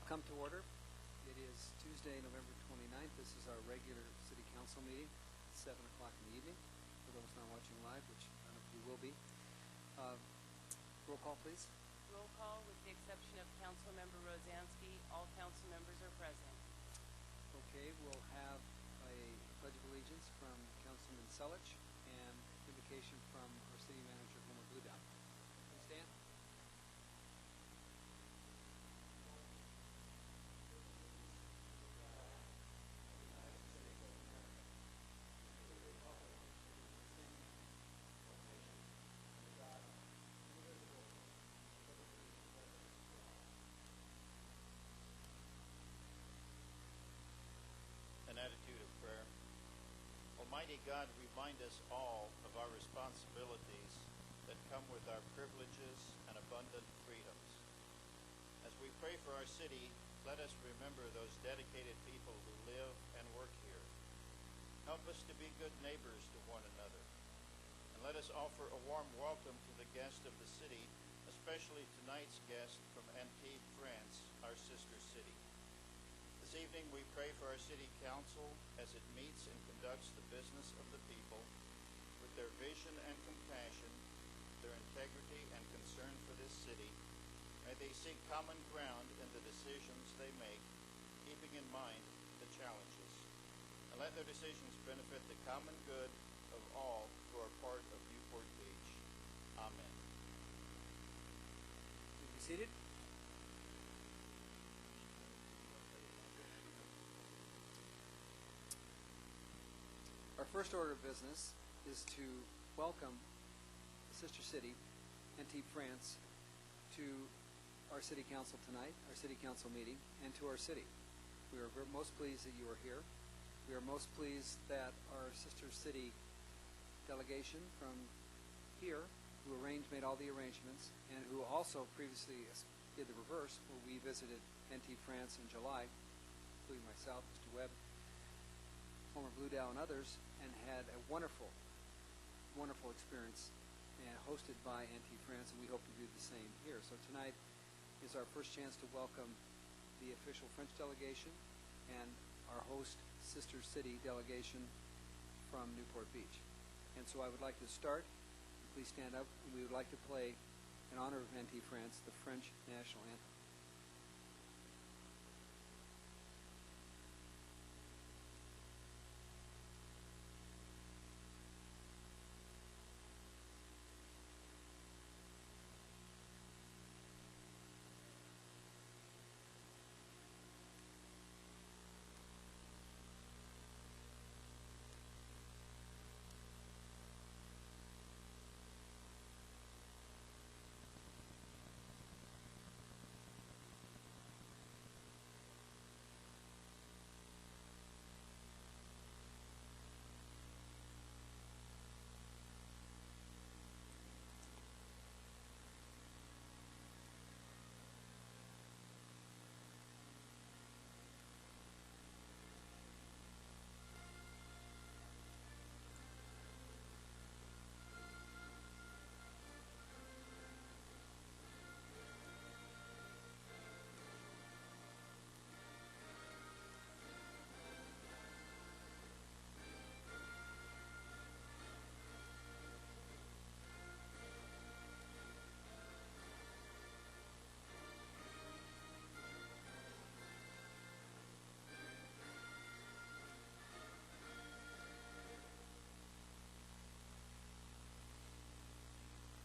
Come to order. It is Tuesday, November 29th. This is our regular City Council meeting at 7 o'clock in the evening. For those not watching live, which I don't know if you will be. Roll call, please. Roll call with the exception of Councilmember Rosansky. All council members are present. Okay, we'll have a Pledge of Allegiance from Councilman Selich and invocation from our City Manager, Bludau. Please stand. An attitude of prayer. Almighty God, remind us all of our responsibilities that come with our privileges and abundant freedoms. As we pray for our city, let us remember those dedicated people who live and work here. Help us to be good neighbors to one another. And let us offer a warm welcome to the guest of the city, especially tonight's guest from Antibes, France, our sister city. This evening we pray for our city council as it meets and conducts the business of the people with their vision and compassion, their integrity and concern for this city. May they seek common ground in the decisions they make, keeping in mind the challenges. And let their decisions benefit the common good of all who are part of Newport Beach. Amen. Please be seated. Our first order of business is to welcome the sister city, Antibes, France, to our city council tonight, our city council meeting, and to our city. We are most pleased that you are here. We are most pleased that our sister city delegation from here, who made all the arrangements, and who also previously did the reverse, where we visited Antibes, France in July, including myself, Mr. Webb, former Bludau, and others, and had a wonderful, wonderful experience hosted by Antibes, France, and we hope to do the same here. So tonight is our first chance to welcome the official French delegation and our host sister city delegation from Newport Beach. And so I would like to start. Please stand up. We would like to play, in honor of Antibes, France, the French national anthem.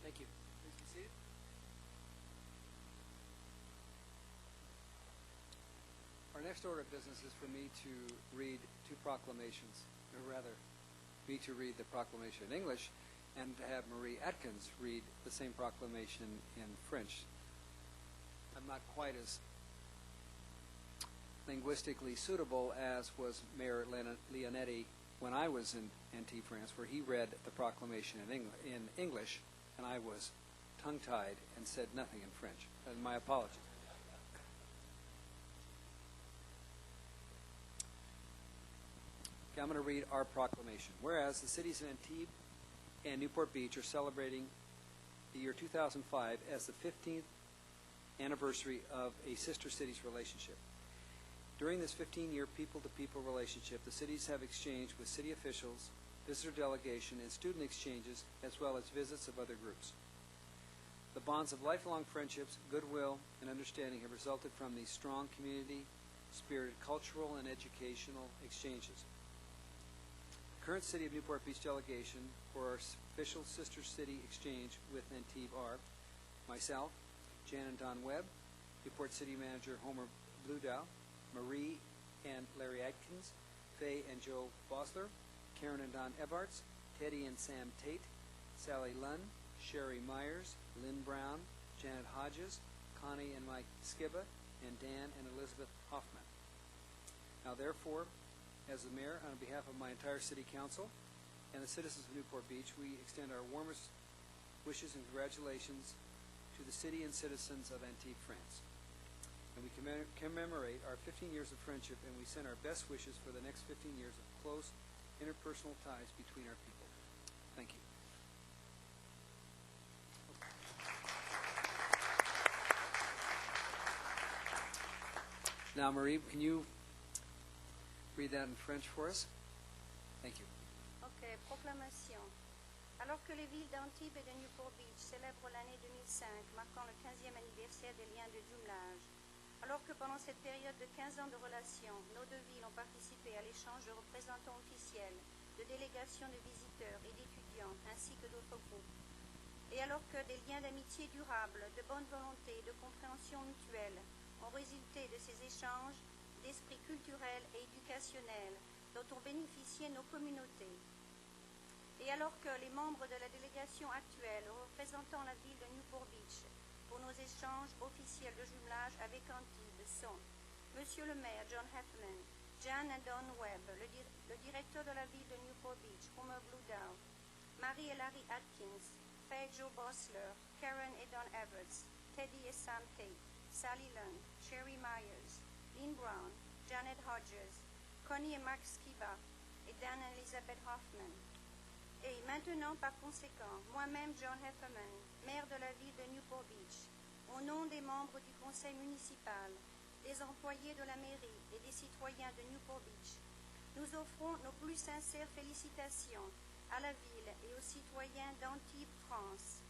Thank you. Please be seated. Our next order of business is for me to read two proclamations, or rather, me to read the proclamation in English and to have Marie Atkins read the same proclamation in French. I'm not quite as linguistically suitable as was Mayor Leonetti when I was in Antibes, France, where he read the proclamation in English, and I was tongue-tied and said nothing in French. And my apologies. Okay, I'm going to read our proclamation. Whereas the cities of Antibes and Newport Beach are celebrating the year 2005 as the 15th anniversary of a sister city's relationship. During this 15-year people-to-people relationship, the cities have exchanged with city officials, visitor delegation, and student exchanges, as well as visits of other groups. The bonds of lifelong friendships, goodwill, and understanding have resulted from these strong community-spirited cultural and educational exchanges. The current City of Newport Beach delegation for our official sister city exchange with Antibes are myself, Jan and Don Webb, Newport City Manager Homer Bludau, Marie and Larry Adkins, Faye and Joe Bosler, Karen and Don Evarts, Teddy and Sam Tate, Sally Lunn, Sherry Myers, Lynn Brown, Janet Hodges, Connie and Mike Skibba, and Dan and Elizabeth Hoffman. Now therefore, as the mayor, on behalf of my entire city council and the citizens of Newport Beach, we extend our warmest wishes and congratulations to the city and citizens of Antibes, France. And we commemorate our 15 years of friendship, and we send our best wishes for the next 15 years of close interpersonal ties between our people. Thank you. Now, Marie, can you read that in French for us? Thank you. Ok, proclamation. Alors que les villes d'Antibes et de Newport Beach célèbrent l'année 2005, marquant le 15e anniversaire des liens de jumelage, alors que pendant cette période de 15 ans de relations, nos deux villes ont participé à l'échange de représentants officiels, de délégations de visiteurs et d'étudiants, ainsi que d'autres groupes, et alors que des liens d'amitié durables, de bonne volonté et de compréhension mutuelle ont résulté de ces échanges d'esprit culturel et éducationnel dont ont bénéficié nos communautés. Et alors que les membres de la délégation actuelle représentant la ville de Newport Beach pour nos échanges officiels de jumelage avec Antibes sont Monsieur le maire John Heffman, Jan and Don Webb, le directeur de la ville de Newport Beach, Homer Bludau, Marie et Larry Atkins, Faye Joe Bosler, Karen et Don Everts, Teddy et Sam Tate, Sally Lunn, Sherry Myers, Lynn Brown, Janet Hodges, Connie et Max Skiba et Dan et Elizabeth Hoffman. Et maintenant, par conséquent, moi-même, John Hefferman, maire de la ville de Newport Beach, au nom des membres du conseil municipal, des employés de la mairie et des citoyens de Newport Beach, nous offrons nos plus sincères félicitations à la ville et aux citoyens d'Antibes, France,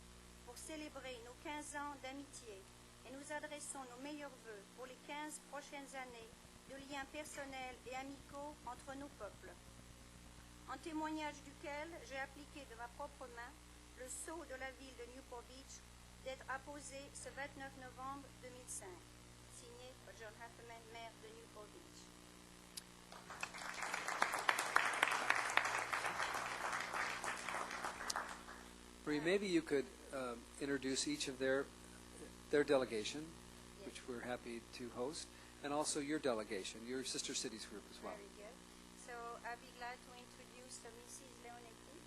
pour célébrer nos 15 ans d'amitié et nous adressons nos meilleurs vœux pour les 15 prochaines années de liens personnels et amicaux entre nos peuples. En témoignage duquel j'ai appliqué de ma propre main le sceau de la ville de Newport Beach d'être apposé ce 29 novembre 2005. Signé par John Hefferman, maire de Newport Beach. Marie, maybe you could introduce each of their delegation, Yes. which we're happy to host, and also your delegation, your sister cities group as well. Very good. So I'd be glad to introduce Mrs. Leonetti.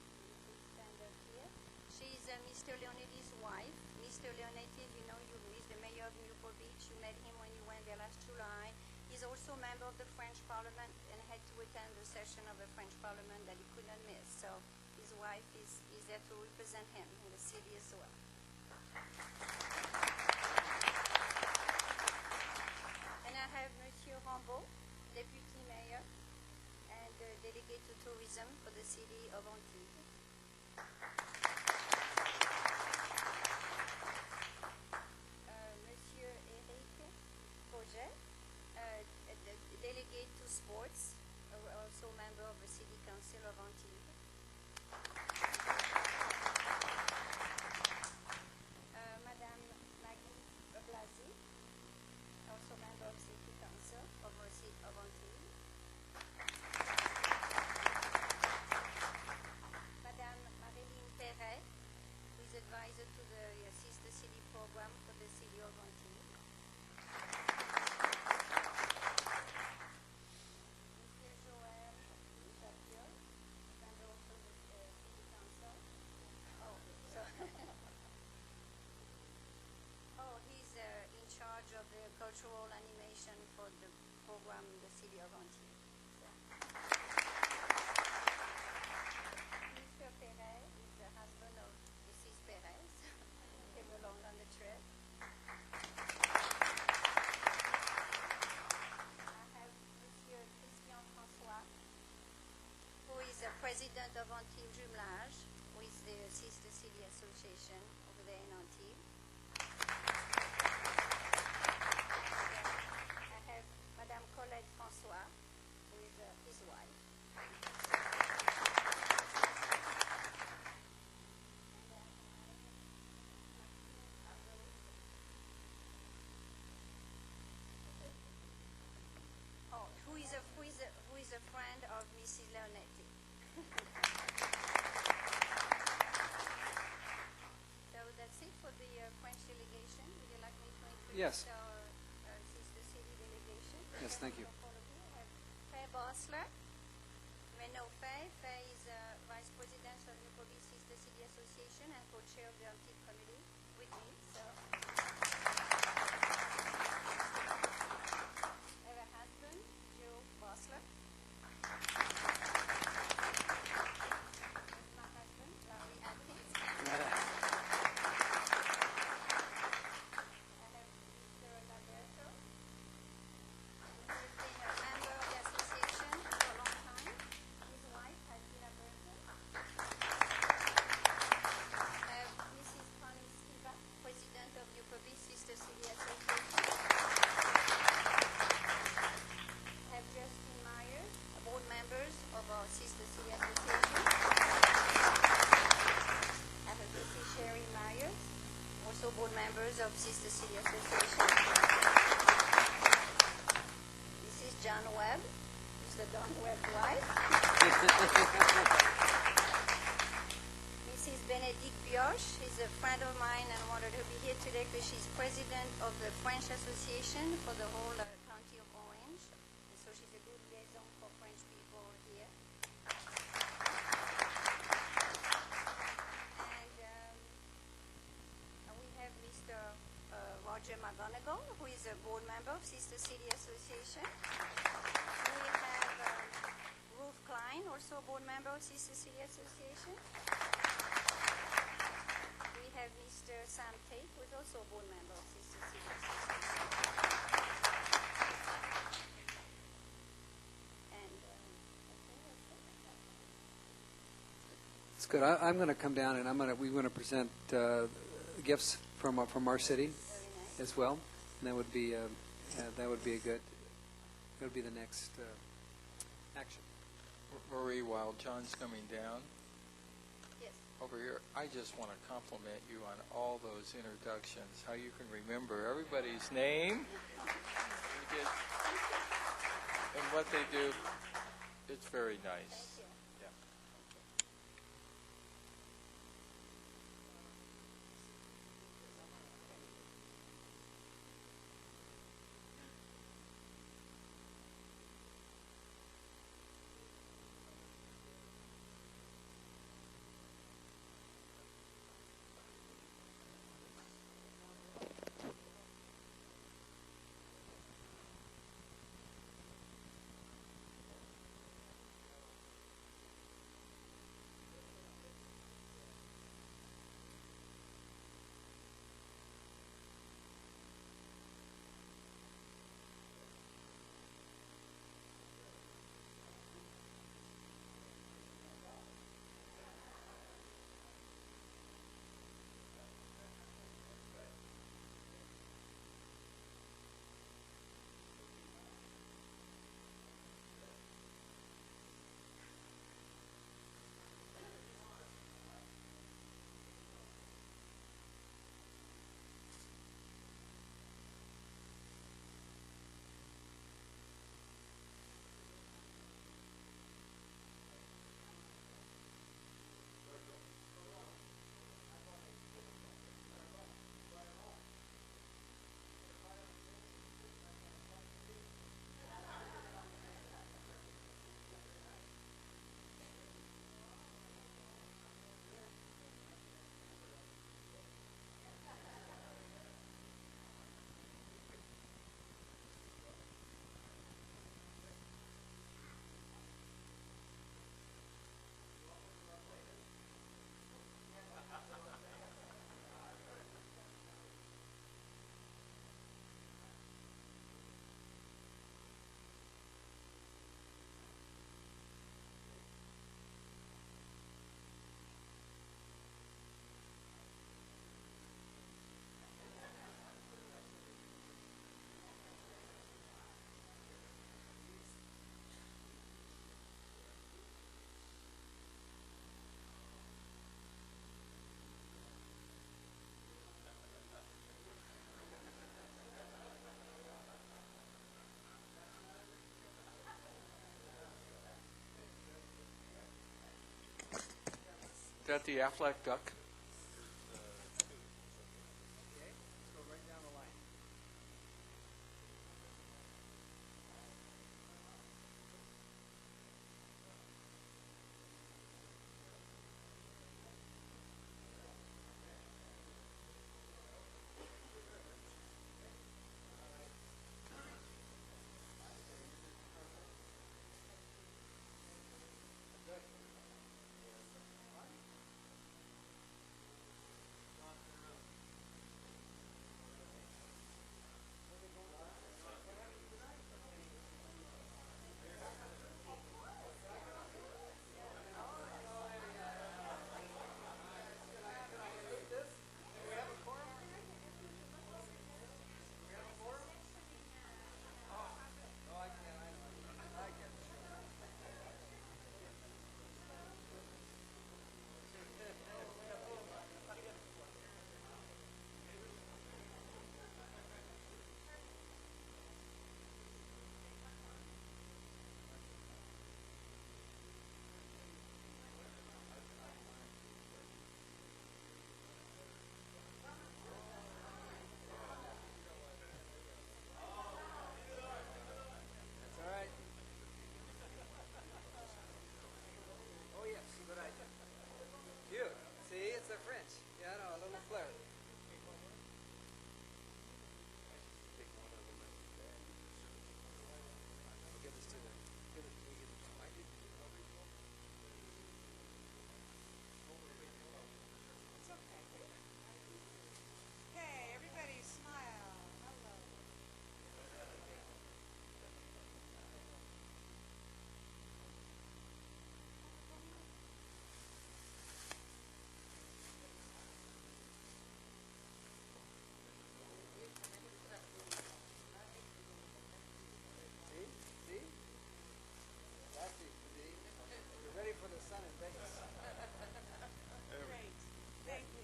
Please stand up here. She's Mr. Leonetti's wife. Mr. Leonetti, you know, is the mayor of Newport Beach. You met him when you went there last July. He's also a member of the French Parliament and had to attend the session of the French Parliament that he could not miss. So his wife is there to represent him in the city as well. And I have Monsieur Rambaud, Deputy Mayor and Delegate to Tourism for the city of Antibes. Monsieur Eric Projet, Delegate to Sports, also member of the City Council of Antibes. Madame Maggie Blasi, also member of City Council of the City of Antibes. Madame Marilyn Perret, who is advisor to the Sister City program for the City of Antibes. Mr. Joel Chapiol, member of the City Council. Oh, so he's in charge of the cultural animation for the program in the City of Antibes. Mr. Perez is the husband of Mrs. Perez. Came along on the trip. a friend of Mrs. Leonetti. So that's it for the French delegation. Would you like me to introduce Yes. our sister city delegation? Yes, thank you. I have Faye Bossler, Renaud Faye. Faye is Vice President of the Newport Beach Sister City Association and co-chair of the Antibes Committee with me. So I have a husband, Joe Bossler. That's my husband, Larry Atkins. I have Mr. Lamberto, who has been a member of the association for a long time. His wife has been a person. I have Mrs. Connie Skiba, President of Newport Beach Sister City Association. I have Justin Myers, a board members of our Sister City Association. I have Mrs. Sherry Myers, also board members of Sister City Association. This is John Webb, who's the Don Webb wife. Mrs. Benedict Bioche is a friend of mine and wanted to be here today because she's president of the French Association for the whole county of Orange. And so she's a good liaison for French people here. And we have Mr. Roger McGonigal, who is a board member of Sister City Association. We have Ruth Klein, also a board member of Sister City Association. We have Mr. Sam Tate, who is also a board member of Sister City Association. And I think that's it. It's good. I'm going to come down and we're going to present gifts from our city Very nice. as well. And that would be a good. That would be the next action. Marie, while John's coming down Yes. over here, I just want to compliment you on all those introductions, how you can remember everybody's name you did, and what they do. It's very nice. Thank you. Yeah. Is that the Aflac duck? Okay, let's go right down the line. That's all right. Oh, yes, good idea. Cute. See, it's the French. Yeah, I know, a little flair. Give this to the, give it, can we give it to Mike? It's okay. Okay, everybody smile. Hello. See? See? That's it, see? You're ready for the sun in Vegas. Great. Thank you.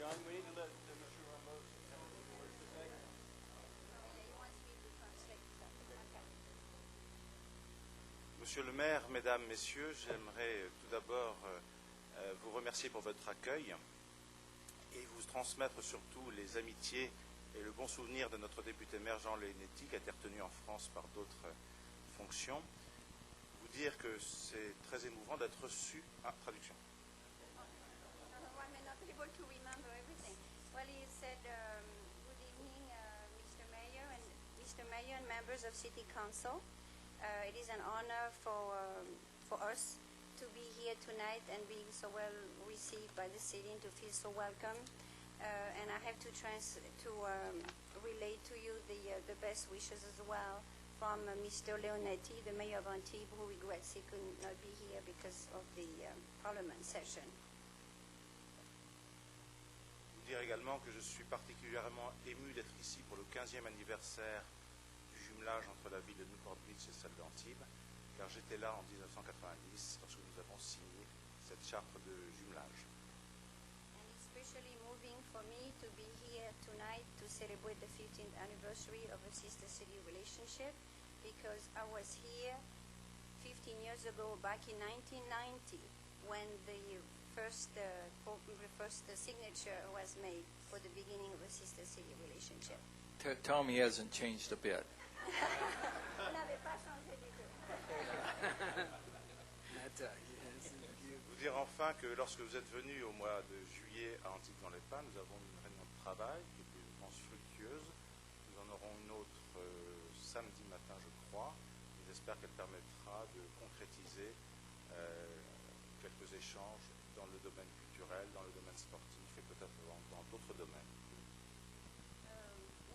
John, we need to let Mr. Ramos have a few words to say. He wants me to translate something. Okay. Monsieur le maire, mesdames, messieurs, j'aimerais tout d'abord vous remercier pour votre accueil et vous transmettre surtout les amitiés et le bon souvenir de notre député maire Jean Leonetti qui a été retenu en France par d'autres fonctions. Vous dire que c'est très émouvant d'être reçu. Traduction. I may not be able to remember everything. Well, he said, good evening, Mr. Mayor and members of City Council. It is an honor for us to be here tonight and being so well received by the city and to feel so welcome. And I have to relate to you the best wishes as well from Mr. Leonetti, the mayor of Antibes, who regrets he could not be here because of the Parliament session. Vous dire également que je suis particulièrement ému d'être ici pour le 15e anniversaire du jumelage entre la ville de Newport Beach et celle d'Antibes, car j'étais là en 1990 lorsque nous avons signé cette charte de jumelage. And it's especially moving for me to be here tonight to celebrate the 15th anniversary of a sister-city relationship, because I was here 15 years ago, back in 1990, when the first signature was made for the beginning of a sister-city relationship. Tell him he hasn't changed a bit. On n'avait pas changé du tout. Vous dire enfin que lorsque vous êtes venu au mois de juillet à Antibes-dans-les-Pins, nous avons une réunion de travail qui était, je pense, fructueuse. Nous en aurons une autre samedi matin, je crois. J'espère qu'elle permettra de concrétiser quelques échanges dans le domaine culturel, dans le domaine sportif et peut-être dans d'autres domaines.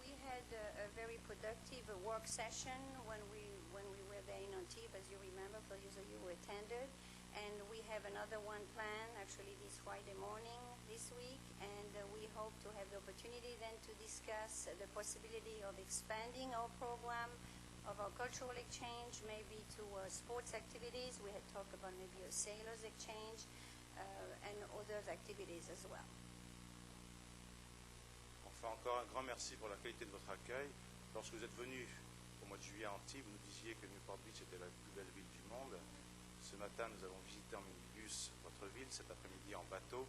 We had a very productive work session when we were Day in Antibes, as you remember, for those of you who attended. And we have another one planned, actually this Friday morning this week, and we hope to have the opportunity then to discuss the possibility of expanding our program of our cultural exchange, maybe to sports activities. We had talked about maybe a sailors exchange and other activities as well. Enfin, encore un grand merci pour la qualité de votre accueil. Lorsque vous êtes venu au mois de juillet à Antibes, vous nous disiez que Newport Beach était la plus belle ville du monde. Ce matin, nous avons visité en minibus votre ville, cet après-midi en bateau.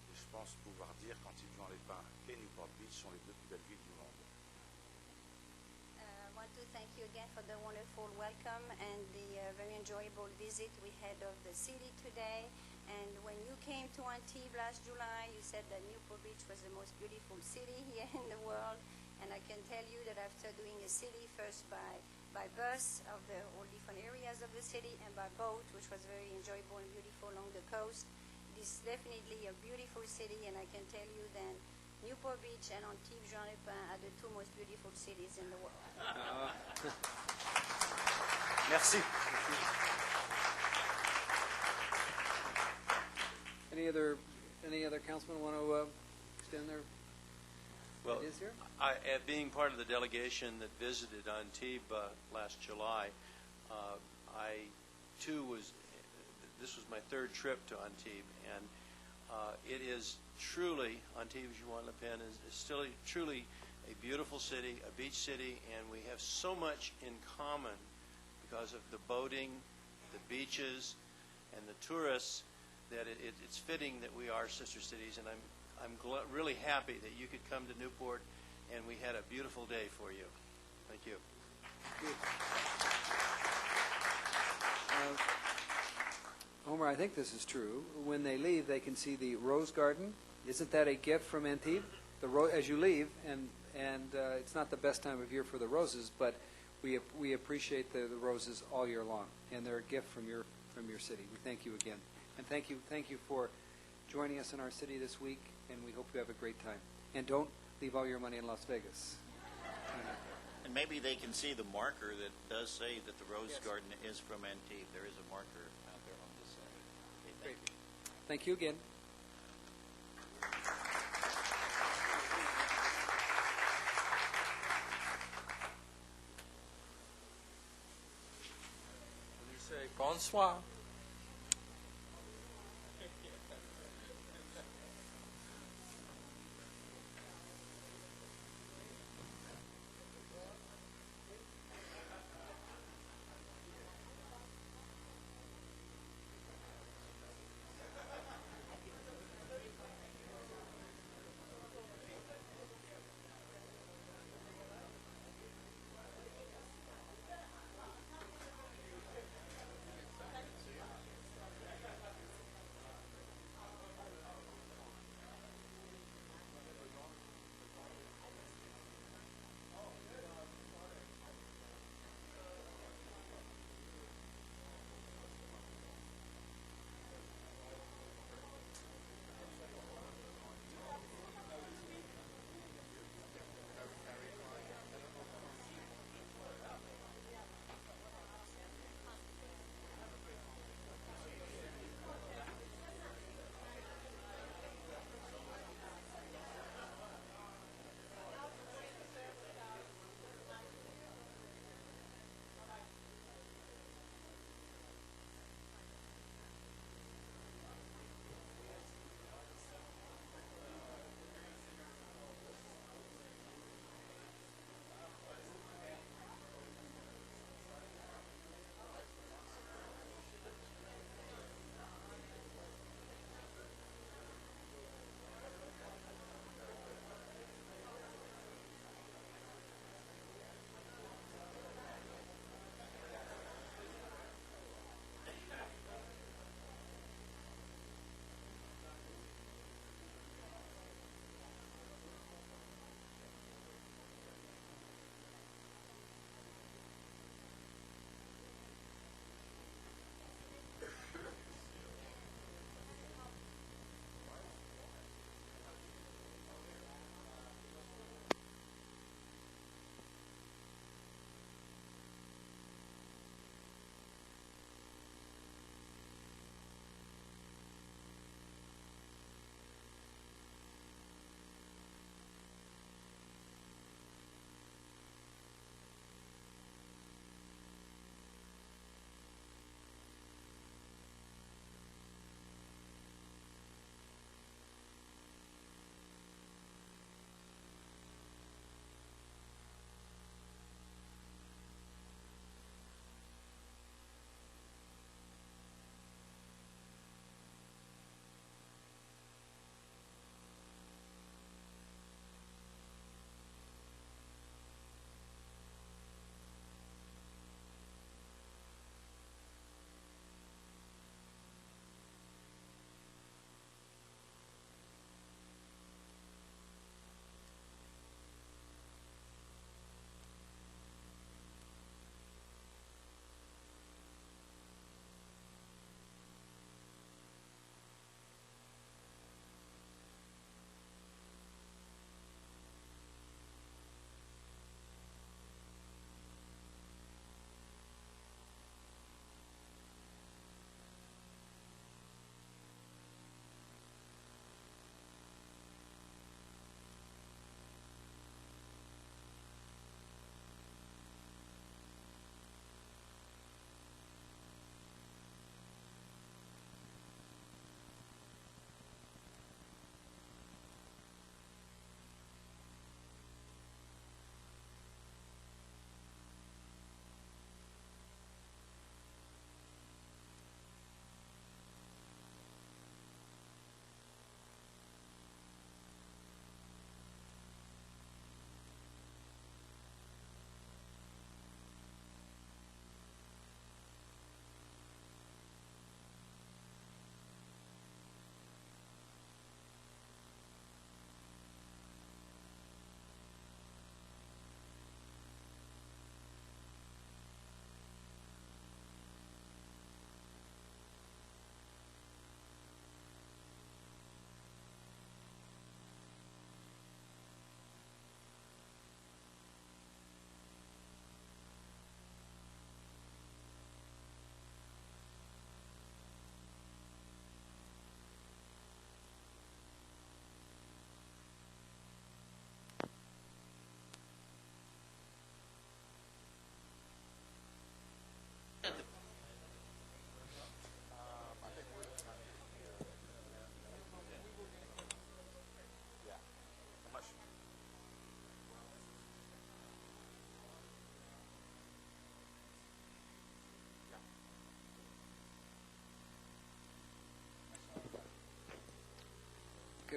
Et je pense pouvoir dire qu'Antibes-Juan-les-Pins et Newport Beach sont les deux plus belles villes du monde. I want to thank you again for the wonderful welcome and the very enjoyable visit we had of the city today. And when you came to Antibes last July, you said that Newport Beach was the most beautiful city here in the world. And I can tell you that after doing a city first by bus of the all different areas of the city and by boat, which was very enjoyable and beautiful along the coast, it is definitely a beautiful city. And I can tell you then Newport Beach and Antibes-Juan-les-Pins are the two most beautiful cities in the world. Merci. Any other councilman want to extend their ideas here? Being part of the delegation that visited Antibes last July, I too this was my third trip to Antibes, and it is truly, Antibes-Juan-les-Pins is still truly a beautiful city, a beach city, and we have so much in common because of the boating, the beaches, and the tourists that it's fitting that we are sister cities, and I'm really happy that you could come to Newport, and we had a beautiful day for you. Thank you. Homer, I think this is true. When they leave, they can see the rose garden. Isn't that a gift from Antibes? As you leave, and it's not the best time of year for the roses, but we appreciate the roses all year long, and they're a gift from your city. We thank you again, and thank you for joining us in our city this week, and we hope you have a great time. And don't leave all your money in Las Vegas. And maybe they can see the marker that does say that the Rose Garden is from Antibes. There is a marker out there on this side. Okay, thank you. Thank you again. You say bonsoir.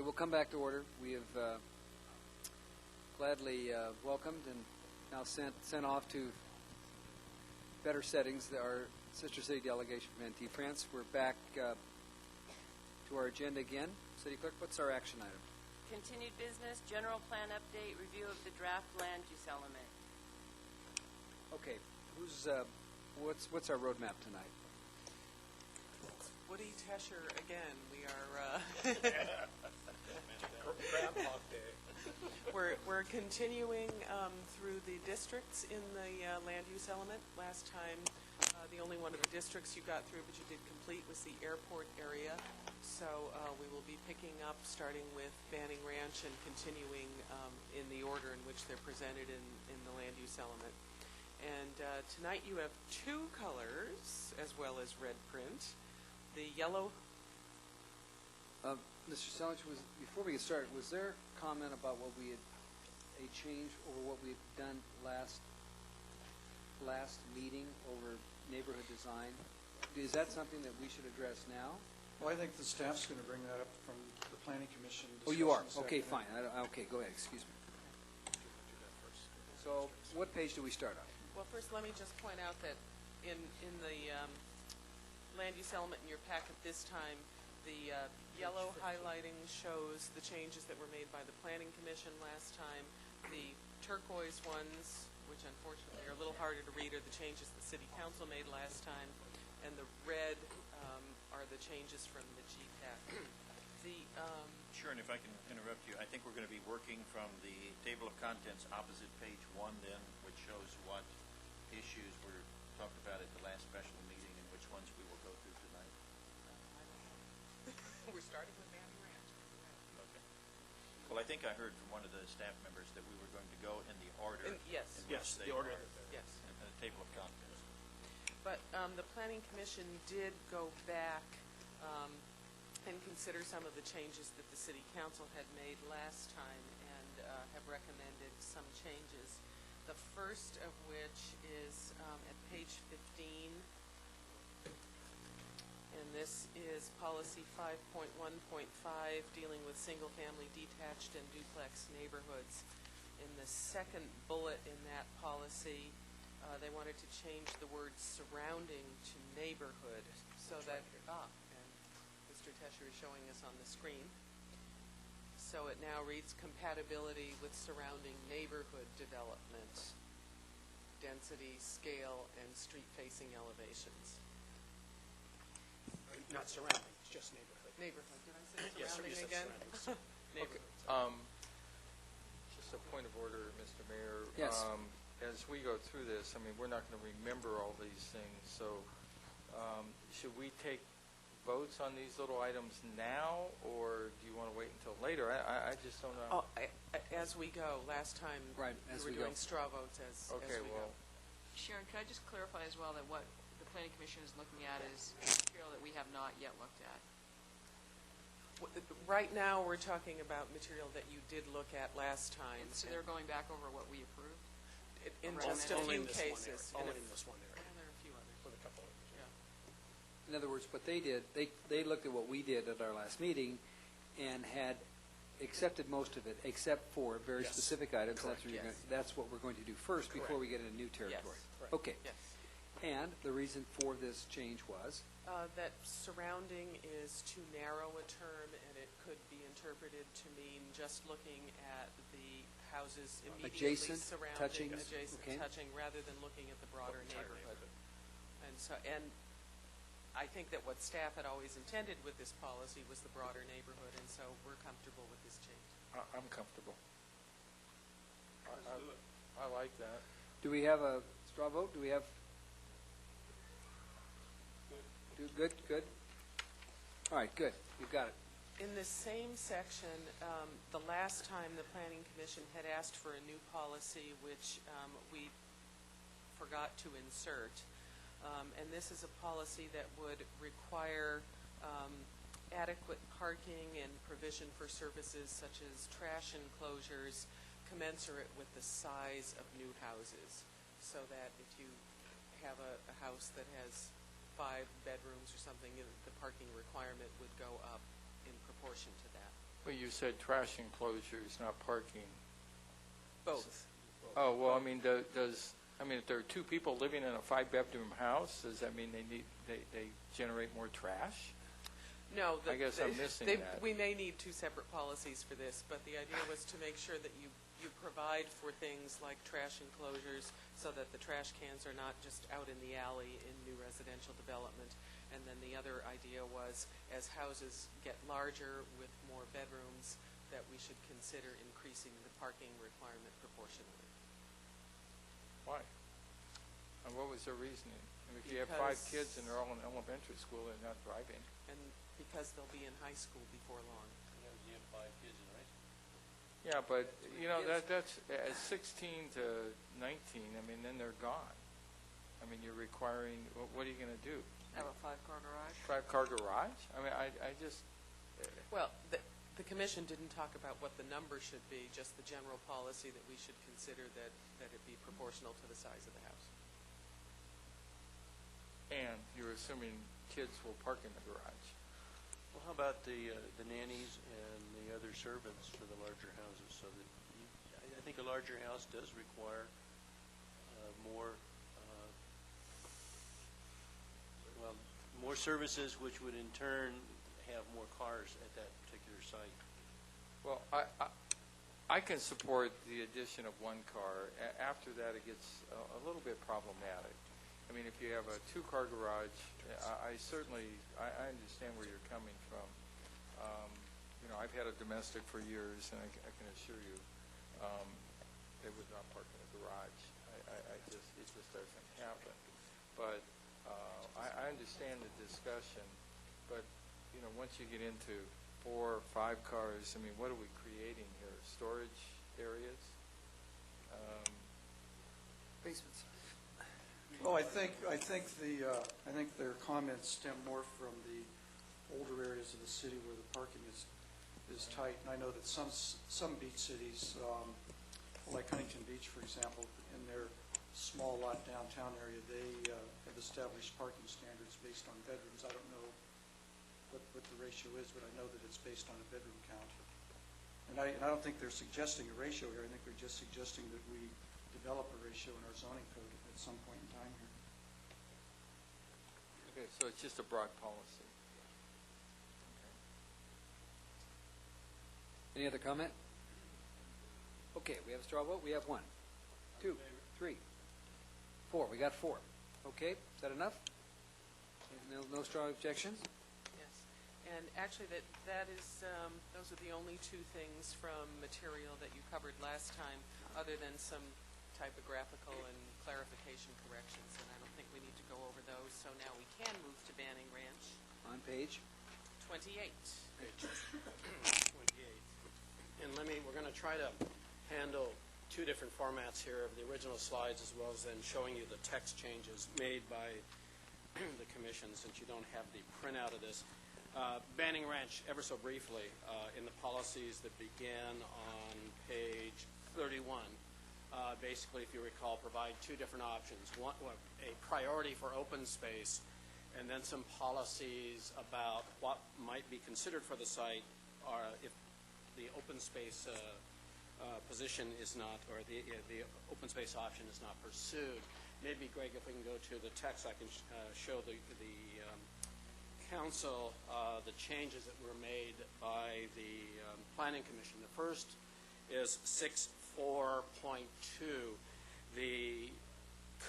Okay, we'll come back to order. We have gladly welcomed and now sent off to better settings our sister city delegation from Antibes, France. We're back to our agenda again. City Clerk, what's our action item? Continued business, general plan update, review of the draft land use element. Okay, what's our roadmap tonight? Woody Tesher again. We are Groundhog Day. we're continuing through the districts in the land use element. Last time, the only one of the districts you got through, but you did complete, was the airport area. So we will be picking up, starting with Banning Ranch and continuing in the order in which they're presented in the land use element. And tonight you have two colors as well as red print. The yellow. Mr. Selich, before we get started, was there comment about what we had, a change over what we had done last meeting over neighborhood design? Is that something that we should address now? Well, I think the staff's going to bring that up from the Planning Commission. Oh, you are? discussions Okay, after fine. Okay, go ahead. Excuse me. So what page do we start on? Well, first let me just point out that in the land use element in your packet this time, the yellow highlighting shows the changes that were made by the Planning Commission last time. The turquoise ones, which unfortunately are a little harder to read, are the changes the City Council made last time. And the red are the changes from the GPAC. Sure, and if I can interrupt you, I think we're going to be working from the table of contents opposite page 1 then, which shows what issues were talked about at the last special meeting and which ones we will go through tonight. We're starting with Banning Ranch. Okay. Well, I think I heard from one of the staff members that we were going to go in the order Yes. in which they the order. are Yes. in the table of contents. But the Planning Commission did go back and consider some of the changes that the City Council had made last time and have recommended some changes. The first of which is at page 15, and this is policy 5.1.5, dealing with single-family detached and duplex neighborhoods. In the second bullet in that policy, they wanted to change the word surrounding to neighborhood, so that, and Mr. Tesher is showing us on the screen. So it now reads compatibility with surrounding neighborhood development, density, scale, and street-facing elevations. Not surrounding, it's just neighborhood. Neighborhood, did I say Yes, sir, surrounding you said again? surroundings. Neighborhood. Just a point of order, Mr. Mayor. Yes. As we go through this, I mean, we're not going to remember all these things, so should we take votes on these little items now, or do you want to wait until later? I just don't know. As we go. Last time, Right, as we we were go. doing straw votes as Okay, we well, go. Sharon, could I just clarify as well that what the Planning Commission is looking at is material that we have not yet looked at? Right now, we're talking about material that you did look at last time. So they're going back over what we approved? In Right. just a Only few in this one cases. area. Only in this one area, And there are a few others. with a couple others. Yeah. In other words, what they did, they looked at what we did at our last meeting and had accepted most of it, except for very Yes. specific items. Correct. That's what we're going to do first before we get into new territory. Correct. Okay. Yes. And the reason for this change was? That surrounding is too narrow a term, and it could be interpreted to mean just looking at the houses immediately Adjacent, surrounding, touching, adjacent, okay. touching, rather than looking at the broader Entire neighborhood. neighborhood. And I think that what staff had always intended with this policy was the broader neighborhood, and so we're comfortable with this change. I'm comfortable. I like that. Do we have a straw vote? Do we have? Good. All right, good. You've got it. In the same section, the last time the Planning Commission had asked for a new policy, which we forgot to insert. And this is a policy that would require adequate parking and provision for services such as trash enclosures commensurate with the size of new houses. So that if you have a house that has 5 bedrooms or something, the parking requirement would go up in proportion to that. Well, you said trash enclosures, not parking. Both. Oh, well, I mean, if there are two people living in a 5-bedroom house, does that mean they generate more trash? No. I guess I'm missing that. We may need two separate policies for this, but the idea was to make sure that you provide for things like trash enclosures so that the trash cans are not just out in the alley in new residential development. And then the other idea was, as houses get larger with more bedrooms, that we should consider increasing the parking requirement proportionally. Why? And what was their reasoning? I mean, if you have 5 Because- kids and they're all in elementary school, they're not driving. And because they'll be in high school before long. You have 5 kids in high school. Yeah, but, you know, that's at 16 to 19, I mean, then they're gone. I mean, you're requiring, what are you going to do? Have a 5-car garage? 5-car garage? I mean, I just, Well, the commission didn't talk about what the number should be, just the general policy that we should consider that it be proportional to the size of the house. and you're assuming kids will park in the garage. Well, how about the nannies and the other servants for the larger houses? So that I think a larger house does require more services, which would in turn have more cars at that particular site. Well, I can support the addition of 1 car. After that, it gets a little bit problematic. I mean, if you have a 2-car garage, I certainly understand where you're coming from. You know, I've had a domestic for years, and I can assure you, they would not park in a garage. It just doesn't happen. But I understand the discussion, but you know, once you get into 4 or 5 cars, I mean, what are we creating here? Storage areas? Basements. Well, I think their comments stem more from the older areas of the city where the parking is tight. And I know that some beach cities, like Huntington Beach, for example, in their small lot downtown area, they have established parking standards based on bedrooms. I don't know what the ratio is, but I know that it's based on a bedroom count. And I don't think they're suggesting a ratio here. I think they're just suggesting that we develop a ratio in our zoning code at some point in time here. Okay, so it's just a broad policy. Any other comment? Okay, we have a straw vote. We have 1, 2, 3, 4. We got 4. Okay, is that enough? No strong objections? Yes. And actually, that is, those are the only 2 things from material that you covered last time, other than some typographical and clarification corrections, and I don't think we need to go over those. So now we can move to Banning Ranch. On page? 28. Page 28. And we're going to try to handle 2 different formats here of the original slides, as well as then showing you the text changes made by the commission, since you don't have the printout of this. Banning Ranch, ever so briefly, in the policies that begin on page 31, basically, if you recall, provide 2 different options. One, a priority for open space, and then some policies about what might be considered for the site, or if the open space position is not, or the open space option is not pursued. Maybe, Greg, if we can go to the text, I can show the council the changes that were made by the Planning Commission. The first is 6.4.2. The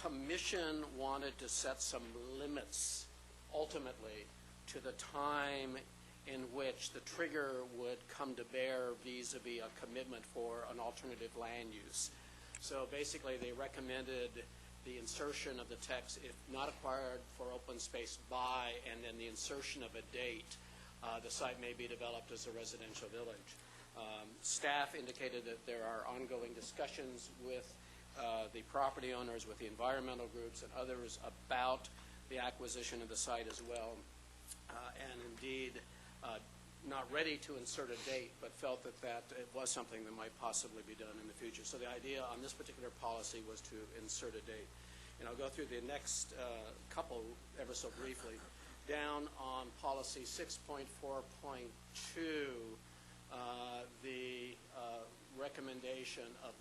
commission wanted to set some limits, ultimately, to the time in which the trigger would come to bear vis-a-vis a commitment for an alternative land use. So basically, they recommended the insertion of the text, if not acquired for open space by, and then the insertion of a date, the site may be developed as a residential village. Staff indicated that there are ongoing discussions with the property owners, with the environmental groups and others about the acquisition of the site as well. And indeed, not ready to insert a date, but felt that it was something that might possibly be done in the future. So the idea on this particular policy was to insert a date. And I'll go through the next couple ever so briefly. Down on policy 6.4.2, the recommendation of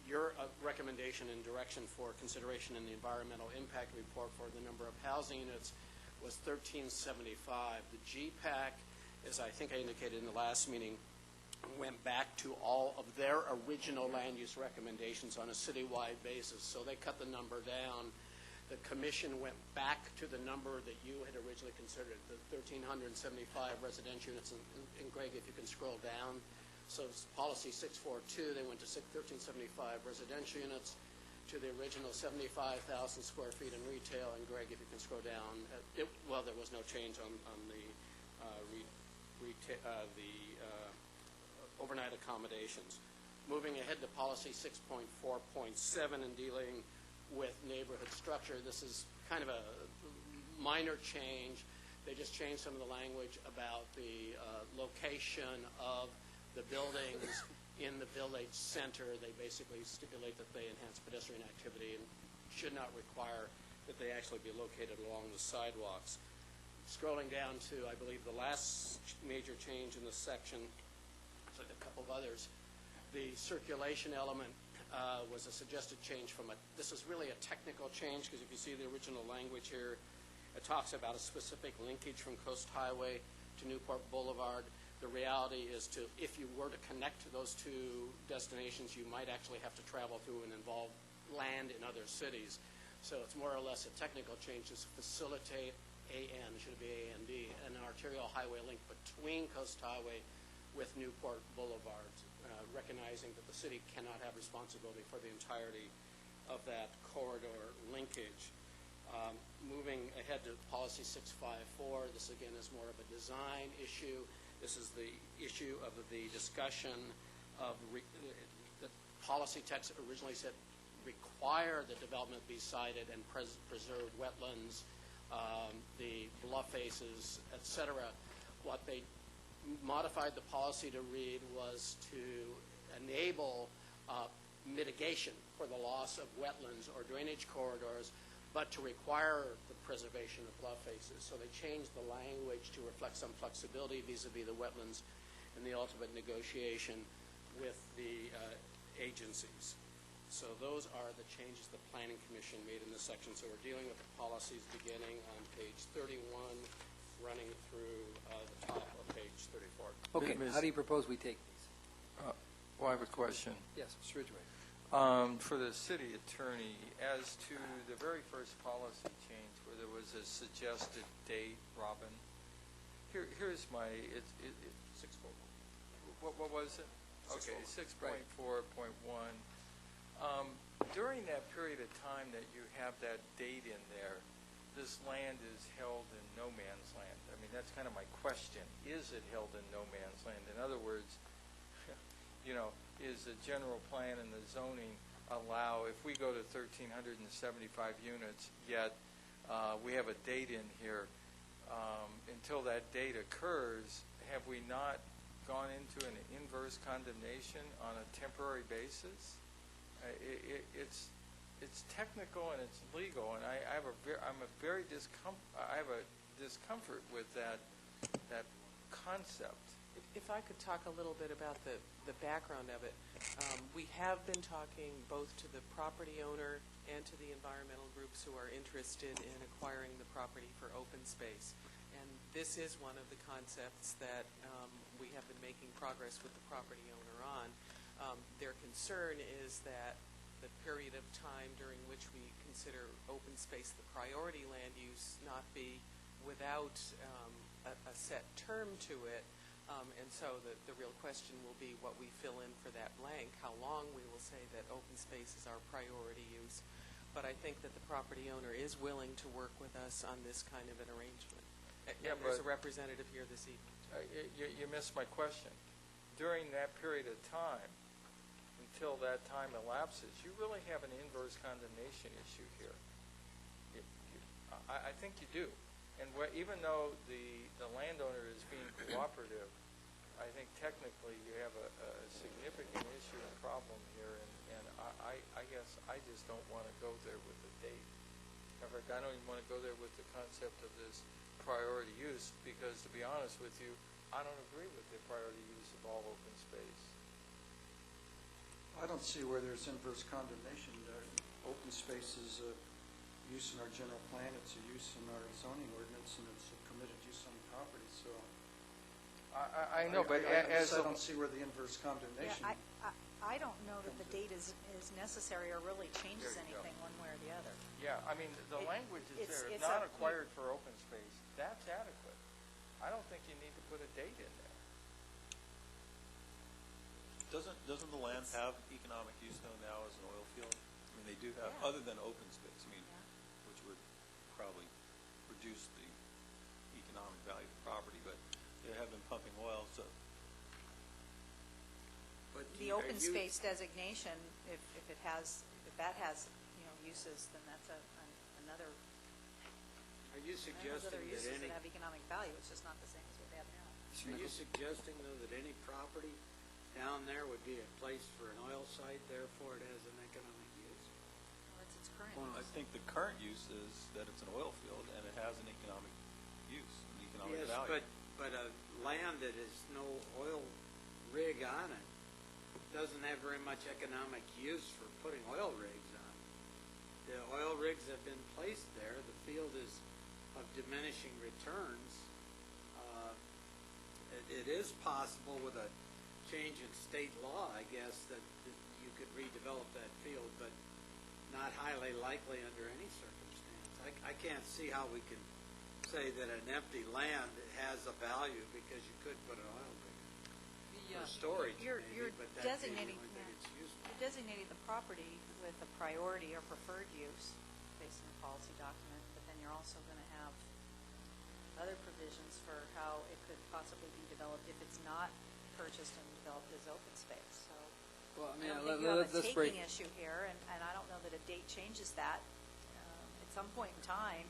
your recommendation and direction for consideration in the environmental impact report for the number of housing units was 1375. The GPAC, as I think I indicated in the last meeting, went back to all of their original land use recommendations on a citywide basis. So they cut the number down. The commission went back to the number that you had originally considered, the 1,375 residential units. And Greg, if you can scroll down. So policy 642, they went to 1,375 residential units to the original 75,000 square feet in retail. And Greg, if you can scroll down, well, there was no change on the overnight accommodations. Moving ahead to policy 6.4.7 and dealing with neighborhood structure, this is kind of a minor change. They just changed some of the language about the location of the buildings in the village center. They basically stipulate that they enhance pedestrian activity and should not require that they actually be located along the sidewalks. Scrolling down to, I believe, the last major change in this section, so a couple of others, the circulation element was a suggested change from this is really a technical change, because if you see the original language here, it talks about a specific linkage from Coast Highway to Newport Boulevard. The reality is if you were to connect to those two destinations, you might actually have to travel through and involve land in other cities. So it's more or less a technical change to facilitate should it be A&D, an arterial highway link between Coast Highway with Newport Boulevard, recognizing that the city cannot have responsibility for the entirety of that corridor linkage. Moving ahead to policy 654, this again is more of a design issue. This is the issue of the discussion of the policy text originally said require the development be sited and preserve wetlands, the bluff faces, etc. What they modified the policy to read was to enable mitigation for the loss of wetlands or drainage corridors, but to require the preservation of bluff faces. So they changed the language to reflect some flexibility vis-a-vis the wetlands in the ultimate negotiation with the agencies. So those are the changes the Planning Commission made in this section. So we're dealing with the policies beginning on page 31, running through the top of page 34. Okay, how do you propose we take these? Well, I have a question. Yes, Mr. Ridgway. For the city attorney, as to the very first policy change where there was a suggested date, Robin, here's my, 6.4. What was it? Okay, 6.4.1. During that period of time that you have that date in there, this land is held in no man's land. I mean, that's kind of my question. Is it held in no man's land? In other words, is the general plan and the zoning allow, if we go to 1,375 units, yet we have a date in here, until that date occurs, have we not gone into an inverse condemnation on a temporary basis? It's technical and it's legal, and I have a discomfort with that concept. If I could talk a little bit about the background of it. We have been talking both to the property owner and to the environmental groups who are interested in acquiring the property for open space. And this is one of the concepts that we have been making progress with the property owner on. Their concern is that the period of time during which we consider open space the priority land use not be without a set term to it. And so the real question will be what we fill in for that blank, how long we will say that open space is our priority use. But I think that the property owner is willing to work with us on this kind of an arrangement. Yeah, and there's a representative here this evening. You missed my question. During that period of time, until that time elapses, you really have an inverse condemnation issue here. I think you do. And even though the landowner is being cooperative, I think technically you have a significant issue and problem here, and I guess I just don't want to go there with the date. In fact, I don't even want to go there with the concept of this priority use, because to be honest with you, I don't agree with the priority use of all open space. I don't see where there's inverse condemnation. Open space is a use in our general plan, it's a use in our zoning ordinance, and it's a permitted use on the property, so. I know, but as I don't see where the inverse condemnation. Yeah, I don't know that the date is necessary or really changes There you go. anything one way or the other. Yeah, I mean, the language is there, it's not a- acquired for open space, that's adequate. I don't think you need to put a date in there. Doesn't the land have economic use though now as an oil field? I mean, they do have, Yeah. other than open space, I mean, which would probably reduce the economic value of the property, but they have been pumping oil, so. But The open space designation, if that has, uses, then that's another, Are you those suggesting other uses that that any, have economic value, it's just not the same as what they have now. are you suggesting though that any property down there would be a place for an oil site, therefore it has an economic use? Well, that's its current I use. think the current use is that it's an oil field and it has an economic use, an economic Yes, value. but a land that has no oil rig on it doesn't have very much economic use for putting oil rigs on. The oil rigs have been placed there. The field is of diminishing returns. It is possible with a change in state law, I guess, that you could redevelop that field, but not highly likely under any circumstance. I can't see how we can say that an empty land has a value because you could put an oil rig for storage, You're maybe, but that's the only designating, thing it's used for. you're designating the property with a priority or preferred use based on the policy document, but then you're also going to have other provisions for how it could possibly be developed if it's not purchased and developed as open space, so. Well, I mean, I don't think you have a let's break. taking issue here, and I don't know that a date changes that. At some point in time,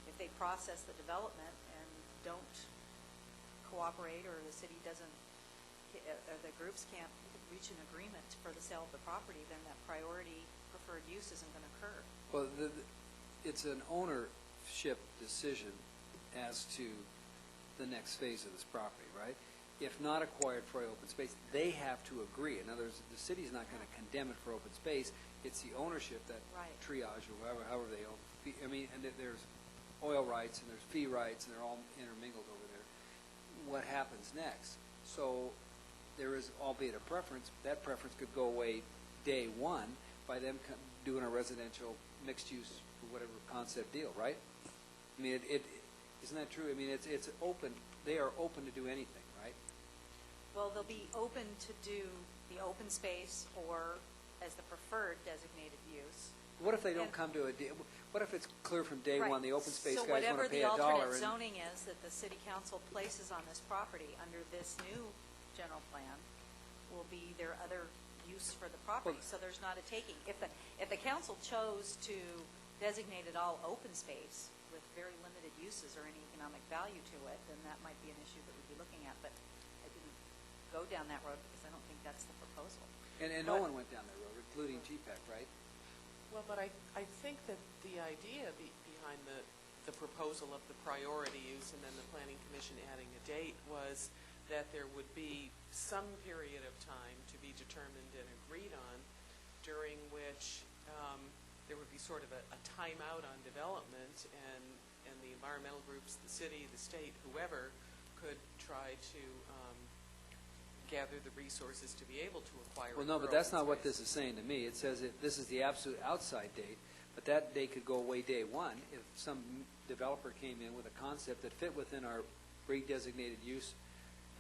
if they process the development and don't cooperate, or the city doesn't, or the groups can't reach an agreement for the sale of the property, then that priority preferred use isn't going to occur. Well, it's an ownership decision as to the next phase of this property, right? If not acquired for open space, they have to agree. In other words, the city's not going to condemn it for open space. It's the ownership that Right. triage or however they own. I mean, and there's oil rights and there's fee rights, and they're all intermingled over there. What happens next? So there is, albeit a preference, that preference could go away day one by them doing a residential mixed-use, whatever concept deal, right? I mean, isn't that true? I mean, it's open. They are open to do anything, right? Well, they'll be open to do the open space or as the preferred designated use. What if they don't And- come to a deal? What if it's clear from day Right. one the open space So guys want to pay whatever the $1 alternate and zoning is that the city council places on this property under this new general plan will be their other use for the property, Well- so there's not a taking. If the council chose to designate it all open space with very limited uses or any economic value to it, then that might be an issue that we'd be looking at, but I didn't go down that road because I don't think that's the proposal. and no one went down that road, including GPAC, right? Well, but I think that the idea behind the proposal of the priority use and then the planning commission adding a date was that there would be some period of time to be determined and agreed on during which there would be sort of a timeout on development, and the environmental groups, the city, the state, whoever, could try to gather the resources to be able to acquire. Well, it no, for but that's open not what space. this is saying to me. It says this is the absolute outside date, but that date could go away day one if some developer came in with a concept that fit within our pre-designated use,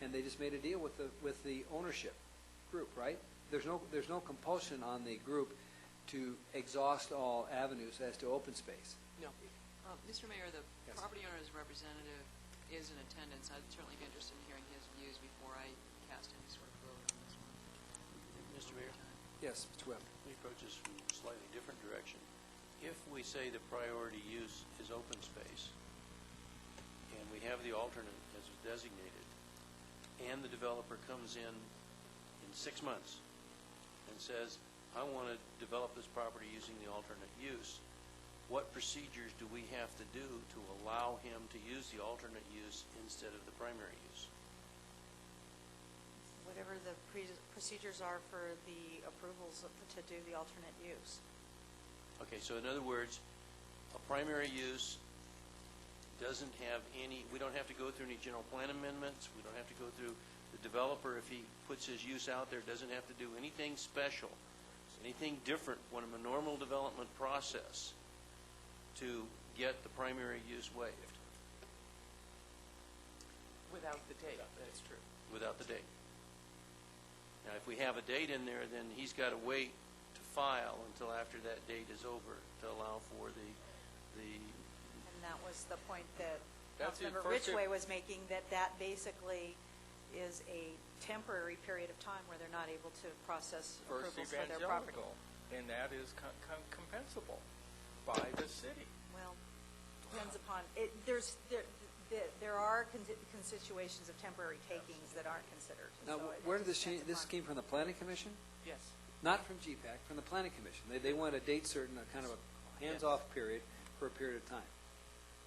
and they just made a deal with the ownership group, right? There's no compulsion on the group to exhaust all avenues as to open space. No. Mr. Mayor, the Yes. property owner's representative is in attendance. I'd certainly be interested in hearing his views before I cast any sort of vote on this one. Mr. Mayor, Yes, Mr. Webb. let me approach this from a slightly different direction. If we say the priority use is open space, and we have the alternate as designated, and the developer comes in 6 months and says, I want to develop this property using the alternate use, what procedures do we have to do to allow him to use the alternate use instead of the primary use? whatever the procedures are for the approvals to do the alternate use. Okay, so in other words, a primary use doesn't have any, we don't have to go through any general plan amendments, we don't have to go through the developer, if he puts his use out there, doesn't have to do anything special, anything different from a normal development process to get the primary use waived. Without the date, that's true. Without the date. Now, if we have a date in there, then he's got to wait to file until after that date is over to allow for the And that was the point that That's it. Councilmember First Ridgway was making, that basically is a temporary period of time where they're not able to process First approvals for their property. evangelical, and that is compensable by the city. Well, depends upon, there are situations of temporary takings that aren't considered. Now, So it where did this depends change, this upon- came from the Planning Commission? Yes. Not from GPAC, from the Planning Commission. They want a date certain, a kind of a hands-off period for a period of time.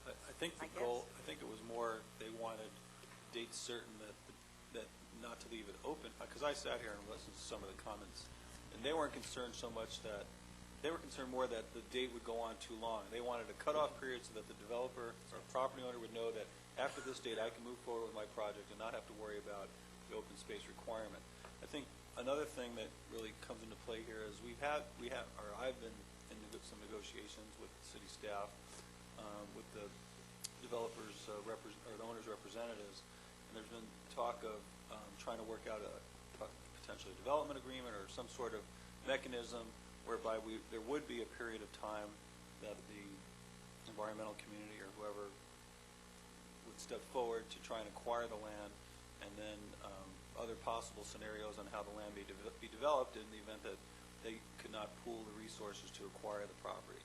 I think the I goal, guess. I think it was more, they wanted dates certain that not to leave it open, because I sat here and listened to some of the comments, and they weren't concerned so much that, they were concerned more that the date would go on too long. They wanted a cutoff period so that the developer or property owner would know that after this date, I can move forward with my project and not have to worry about the open space requirement. I think another thing that really comes into play here is I've been in some negotiations with city staff, with the developers, or the owners' representatives, and there's been talk of trying to work out potentially a development agreement or some sort of mechanism whereby there would be a period of time that the environmental community or whoever would step forward to try and acquire the land, and then other possible scenarios on how the land may be developed in the event that they could not pool the resources to acquire the property.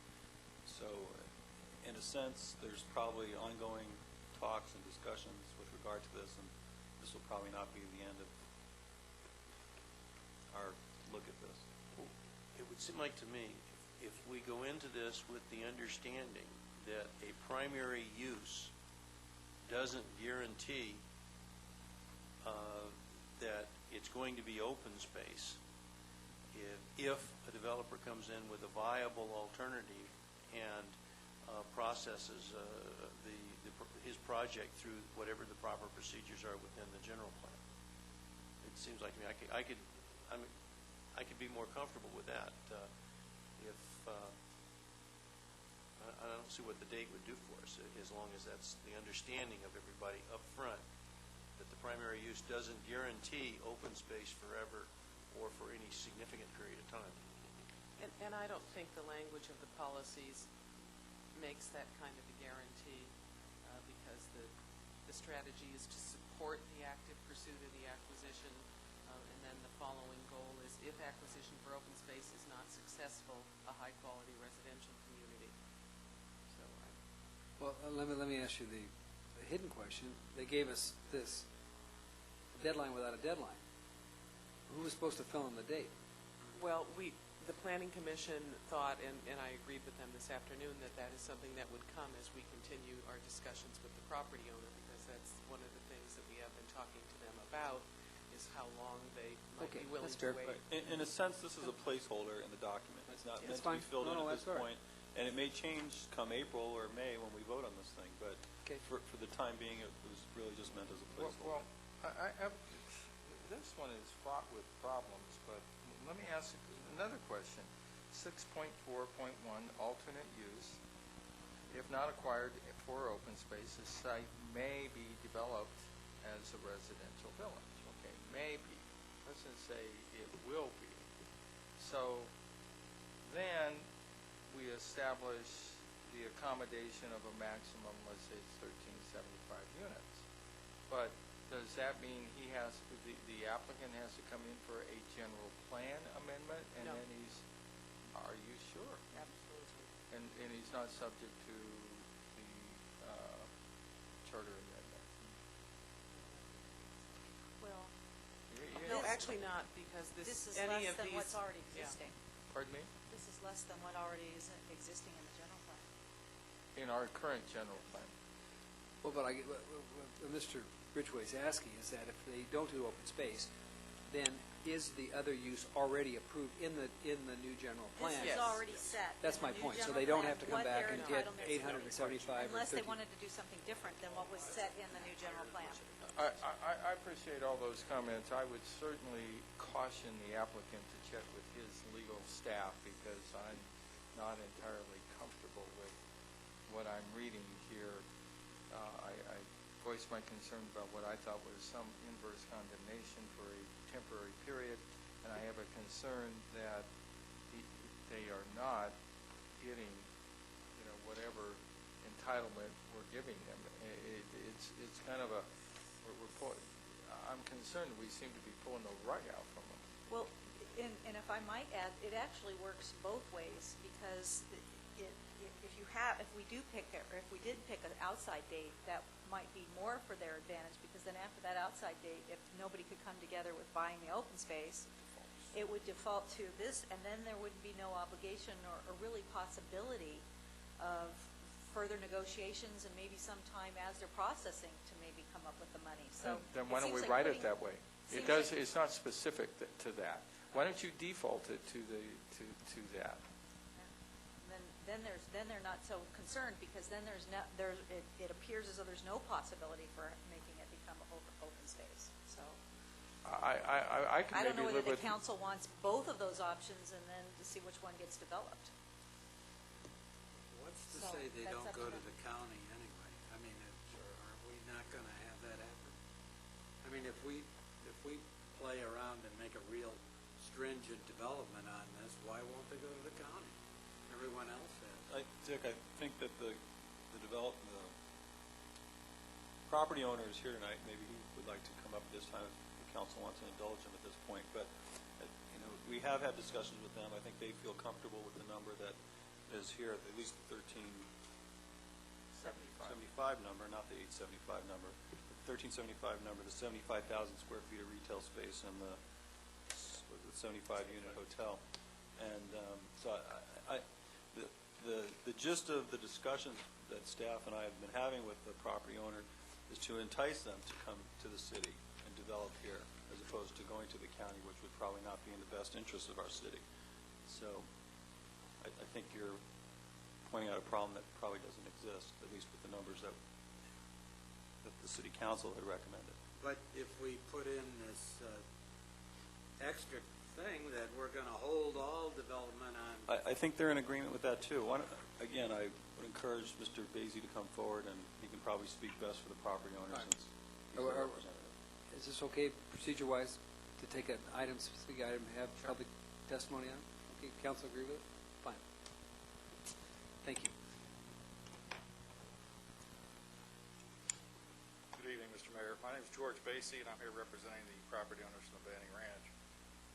So, in a sense, there's probably ongoing talks and discussions with regard to this, and this will probably not be the end of our look at this. It would seem like to me, if we go into this with the understanding that a primary use doesn't guarantee that it's going to be open space, if a developer comes in with a viable alternative and processes his project through whatever the proper procedures are within the general plan. It seems like to me I could be more comfortable with that. If I don't see what the date would do for us, as long as that's the understanding of everybody up front, that the primary use doesn't guarantee open space forever or for any significant period of time. And I don't think the language of the policies makes that kind of a guarantee, because the strategy is to support the active pursuit of the acquisition, and then the following goal is, if acquisition for open space is not successful, a high-quality residential community. So, Well, let me ask you the hidden question. They gave us this deadline without a deadline. Who was supposed to fill in the date? well, the Planning Commission thought, and I agreed with them this afternoon, that is something that would come as we continue our discussions with the property owner, because that's one of the things that we have been talking to them about, is how long they might be willing that's to fair. wait. In a sense, this is a placeholder in the document. It's not It's meant to be fine. filled in No, at this that's all right. point. And it may change come April or May when we vote on this thing, but Okay. for the time being, it was really just meant as a placeholder. Well, this one is fraught with problems, but let me ask another question. 6.4.1, alternate use. If not acquired for open space, the site may be developed as a residential village. Okay, maybe. Doesn't say it will be. So then we establish the accommodation of a maximum, let's say it's 1375 units. But does that mean the applicant has to come in for a general plan amendment? And No. then are you sure? Absolutely. And he's not subject to the charter amendment? Well, No, This- actually not, because this is any less of than these. what's already Yeah. existing. Pardon me? This is less than what already is existing in the general plan. In our current general plan. Well, but what Mr. Ridgway's asking is that if they don't do open space, then is the other use already approved in the new general plan? This is already set. That's in my the new point. So general they don't plan, have to come what back their and get entitlements are. 875 or Unless they 13. wanted to do something different than what was set in the new general plan. I appreciate all those comments. I would certainly caution the applicant to check with his legal staff because I'm not entirely comfortable with what I'm reading here. I voiced my concern about what I thought was some inverse condemnation for a temporary period, and I have a concern that they are not getting, whatever entitlement we're giving them. It's kind of a, I'm concerned we seem to be pulling the rug out from them. Well, and if I might add, it actually works both ways because if we did pick an outside date, that might be more for their advantage because then after that outside date, if nobody could come together with buying the open space, it would default to this, and then there would be no obligation or really possibility of further negotiations and maybe sometime as they're processing to maybe come up with the money. So then why don't we like write it that way? It's not specific to that. Why don't you default it to that? Then they're not so concerned because then it appears as though there's no possibility for making it become open space. So I can I don't know maybe whether live with. the council wants both of those options and then to see which one gets developed. What's to So say they that's don't up go to to them. the county anyway? I mean, are we not going to have that happen? I mean, if we play around and make a real stringent development on this, why won't they go to the county? Everyone else has. Dick, I think that the property owner is here tonight. Maybe he would like to come up at this time if the council wants to indulge him at this point. But we have had discussions with them. I think they feel comfortable with the number that is here, at least the 1375 number, not the 875 number. The 1375 number, the 75,000 square feet of retail space and the 75-unit hotel. And so the gist of the discussions that staff and I have been having with the property owner is to entice them to come to the city and develop here, as opposed to going to the county, which would probably not be in the best interest of our city. So I think you're pointing out a problem that probably doesn't exist, at least with the numbers that the city council had recommended. But if we put in this extra thing that we're going to hold all development on. I think they're in agreement with that too. Again, I would encourage Mr. Basie to come forward, and he can probably speak best for the property owner since he's the representative. Is this okay procedure-wise to take an item, specific item, have public testimony on it? Okay, council agree with it? Fine. Thank you. Good evening, Mr. Mayor. My name is George Basie, and I'm here representing the property owners from the Banning Ranch.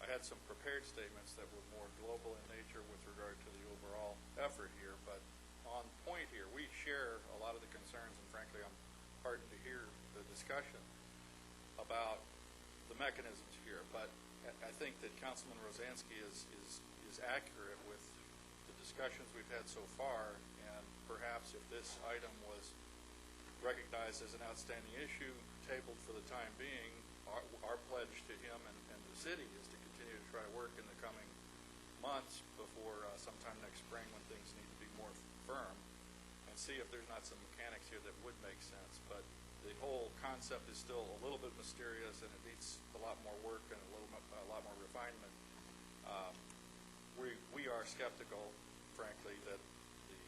I had some prepared statements that were more global in nature with regard to the overall effort here, but on point here, we share a lot of the concerns, and frankly, I'm heartened to hear the discussion about the mechanisms here. But I think that Councilman Rosansky is accurate with the discussions we've had so far, and perhaps if this item was recognized as an outstanding issue, tabled for the time being, our pledge to him and the city is to continue to try to work in the coming months before sometime next spring when things need to be more firm, and see if there's not some mechanics here that would make sense. But the whole concept is still a little bit mysterious, and it needs a lot more work and a lot more refinement. We are skeptical, frankly, that the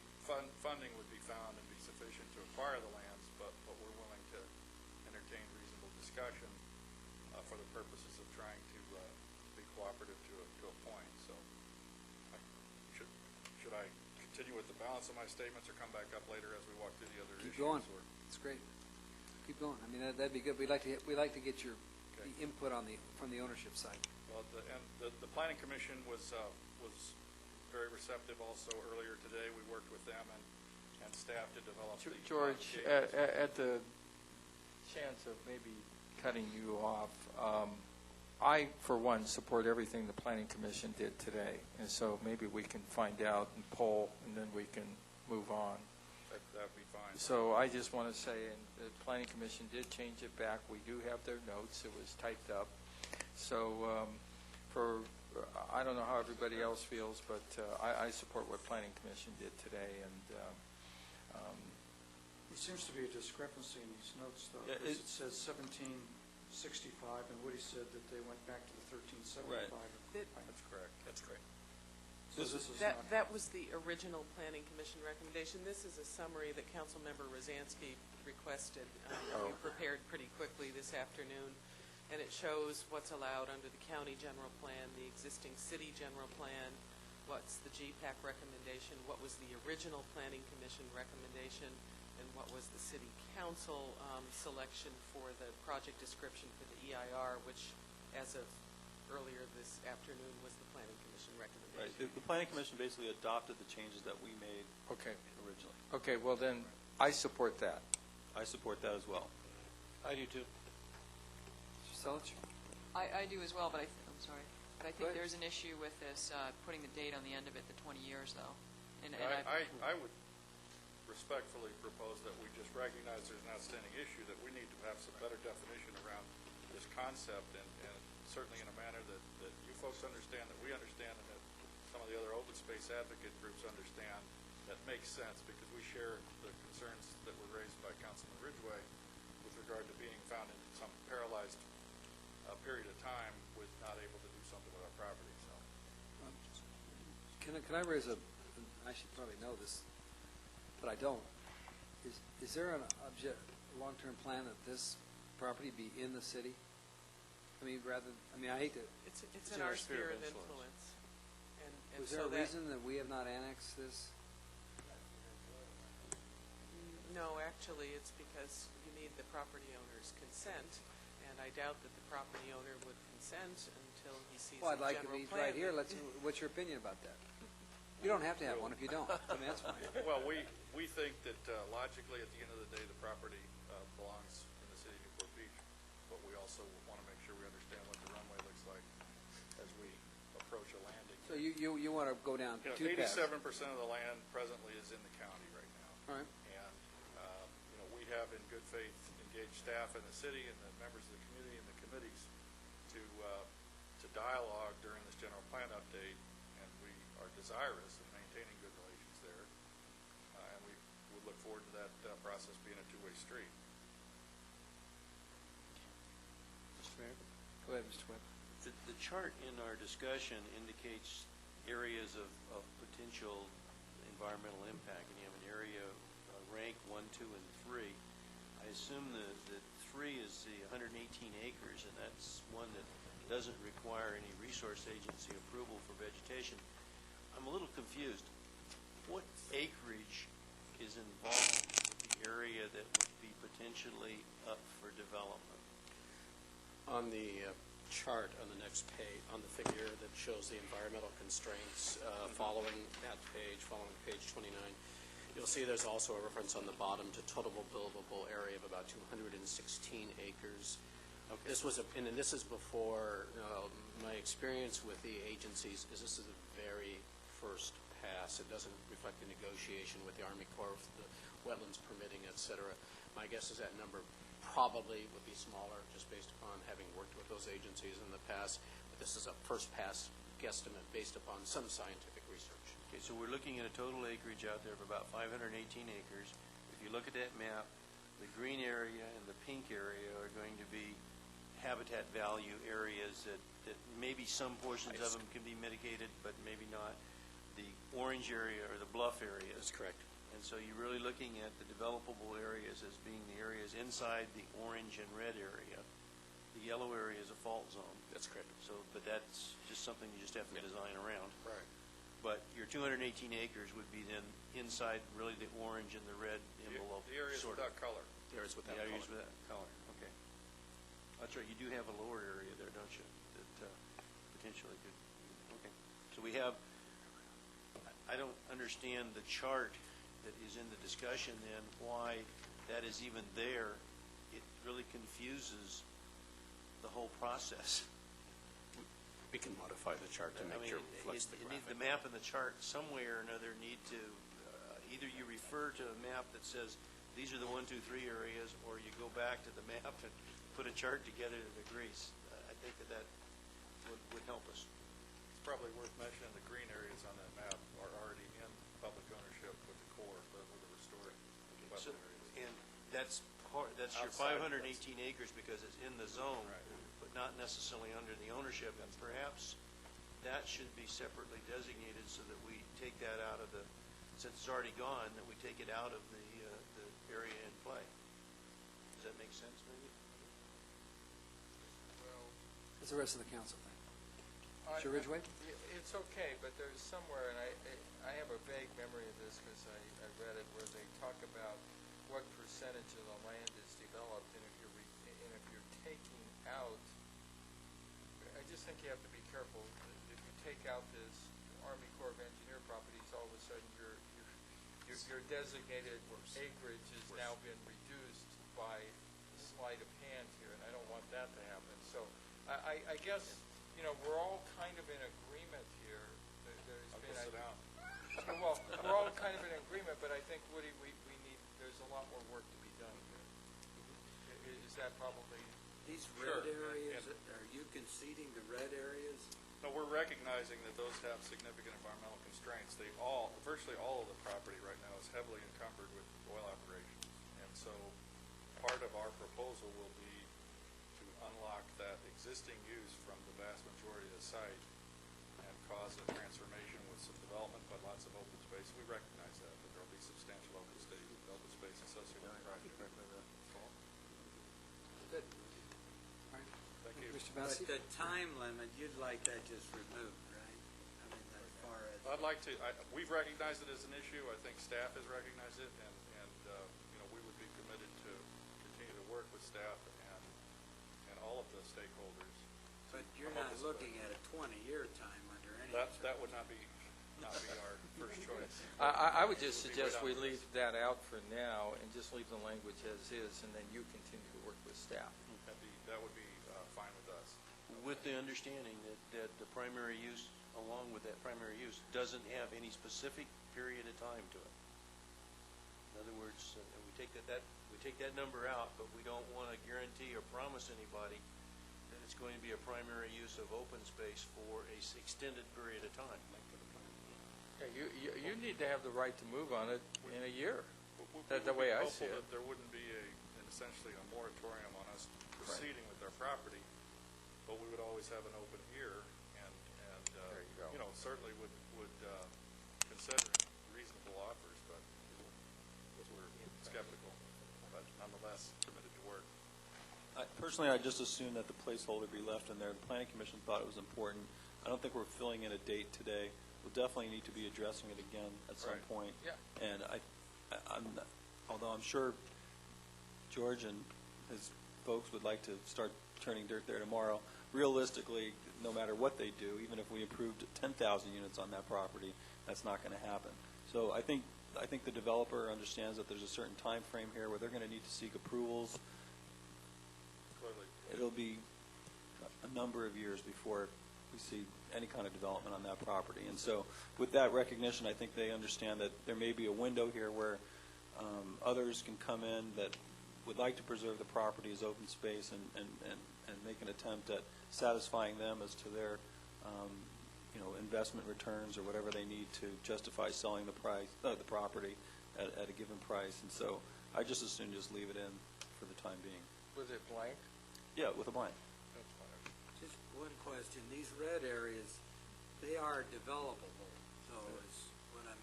funding would be found and be sufficient to acquire the lands, but we're willing to entertain reasonable discussion for the purposes of trying to be cooperative to a point. So should I continue with the balance of my statements or come back up later as we walk through the other issues? Keep going. It's great. Keep going. I mean, that'd be good. We'd like to get your the input from the ownership side. Well, the Planning Commission was very receptive also earlier today. We worked with them and staff to develop the George, at the chance of maybe cutting you off, I, for one, support everything the Planning Commission did today. And so maybe we can find out and poll, and then we can move on. That would be fine. So I just want to say, and the Planning Commission did change it back. We do have their notes. It was typed up. So I don't know how everybody else feels, but I support what Planning Commission did today, and There seems to be a discrepancy in these notes, though. Yeah, Because it says 1765, and Woody said that they went back to the 1375. That's correct. That's correct. So this is That, not... that was the original Planning Commission recommendation. This is a summary that Councilmember Rosansky requested. We prepared pretty quickly this afternoon, and it shows what's allowed under the county general plan, the existing city general plan, what's the GPAC recommendation, what was the original Planning Commission recommendation, and what was the city council selection for the project description for the EIR, which, as of earlier this afternoon, was the Planning Commission recommendation. Right. The Planning Commission basically adopted the changes that we made originally. Okay, well then, I support that. I support that as well. I do too. Mr. Selich? I do as well, but I'm sorry. But I Go think ahead. there's an issue with this, putting the date on the end of it, the 20 years, though. And I would respectfully propose that we just recognize there's an outstanding issue, that we need to have some better definition around this concept, and certainly in a manner that you folks understand, that we understand, and that some of the other open space advocate groups understand, that makes sense, because we share the concerns that were raised by Councilman Ridgway with regard to being found in some paralyzed period of time with not able to do something with our property, so. Can I raise I should probably know this, but I don't. Is there a long-term plan that this property be in the city? I hate to. It's It's in in our our sphere of influence. And Was there so a that- reason that we have not annexed this? No, actually, it's because you need the property owner's consent, and I doubt that the property owner would consent until he sees Well, the I'd like to general be plan. right here. What's your opinion about that? You don't have to have one if you don't. I mean, that's fine. Well, we think that logically, at the end of the day, the property belongs in the city of Newport Beach, but we also want to make sure we understand what the runway looks like as we approach a landing. So you want to go down two paths? 87% of the land presently is in the county right now. All right. And, we have in good faith engaged staff in the city and the members of the community and the committees to dialogue during this general plan update, and we are desirous of maintaining good relations there. And we would look forward to that process being a two-way street. Mr. Mayor? Go ahead, Mr. Webb. The chart in our discussion indicates areas of potential environmental impact, and you have an area ranked 1, 2, and 3. I assume that 3 is the 118 acres, and that's one that doesn't require any resource agency approval for vegetation. I'm a little confused. What acreage is involved with the area that would be potentially up for development? On the chart on the next page, on the figure that shows the environmental constraints following that page, following page 29, you'll see there's also a reference on the bottom to total buildable area of about 216 acres. Okay. This was and this is before my experience with the agencies is this is a very first pass. It doesn't reflect the negotiation with the Army Corps, the wetlands permitting, et cetera. My guess is that number probably would be smaller just based upon having worked with those agencies in the past. But this is a first pass guesstimate based upon some scientific research. Okay, so we're looking at a total acreage out there of about 518 acres. If you look at that map, the green area and the pink area are going to be habitat value areas that maybe some portions of them can be mitigated, but maybe not. The orange area or the bluff area. That's correct. And so you're really looking at the developable areas as being the areas inside the orange and red area. The yellow area is a fault zone. That's correct. So, but that's just something you just have to design around. Right. But your 218 acres would be then inside really the orange and the red envelope. The areas sort of. without color. The areas without The areas color. without color, okay. That's right, you do have a lower area there, don't you, that potentially could, okay. So we have, I don't understand the chart that is in the discussion then, why that is even there. It really confuses the whole process. We can modify the chart to make sure it reflects the graphic. The map and the chart somewhere or another need to, either you refer to a map that says these are the 1, 2, 3 areas, or you go back to the map and put a chart together that agrees. I think that would help us. It's probably worth mentioning the green areas on that map are already in public ownership with the core, with the restored So, wetland areas. and that's that's your Outside of 518 acres because it's in the zone, but not necessarily under the ownership, and perhaps that should be separately designated so that we take that out of the, since it's already gone, that we take it out of the area in play. Does that make sense, maybe? Well, What's the rest of the council think? Mr. Ridgway? It's okay, but there's somewhere, and I have a vague memory of this because I read it, where they talk about what percentage of the land is developed, and if you're taking out, I just think you have to be careful. If you take out this Army Corps of Engineer properties, all of a sudden your designated acreage has now been reduced by sleight of hand here, and I don't want that to happen. So I guess, we're all kind of in agreement here. I'll go sit down. Well, we're all kind of in agreement, but I think, Woody, we need, there's a lot more work to be done here. Is that probably? These Sure. red areas, are you conceding the red areas? No, we're recognizing that those have significant environmental constraints. Virtually all of the property right now is heavily encumbered with oil operations. And so part of our proposal will be to unlock that existing use from the vast majority of the site and cause a transformation with some development, but lots of open space. We recognize that there will be substantial open space associated with the project. Good. All right. Thank you. Mr. But Bassi? the time limit, you'd like that just removed, right? I mean, as far as... I'd like to, we've recognized it as an issue. I think staff has recognized it, and we would be committed to continue to work with staff and all of the stakeholders. But you're not looking at a 20-year time under any... That would not be our first choice. I would just suggest we leave that out for now and just leave the language as is, and then you continue to work with staff. That would be fine with us. With the understanding that the primary use, along with that primary use, doesn't have any specific period of time to it. In other words, we take that number out, but we don't want to guarantee or promise anybody that it's going to be a primary use of open space for a extended period of time. Yeah, you need to have the right to move on it in a year. That's the way I see it. That there wouldn't be essentially a moratorium on us proceeding with our property, but we would always have an open ear, and there you go. Certainly would consider reasonable offers, but we're skeptical, but nonetheless committed to work. Personally, I just assume that the placeholder be left in there. The Planning Commission thought it was important. I don't think we're filling in a date today. We'll definitely need to be addressing it again at some point. Yeah. And although I'm sure George and his folks would like to start turning dirt there tomorrow, realistically, no matter what they do, even if we approved 10,000 units on that property, that's not going to happen. So I think the developer understands that there's a certain time frame here where they're going to need to seek approvals. Clearly. It'll be a number of years before we see any kind of development on that property. And so with that recognition, I think they understand that there may be a window here where others can come in that would like to preserve the property as open space and make an attempt at satisfying them as to their investment returns or whatever they need to justify selling the property at a given price. And so I just assume just leave it in for the time being. Was it blank? Yeah, with a blank. Just one question. These red areas, they are developable, so is what I'm...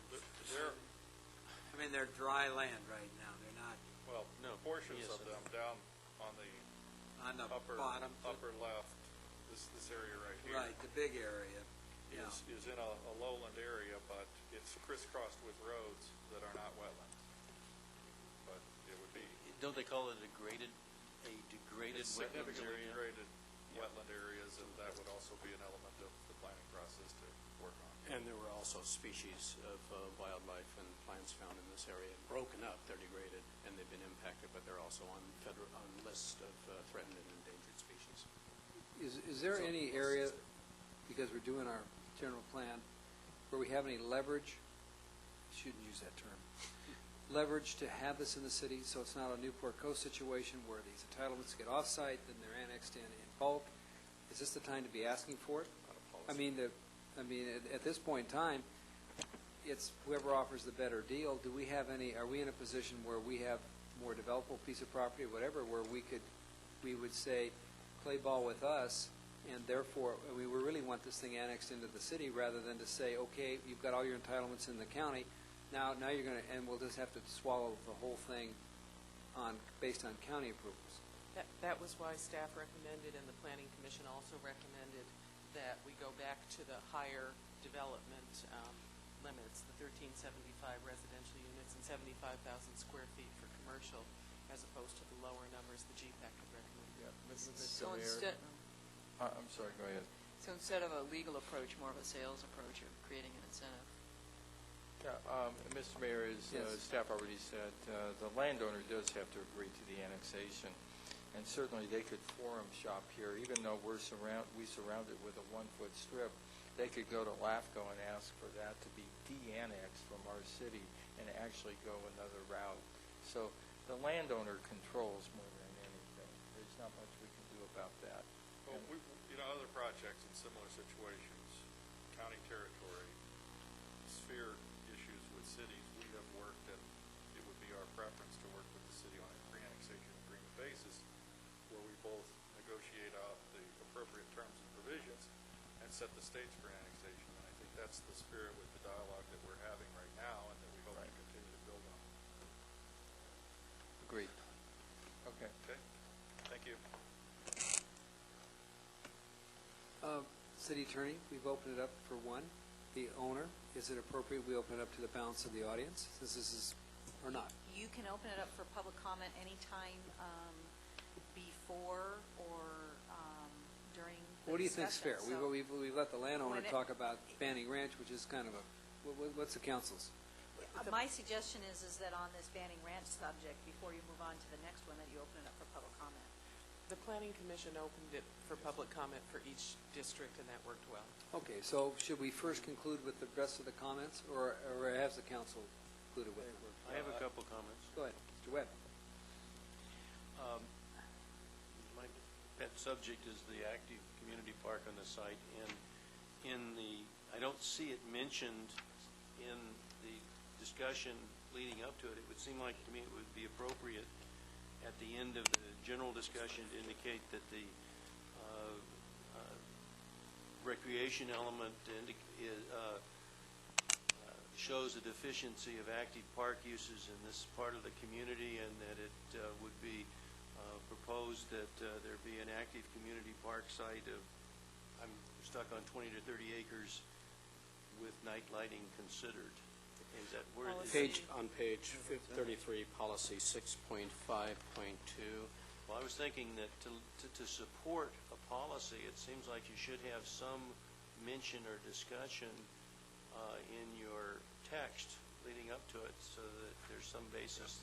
they're dry land right now. They're not... Well, portions of them down on the upper left, this area right here. Right, the big area. Is in a lowland area, but it's crisscrossed with roads that are not wetlands. But it would be... Don't they call it a degraded wetlands significantly area? degraded wetland areas, and that would also be an element of the planning process to work on. And there were also species of wildlife and plants found in this area. Broken up, they're degraded, and they've been impacted, but they're also on list of threatened and endangered species. Is there any area, because we're doing our general plan, where we have any leverage? Shouldn't use that term. Leverage to have this in the city, so it's not a Newport Coast situation where these entitlements get off-site, then they're annexed in bulk. is this the time to be asking for it? I mean, at this point in time, it's whoever offers the better deal. Do we have any, are we in a position where we have more developable piece of property, whatever, where we would say, play ball with us, and therefore, we really want this thing annexed into the city, rather than to say, okay, you've got all your entitlements in the county, now you're going to, and we'll just have to swallow the whole thing based on county approvals. That was why staff recommended, and the Planning Commission also recommended, that we go back to the higher development limits, the 1375 residential units and 75,000 square feet for commercial, as opposed to the lower numbers the GPAC had recommended. So instead, I'm sorry, go ahead. so instead of a legal approach, more of a sales approach of creating an incentive. Yeah, Mr. Mayor, as Yes. staff already said, the landowner does have to agree to the annexation. And certainly they could forum shop here, even though we surround it with a 1-foot strip. They could go to LAFCO and ask for that to be de-annexed from our city and actually go another route. So the landowner controls more than anything. There's not much we can do about that. Well, other projects in similar situations, county territory, sphere issues with cities, we have worked, and it would be our preference to work with the city on a pre-annexation agreement basis, where we both negotiate out the appropriate terms and provisions and set the stage for annexation. And I think that's the spirit with the dialogue that we're having right now, and that we hope to continue to build on. Agreed. Okay. Okay? Thank you. City Attorney, we've opened it up for one. The owner, is it appropriate we open it up to the balance of the audience, since this is, or not? You can open it up for public comment anytime before or during the What do you think's fair? discussion. We've let the landowner When it- talk about Banning Ranch, which is kind of a, what's the council's? My suggestion is that on this Banning Ranch subject, before you move on to the next one, that you open it up for public comment. The Planning Commission opened it for public comment for each district, and that worked well. Okay, so should we first conclude with the rest of the comments, or has the council concluded with them? I have a couple comments. Go ahead, Mr. Webb. My pet subject is the active community park on the site, and I don't see it mentioned in the discussion leading up to it. It would seem like to me it would be appropriate at the end of the general discussion to indicate that the recreation element shows a deficiency of active park uses in this part of the community, and that it would be proposed that there be an active community park site of, I'm stuck on 20 to 30 acres with night lighting considered. Is that where it is? On page 33, policy 6.5.2. Well, I was thinking that to support a policy, it seems like you should have some mention or discussion in your text leading up to it, so that there's some basis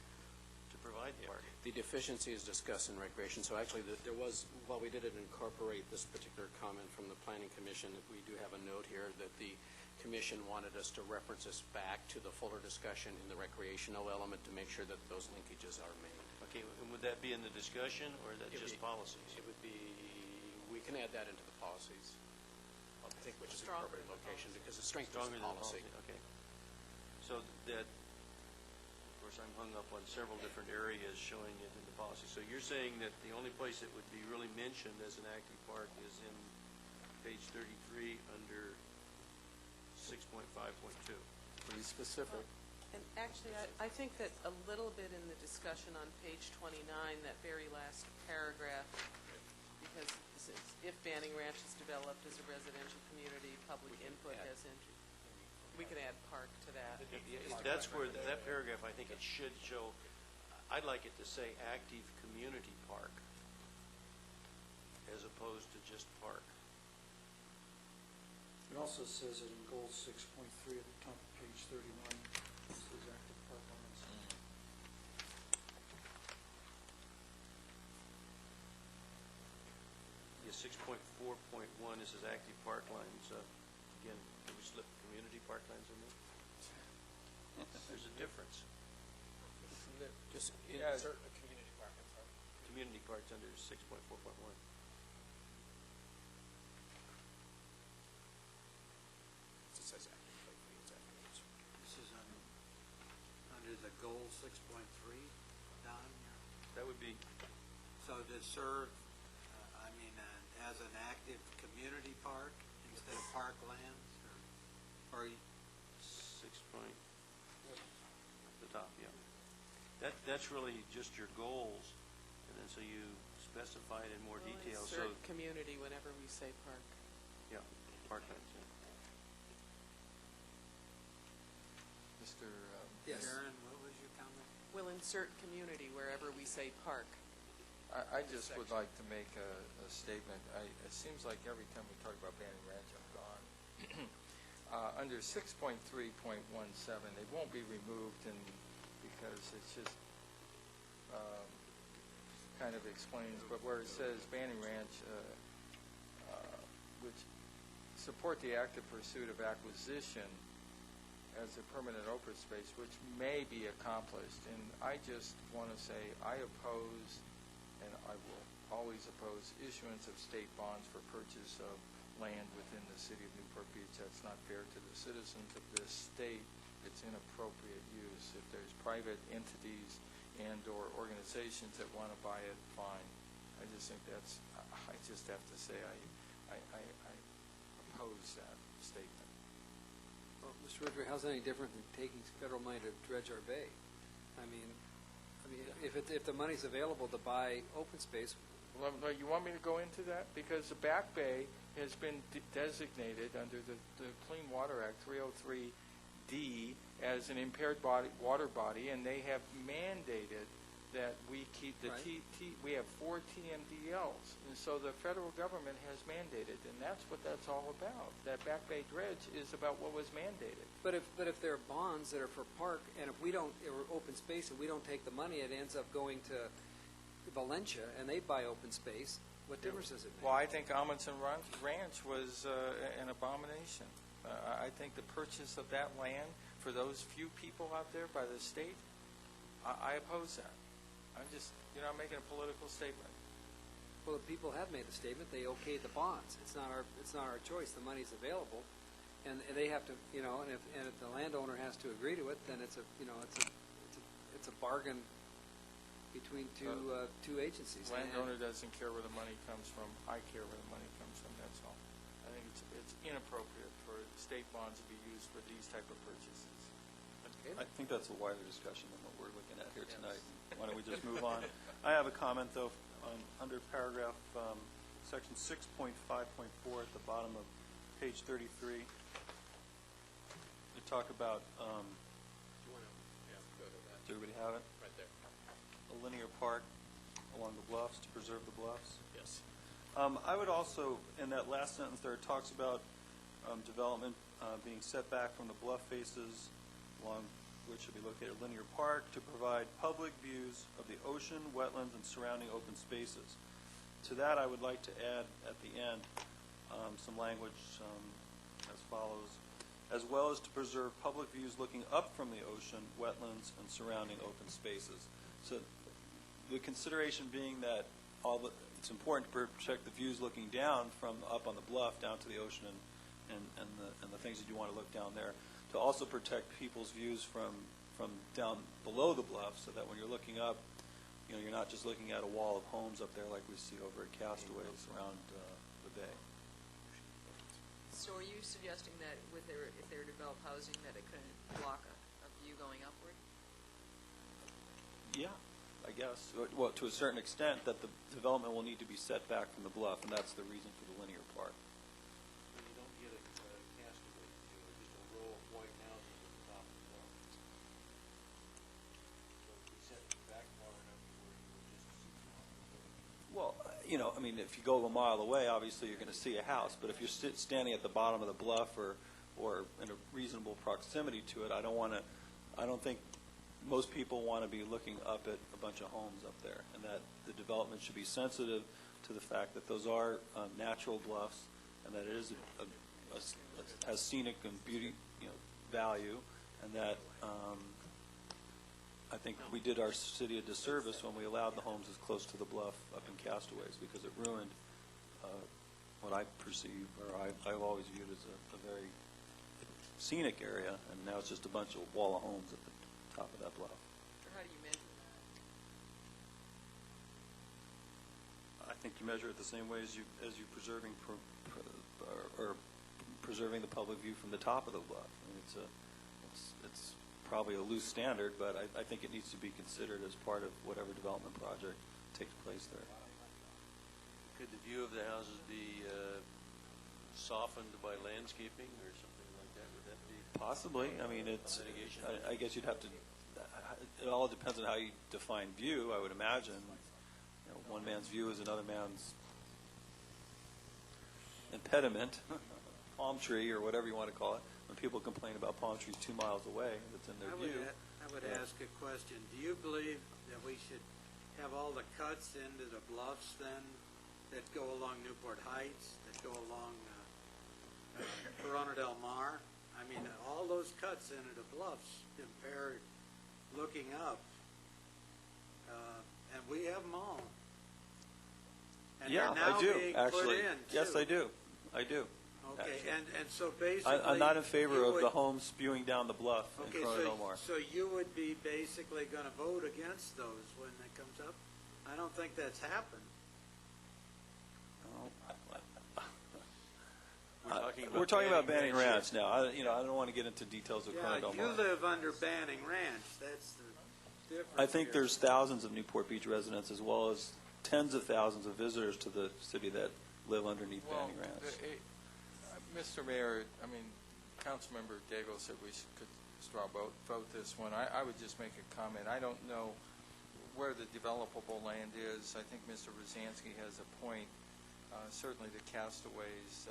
to provide the park. The deficiency is discussed in recreation, so actually there was, while we didn't incorporate this particular comment from the Planning Commission, we do have a note here that the Commission wanted us to reference this back to the fuller discussion in the recreational element to make sure that those linkages are made. Okay, and would that be in the discussion, or is that just policies? It would be, we can add that into the policies, I think, which is the appropriate location, because it strengthens Stronger the than policy. Okay. So that, of course, I'm hung up on several different areas showing it in the policy. So you're saying that the only place it would be really mentioned as an active park is in page 33 under 6.5.2. Pretty specific. And actually, I think that a little bit in the discussion on page 29, that very last paragraph, because it says, if Banning Ranch is developed as a residential community, public input has entered. We could add park to that. That's where, that paragraph, I think it should show, I'd like it to say active community park as opposed to just park. It also says it in goal 6.3 at the top of page 31. It says active park lines. Yeah, 6.4.1, this is active park lines. Again, can we slip community park lines in there? There's a difference. Just insert a community park, I'm sorry. Community parks under 6.4.1. 6.3, Don? That would be, So to serve, as an active community park instead of parklands, or 6 point, the top, yeah. That's really just your goals, and then so you specify it in more detail. So, Insert community whenever we say park. yeah, parklands, yeah. Mr. Yes. Aaron, what was your comment? We'll insert community wherever we say park. I just would like to make a statement. It seems like every time we talk about Banning Ranch, I'm gone. Under 6.3.17, they won't be removed, and because it's just kind of explains, but where it says Banning Ranch, which support the active pursuit of acquisition as a permanent open space, which may be accomplished. And I just want to say I oppose, and I will always oppose, issuance of state bonds for purchase of land within the city of Newport Beach. That's not fair to the citizens of this state. It's inappropriate use. If there's private entities and/or organizations that want to buy it, fine. I just think that's, I just have to say I oppose that statement. Well, Mr. Ridgway, how's that any different than taking federal money to dredge our bay? I mean, if the money's available to buy open space. Well, you want me to go into that? Because the Back Bay has been designated under the Clean Water Act 303D as an impaired water body, and they have mandated that we keep the Right. we have 4 TMDLs, and so the federal government has mandated, and that's what that's all about. That Back Bay dredge is about what was mandated. But if there are bonds that are for park, and if we don't, or open space, and we don't take the money, it ends up going to Valencia, and they buy open space, what difference does it make? Well, I think Amundsen Ranch was an abomination. I think the purchase of that land for those few people out there by the state, I oppose that. I'm just, I'm making a political statement. Well, the people have made the statement. They okayed the bonds. It's not our choice. The money's available, and they have to, and if the landowner has to agree to it, then it's a bargain between two agencies. Landowner doesn't care where the money comes from. I care where the money comes from. That's all. I think it's inappropriate for state bonds to be used for these type of purchases. Okay. I think that's a wider discussion than what we're looking at here tonight. Why don't we just move on? I have a comment, though, under paragraph section 6.5.4 at the bottom of page 33. You talk about, Do you want to go to that? does everybody have it? Right there. A linear park along the bluffs to preserve the bluffs. Yes. I would also, in that last sentence there, it talks about development being set back from the bluff faces along which should be located a linear park to provide public views of the ocean, wetlands, and surrounding open spaces. To that, I would like to add at the end some language as follows, as well as to preserve public views looking up from the ocean, wetlands, and surrounding open spaces. So the consideration being that it's important to protect the views looking down from up on the bluff down to the ocean and the things that you want to look down there, to also protect people's views from down below the bluff, so that when you're looking up, you're not just looking at a wall of homes up there like we see over at Castaways around the bay. So are you suggesting that if they're developed housing, that it couldn't block a view going upward? Yeah, I guess. Well, to a certain extent, that the development will need to be set back from the bluff, and that's the reason for the linear park. But you don't get a Castaway view, just a row of white houses at the top of the bluff. So if we set it back far enough to where you would just see the building. Well, if you go a mile away, obviously you're going to see a house. But if you're standing at the bottom of the bluff or in a reasonable proximity to it, I don't think most people want to be looking up at a bunch of homes up there, and that the development should be sensitive to the fact that those are natural bluffs, and that it is has scenic and beauty value, and that I think we did our city a disservice when we allowed the homes as close to the bluff up in Castaways, because it ruined what I perceive, or I've always viewed as a very scenic area, and now it's just a bunch of wall of homes at the top of that bluff. Or think you measure it the same way as you preserving or preserving the public view from the top of the bluff. I mean, it's probably a loose standard, but I think it needs to be considered as part of whatever development project takes place there. Could the view of the houses be softened by landscaping or something like that? Would that be Possibly. I mean, it's. mitigation? I guess you'd have to. It all depends on how you define view. I would imagine. You know, one man's view is another man's impediment. Palm tree or whatever you want to call it. When people complain about palm trees 2 miles away, that's in their view. I would ask a question. Do you believe that we should have all the cuts into the bluffs then that go along Newport Heights, that go along Corona del Mar? I mean, all those cuts into the bluffs compared looking up, and we have them all. And Yeah, they're now I do, being actually. put in, Yes, too. I do. I do. Okay, actually. and so basically... I'm not in favor you of would- the homes spewing down the bluff in Corona del Mar. So you would be basically going to vote against those when it comes up? I don't think that's happened. We're talking about Banning Banning Ranch now. I don't want to get into details of Corona del Yeah, Mar. you live under Banning Ranch. That's the difference. I think here. there's thousands of Newport Beach residents as well as tens of thousands of visitors to the city that live underneath Banning Ranch. Mr. Mayor, I mean, Councilmember Daigle said we could straw vote this one. I would just make a comment. I don't know where the developable land is. I think Mr. Rosansky has a point. Certainly the Castaways,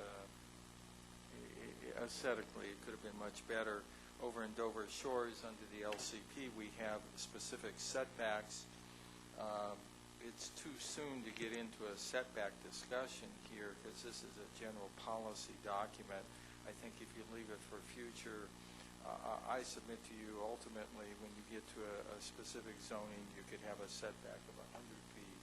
aesthetically, it could have been much better. Over in Dover Shores, under the LCP, we have specific setbacks. It's too soon to get into a setback discussion here because this is a general policy document. I think if you leave it for future, I submit to you ultimately when you get to a specific zoning, you could have a setback of 100 feet.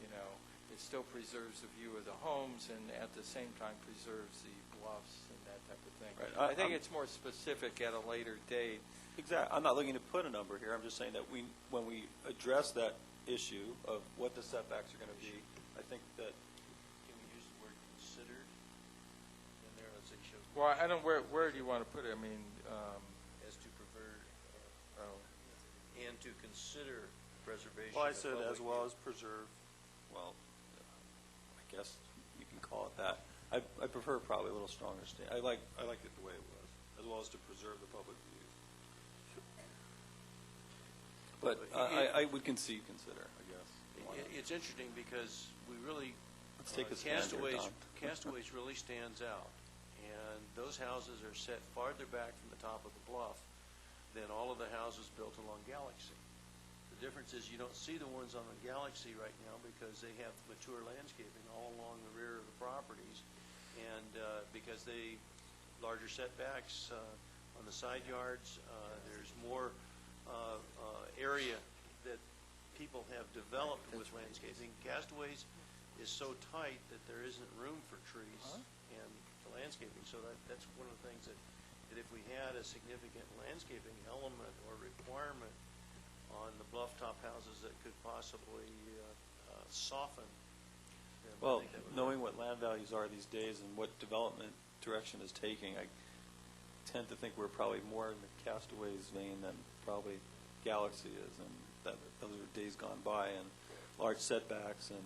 You know, it still preserves the view of the homes and at the same time preserves the bluffs and that type of thing. Right. I think it's more specific at a later date. Exactly. I'm not looking to put a number here. I'm just saying that when we address that issue of what the setbacks are going to be, I think that. Can we use the word considered in there? Let's say show. Well, I don't. Where do you want to put it? I mean, As to preserve, and to consider preservation. Well, I of said public as well view. as preserve. Well, I guess you can call it that. I prefer probably a little stronger statement. I like it the way it was, as well as to preserve the public views. But I would consider, I guess. It's interesting because we really, Let's take a stand here, Don. Castaways really stands out. And those houses are set farther back from the top of the bluff than all of the houses built along Galaxy. The difference is you don't see the ones on the Galaxy right now because they have mature landscaping all along the rear of the properties. And because larger setbacks on the side yards, there's more area that people have developed with landscaping. Castaways is so tight that there isn't room for trees and landscaping. So that's one of the things that if we had a significant landscaping element or requirement on the bluff top houses that could possibly soften. then I Well, think that would knowing what land values are these days and what development direction is taking, I tend to think we're probably more in the Castaways vein than probably Galaxy is, and those are days gone by, and large setbacks and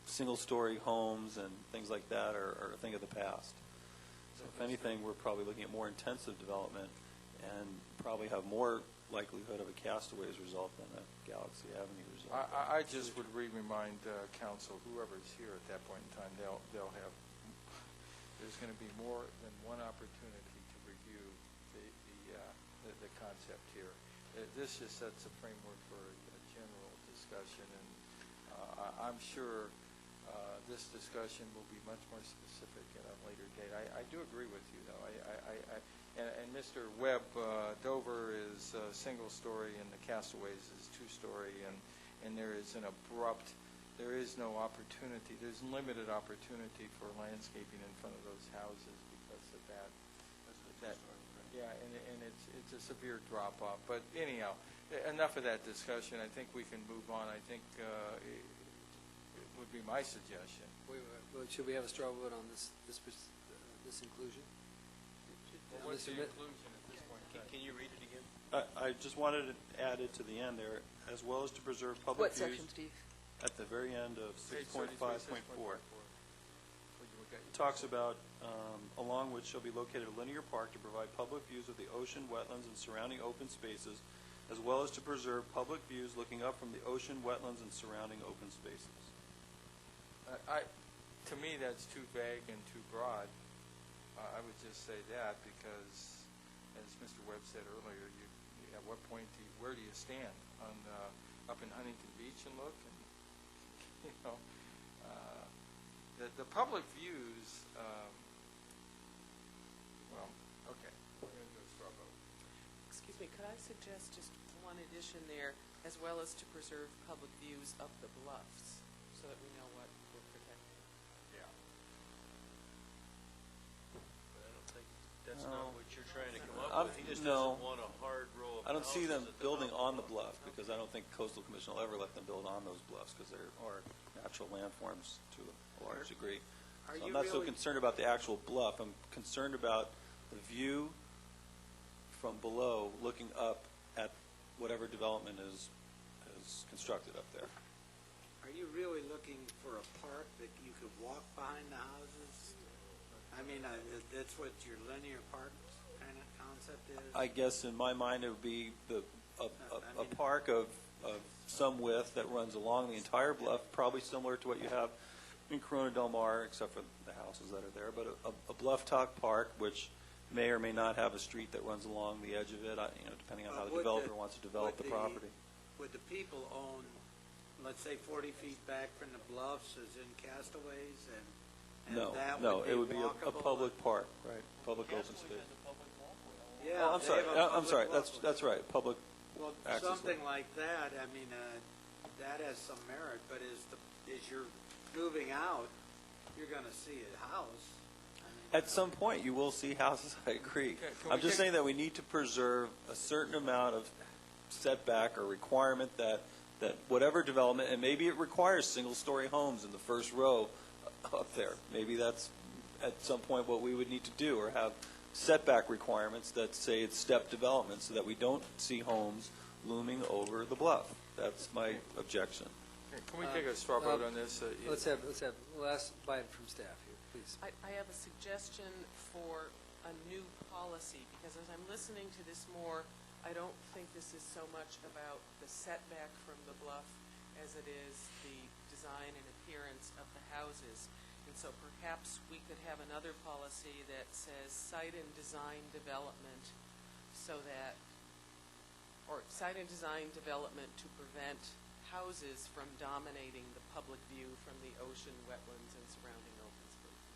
single-story homes and things like that are a thing of the past. So if anything, we're probably looking at more intensive development and probably have more likelihood of a Castaways result than a Galaxy Avenue result. I just would remind council, whoever's here at that point in time, they'll have. There's going to be more than one opportunity to review the concept here. This just sets a framework for a general discussion, and I'm sure this discussion will be much more specific at a later date. I do agree with you, though. And Mr. Webb, Dover is single story, and the Castaways is two-story, and there is there is no opportunity. There's limited opportunity for landscaping in front of those houses because of that. Yeah, and it's a severe drop-off. But anyhow, enough of that discussion. I think we can move on. I think be my suggestion. Should we have a straw vote on this inclusion? Well, what's the Mr. inclusion at this point in time? Can you read it again? I just wanted to add it to the end there, as well as to preserve public What views. section, Steve? At the very end of Page 6.5.4. 6.4. Talks about, along which shall be located a linear park to provide public views of the ocean, wetlands, and surrounding open spaces, as well as to preserve public views looking up from the ocean, wetlands, and surrounding open spaces. To me, that's too vague and too broad. I would just say that because, as Mr. Webb said earlier, at what point where do you stand on up in Huntington Beach and look? And, you know, the public views. Well, okay, we're going to do a straw vote. Excuse me, could I suggest just one addition there, as well as to preserve public views of the bluffs, so that we know what we're protecting? Yeah. But I don't think that's not No. what you're trying to come up with. He just No. doesn't want a hard row of I don't see them houses at the building top on the of bluff, because I don't think Coastal Commission will ever let them build on those bluffs, because they're natural landforms to a large degree. Are So you I'm not so really- concerned about the actual bluff. I'm concerned about the view from below, looking up at whatever development is constructed up there. Are you really looking for a park that you could walk behind the houses? I mean, that's what your linear park kind of concept is? I guess in my mind, it would be a mean- park of some width that runs along the entire bluff, probably similar to what you have in Corona Del Mar, except for the houses that are there, but a bluff-top park, which may or may not have a street that runs along the edge of it, depending on how the Would developer wants to develop the property. Would the people own, let's say, 40 feet back from the bluffs as in Castaways, and that No, would be it would be a walkable? public park, right, public open Castaway space. has a public walkway. Yeah, Oh, I'm they sorry, have a I'm sorry, public that's right, public Well, access way. something like that, I mean, that has some merit, but as you're moving out, you're going to see a house. I mean, At some point, you will see houses, I agree. Can I'm we just take- saying that we need to preserve a certain amount of setback or requirement that whatever development, and maybe it requires single-story homes in the first row up there. Maybe that's at some point what we would need to do, or have setback requirements that say it's step development so that we don't see homes looming over the bluff. That's my objection. Okay, can we take a straw vote on this? Let's have last bite from staff here, please. I have a suggestion for a new policy, because as I'm listening to this more, I don't think this is so much about the setback from the bluff as it is the design and appearance of the houses. And so perhaps we could have another policy that says site and design development, so that, or site and design development to prevent houses from dominating the public view from the ocean, wetlands, and surrounding open space.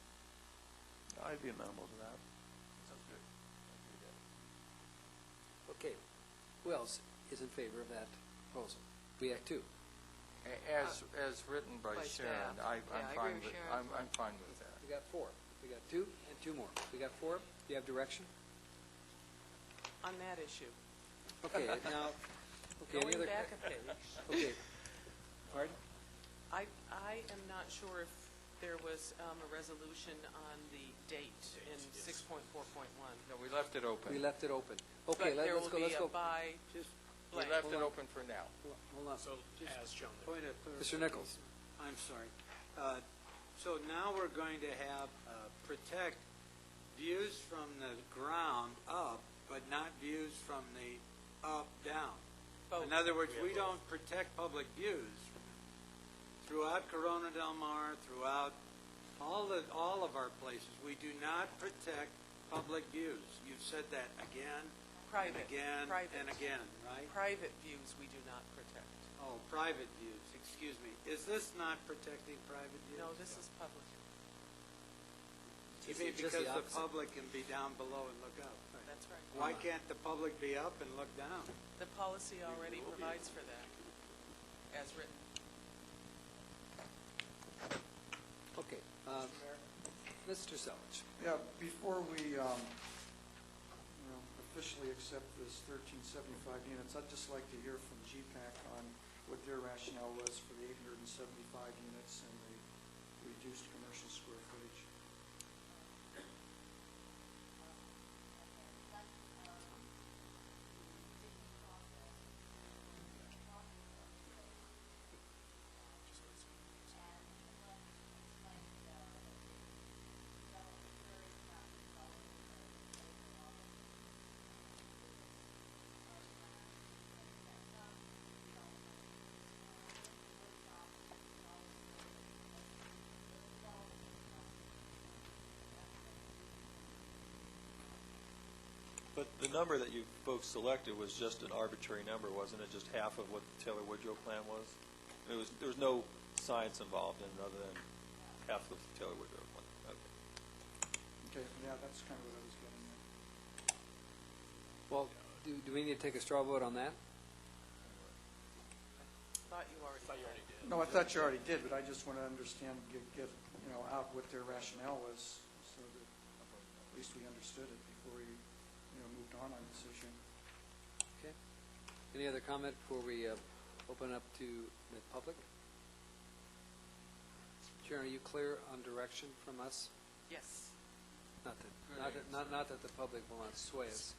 I'd be amenable to that. Sounds good. Okay. Who else is in favor of that proposal? We have two. As written by By Sharon, staff. I'm Yeah, I fine agree with with, Sharon. I'm fine with that. We got four. We got two and two more. We got four. Do you have direction? On that issue, Okay, now, okay, any going other? back a page, Okay. Pardon? I am not sure if there was a resolution on the date in 6.4.1. No, we left it open. We left it open. Okay, But there let's will go, be let's a go. by Just We blank. left Hold it on. open for now. Hold on. So, as shown there. point of Mr. clarification. Nichols. I'm sorry. So now we're going to have, protect views from the ground up, but not views from the up down. Both. In other words, we don't protect public views throughout Corona Del Mar, throughout all of our places. We do not protect public views. You've said that again, and Private. again, Private. and again, right? Private views we do not protect. Oh, private views, excuse me. Is this not protecting private views? No, this is public. You Just- mean just because the the opposite. public can be down below and look up? That's right. Why can't the public be up and look down? The policy already provides for that, as written. Okay. Mr. Selich. Yeah, before we officially accept this 1375 units, I'd just like to hear from GPAC on what their rationale was for the 875 units and the But the number that you folks selected was just an arbitrary number, wasn't it? Just half of what the Taylor Woodrow plan was? There was no science involved in it other than half of the Taylor Woodrow plan. Okay. Okay, yeah, that's kind of what I was getting at. Well, do we need to take a straw vote on that? Thought you already did. No, I thought you already did, but I just want to understand, get out what their rationale was, so that at least we understood it before we, moved on this issue. Okay. Any other comment before we open up to the public? Sharon, are you clear on direction from us? Yes. Not that the public will not sway us.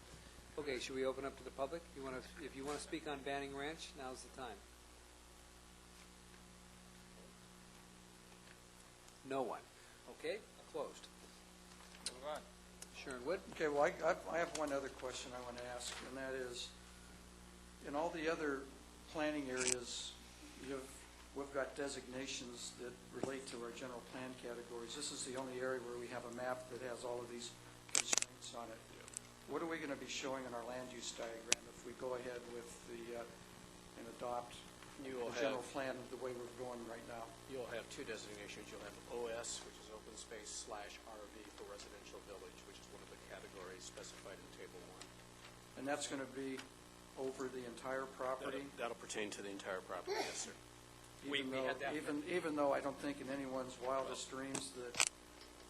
Okay, should we open up to the public? If you want to speak on Banning Ranch, now's the time. No one. Okay, closed. Move on. Sharon Wood? Okay, well, I have one other question I want to ask, and that is, in all the other planning areas, we've got designations that relate to our general plan categories. This is the only area where we have a map that has all of these constraints on it. What are we going to be showing in our land use diagram if we go ahead with and adopt the general plan the way we're going right now? You'll have two designations. You'll have OS, which is open space / RV for residential village, which is one of the categories specified in Table 1. And that's going to be over the entire property? That'll pertain to the entire property, yes, sir. Even though I don't think in anyone's wildest dreams that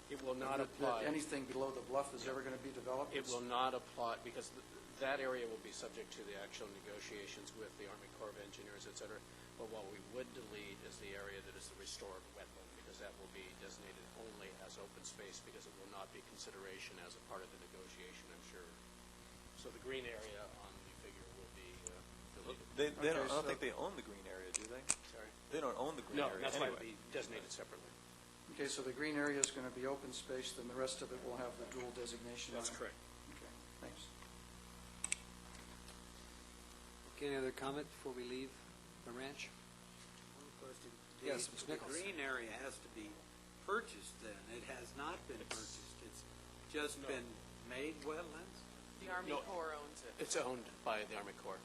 it will not apply. That anything below the bluff is ever going to be developed? It will not apply, because that area will be subject to the actual negotiations with the Army Corps of Engineers, et cetera. But what we would delete is the area that is the restored wetland, because that will be designated only as open space, because it will not be consideration as a part of the negotiation, I'm sure. So the green area on the figure will be deleted. I don't think they own the green area, do they? Sorry? They don't own the green area. No, that's why it anyway. will be designated separately. Okay, so the green area is going to be open space, then the rest of it will have the dual designation on it? That's correct. Okay, thanks. Okay, any other comment before we leave the ranch? One question. Yes, Ms. Nichols. The green area has to be purchased then. It has not been purchased. It's just been made wetlands? The Army Corps owns it. It's owned by the Army Corps.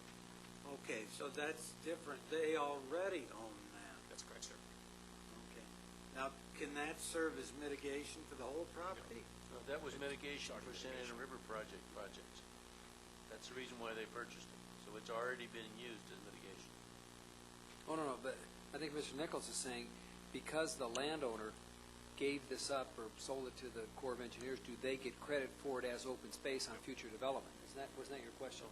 Okay, so that's different. They already own that. That's correct, sir. Okay. Now, can that serve as mitigation for the whole property? No, that was mitigation for Santa Ana River project. That's the reason why they purchased it. So it's already been used as mitigation. Oh, no, but I think Mr. Nichols is saying because the landowner gave this up or sold it to the Corps of Engineers, do they get credit for it as open space on future development? Wasn't that your question?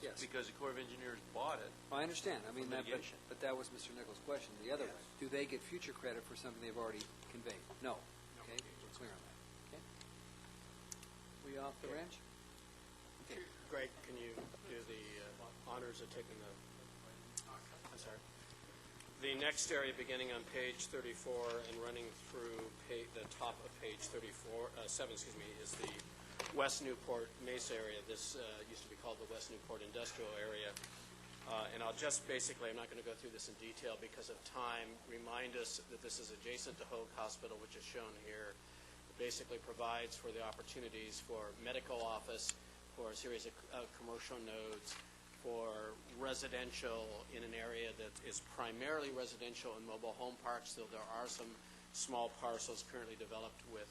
Yes. Because the Corps of Engineers bought it. I understand. I mean, mitigation. but that was Mr. Nichols' question. The other way, do they get future credit for something they've already conveyed? No. Okay, we're clear on that. Okay. We off the ranch? Okay. Greg, can you do the honors of taking the... I'm sorry. The next area beginning on page 34 and running through the top of page 7, is the West Newport Mesa area. This used to be called the West Newport Industrial Area. And I'll just basically, I'm not going to go through this in detail because of time, remind us that this is adjacent to Hoag Hospital, which is shown here. It basically provides for the opportunities for medical office, for a series of commercial nodes, for residential in an area that is primarily residential and mobile home parks, though there are some small parcels currently developed with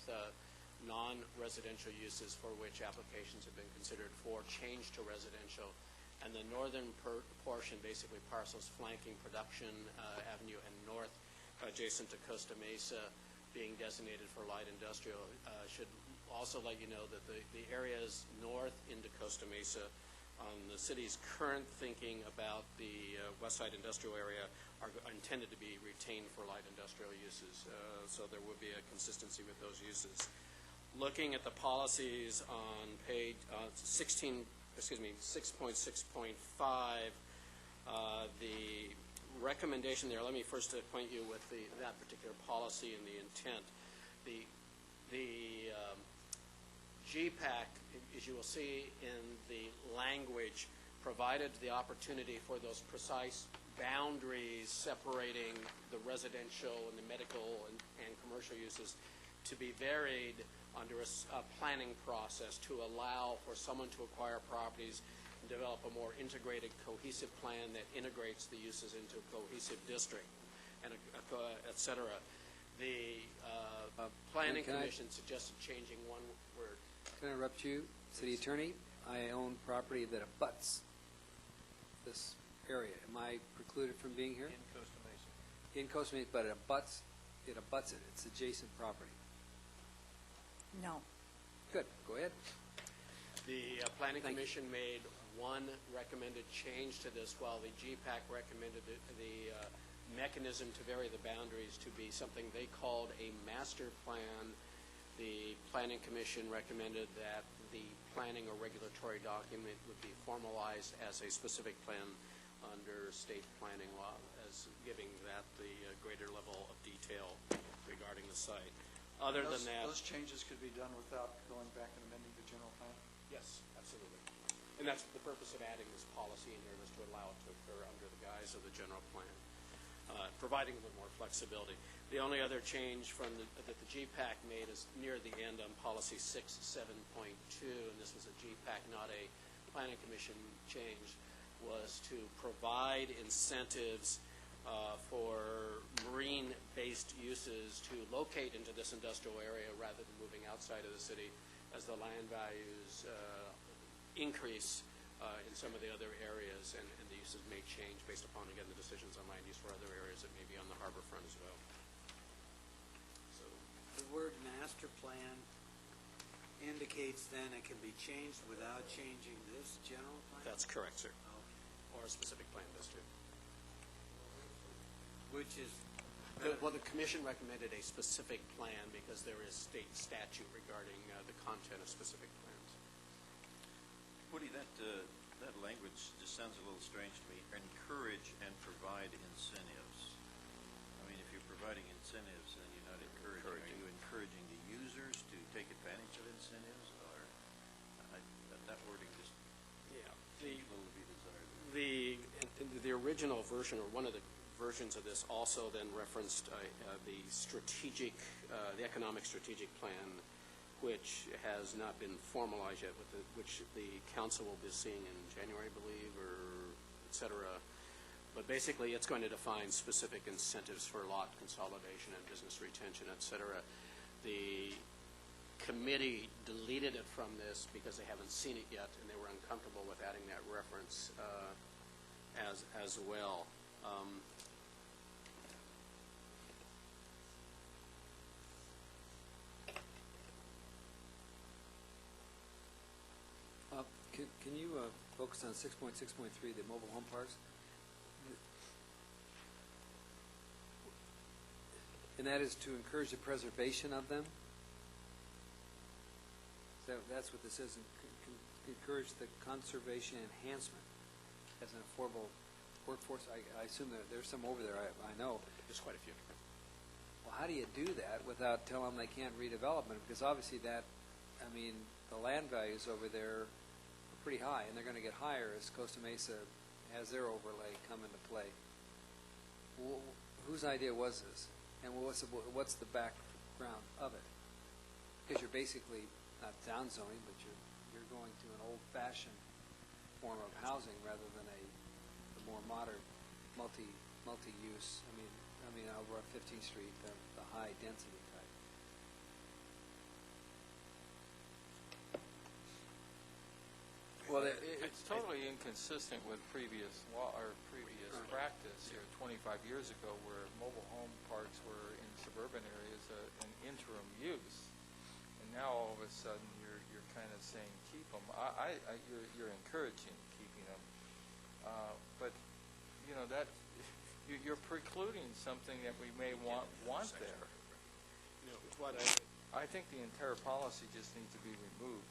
non-residential uses for which applications have been considered for change to residential. And the northern portion, basically parcels flanking Production Avenue and north, adjacent to Costa Mesa, being designated for light industrial. Should also let you know that the areas north into Costa Mesa on the city's current thinking about the west side industrial area are intended to be retained for light industrial uses. So there will be a consistency with those uses. Looking at the policies on page 6.6.5, the recommendation there, let me first acquaint you with that particular policy and the intent. The GPAC, as you will see in the language, provided the opportunity for those precise boundaries separating the residential and the medical and commercial uses to be varied under a planning process to allow for someone to acquire properties and develop a more integrated, cohesive plan that integrates the uses into a cohesive district, and et cetera. The Planning Can I- Commission suggested changing one word. Can I interrupt you, City Attorney? I own property that abuts this area. Am I precluded from being here? In Costa Mesa. In Costa Mesa, but it abuts it. It's adjacent property. No. Good, go ahead. The Planning Thank you. Commission made one recommended change to this, while the GPAC recommended the mechanism to vary the boundaries to be something they called a master plan. The Planning Commission recommended that the planning or regulatory document would be formalized as a specific plan under state planning law, as giving that the greater level of detail regarding the site. Other than that... Those changes could be done without going back and amending the general plan? Yes, absolutely. And that's the purpose of adding this policy in here, was to allow it to occur under the guise of the general plan, providing a little more flexibility. The only other change that the GPAC made is near the end on policy 67.2, and this was a GPAC, not a Planning Commission change, was to provide incentives for marine-based uses to locate into this industrial area rather than moving outside of the city as the land values increase in some of the other areas, and the uses may change based upon, again, the decisions on land use for other areas that may be on the harbor front as well. So, The word master plan indicates then it can be changed without changing this general plan? that's correct, sir. Okay. Or a specific plan does too. Which is, Well, the commission recommended a specific plan because there is state statute regarding the content of specific plans. Woody, that language just sounds a little strange to me. Encourage and provide incentives. I mean, if you're providing incentives, then you're not encouraging. Are you encouraging the users to take advantage of incentives? Or that wording just leaves a little to be desired. The original version, or one of the versions of this, also then referenced the strategic, the economic strategic plan, which has not been formalized yet, which the council will be seeing in January, I believe, or et cetera. But basically, it's going to define specific incentives for lot consolidation and business retention, et cetera. The committee deleted it from this because they haven't seen it yet, and they were uncomfortable with adding that reference as well. Can you focus on 6.6.3, the mobile home parks? And that is to encourage the preservation of them? That's what this is, encourage the conservation enhancement as an affordable workforce. I assume that there's some over there, I know. There's quite a few. Well, how do you do that without telling them they can't redevelopment? Because obviously that, I mean, the land values over there are pretty high, and they're going to get higher as Costa Mesa has their overlay come into play. Whose idea was this? And what's the background of it? Because you're basically not down zoning, but you're going to an old-fashioned form of housing rather than the more modern multi-use. I mean over on 15th Street, the high density type. Well, it's totally inconsistent with previous law or previous practice here 25 years ago, where mobile home parks were in suburban areas an interim use, and now all of a sudden you're kind of saying keep them. You're encouraging keeping them, but you know that you're precluding something that we may want there. You know, what I think the entire policy just needs to be removed.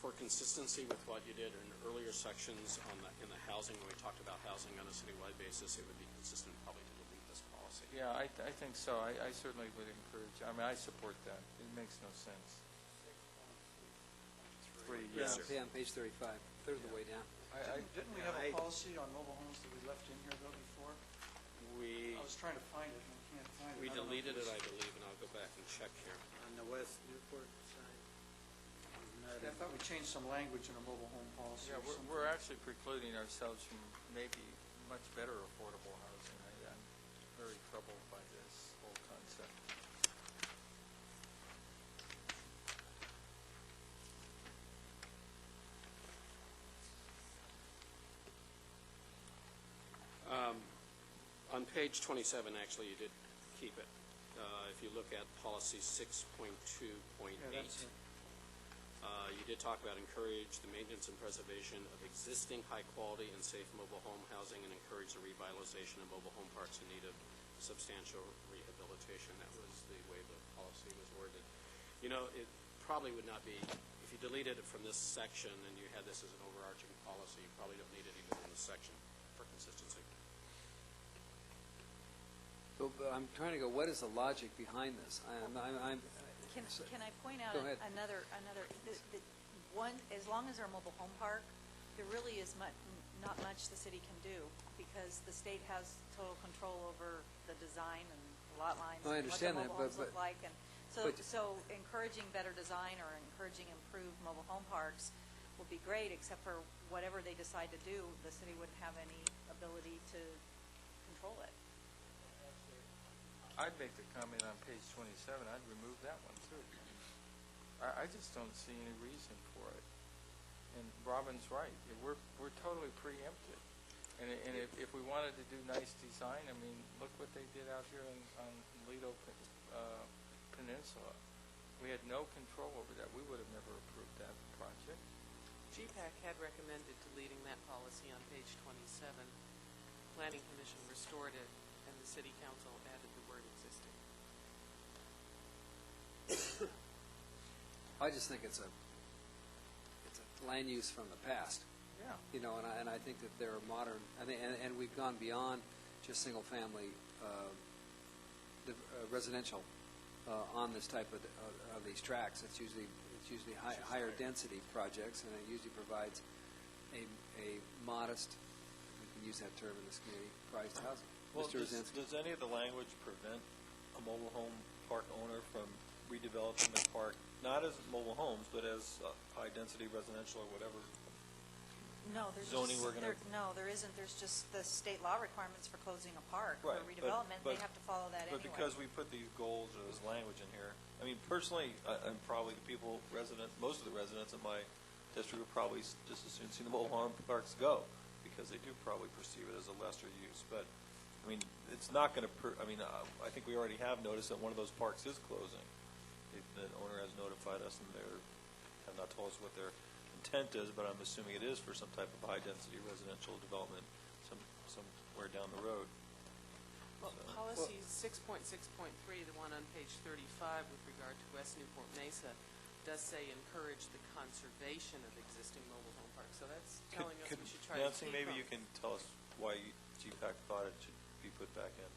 For consistency with what you did in earlier sections in the housing, when we talked about housing on a citywide basis, it would be consistent probably to delete this policy. Yeah, I think so. I certainly would encourage. I mean, I support that. It makes no sense. Yes, sir. On page 35, third of the way down. Didn't we have a policy on mobile homes that we left in here, though, before? I was trying to find it, and I can't find it. We deleted it, I believe, and I'll go back and check here. On the West Newport side? I thought we changed some language in a mobile home policy. Yeah, or something. we're actually precluding ourselves from maybe much better affordable housing. I'm very troubled by this whole concept. On page 27, actually, you did keep it. If you look at policy 6.2.8, you did talk about encourage the maintenance and preservation of existing high-quality and safe mobile home housing and encourage the revitalization of mobile home parks in need of substantial rehabilitation. That was the way the policy was worded. You know, it probably would not be, if you deleted it from this section and you had this as an overarching policy, you probably don't need it even in this section for consistency. But I'm trying to go, what is the logic behind this? Can I point out Go ahead. another, the one, as long as they're a mobile home park, there really is not much the city can do, because the state has total control over the design and lot lines. No, I understand and that, what the mobile homes but- look like, and so encouraging better design or encouraging improved mobile home parks will be great, except for whatever they decide to do, the city wouldn't have any ability to control it. I'd make the comment on page 27, I'd remove that one too. I just don't see any reason for it. And Robin's right, we're totally preempted. And if we wanted to do nice design, I mean, look what they did out here on Lido Peninsula. We had no control over that. We would have never approved that project. GPAC had recommended deleting that policy on page 27. Planning Commission restored it, and the City Council added the word existing. I just think it's a land use from the past. Yeah. You know, and I think that they're modern, and we've gone beyond just single-family residential on this type of these tracts. It's usually higher density projects, and it usually provides a modest, we can use that term in this community, priced housing. Well, Mr. does any of the language prevent a mobile home park owner from redeveloping the park, not as mobile homes, but as high-density residential or whatever No, there's zoning we're going to... No, there isn't. There's just the state law requirements for closing a park. Right, For redevelopment, they have to follow that But anyway. because we put these goals or this language in here, I mean, personally, and probably the people, most of the residents in my district would probably just as soon see the mobile home parks go, because they do probably perceive it as a lesser use. But, I mean, it's not going to, I think we already have noticed that one of those parks is closing. The owner has notified us, and they have not told us what their intent is, but I'm assuming it is for some type of high-density residential development somewhere down the road. Well, policy 6.6.3, the one on page 35 with regard to West Newport Mesa, does say encourage the conservation of existing mobile home parks. So that's telling us we should try to Nancy, keep maybe them. you can tell us why GPAC thought it should be put back in.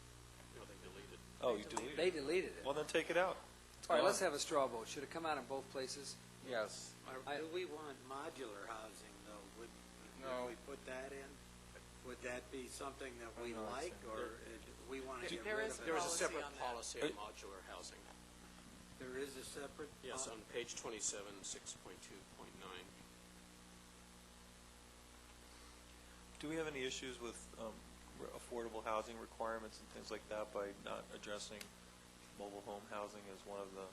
No, they deleted. Oh, you deleted it? They deleted it. Well, then take it out. It's All right, gone. let's have a straw vote. Should it come out in both places? Yes. Do we want modular housing, though? Would No. we put that in? Would that be something that we No, it's like, in or we want to get There rid is of it? There is a policy separate on that. policy on modular housing. There is a separate? Yes, on page 27, 6.2.9. Do we have any issues with affordable housing requirements and things like that by not addressing mobile home housing as one of the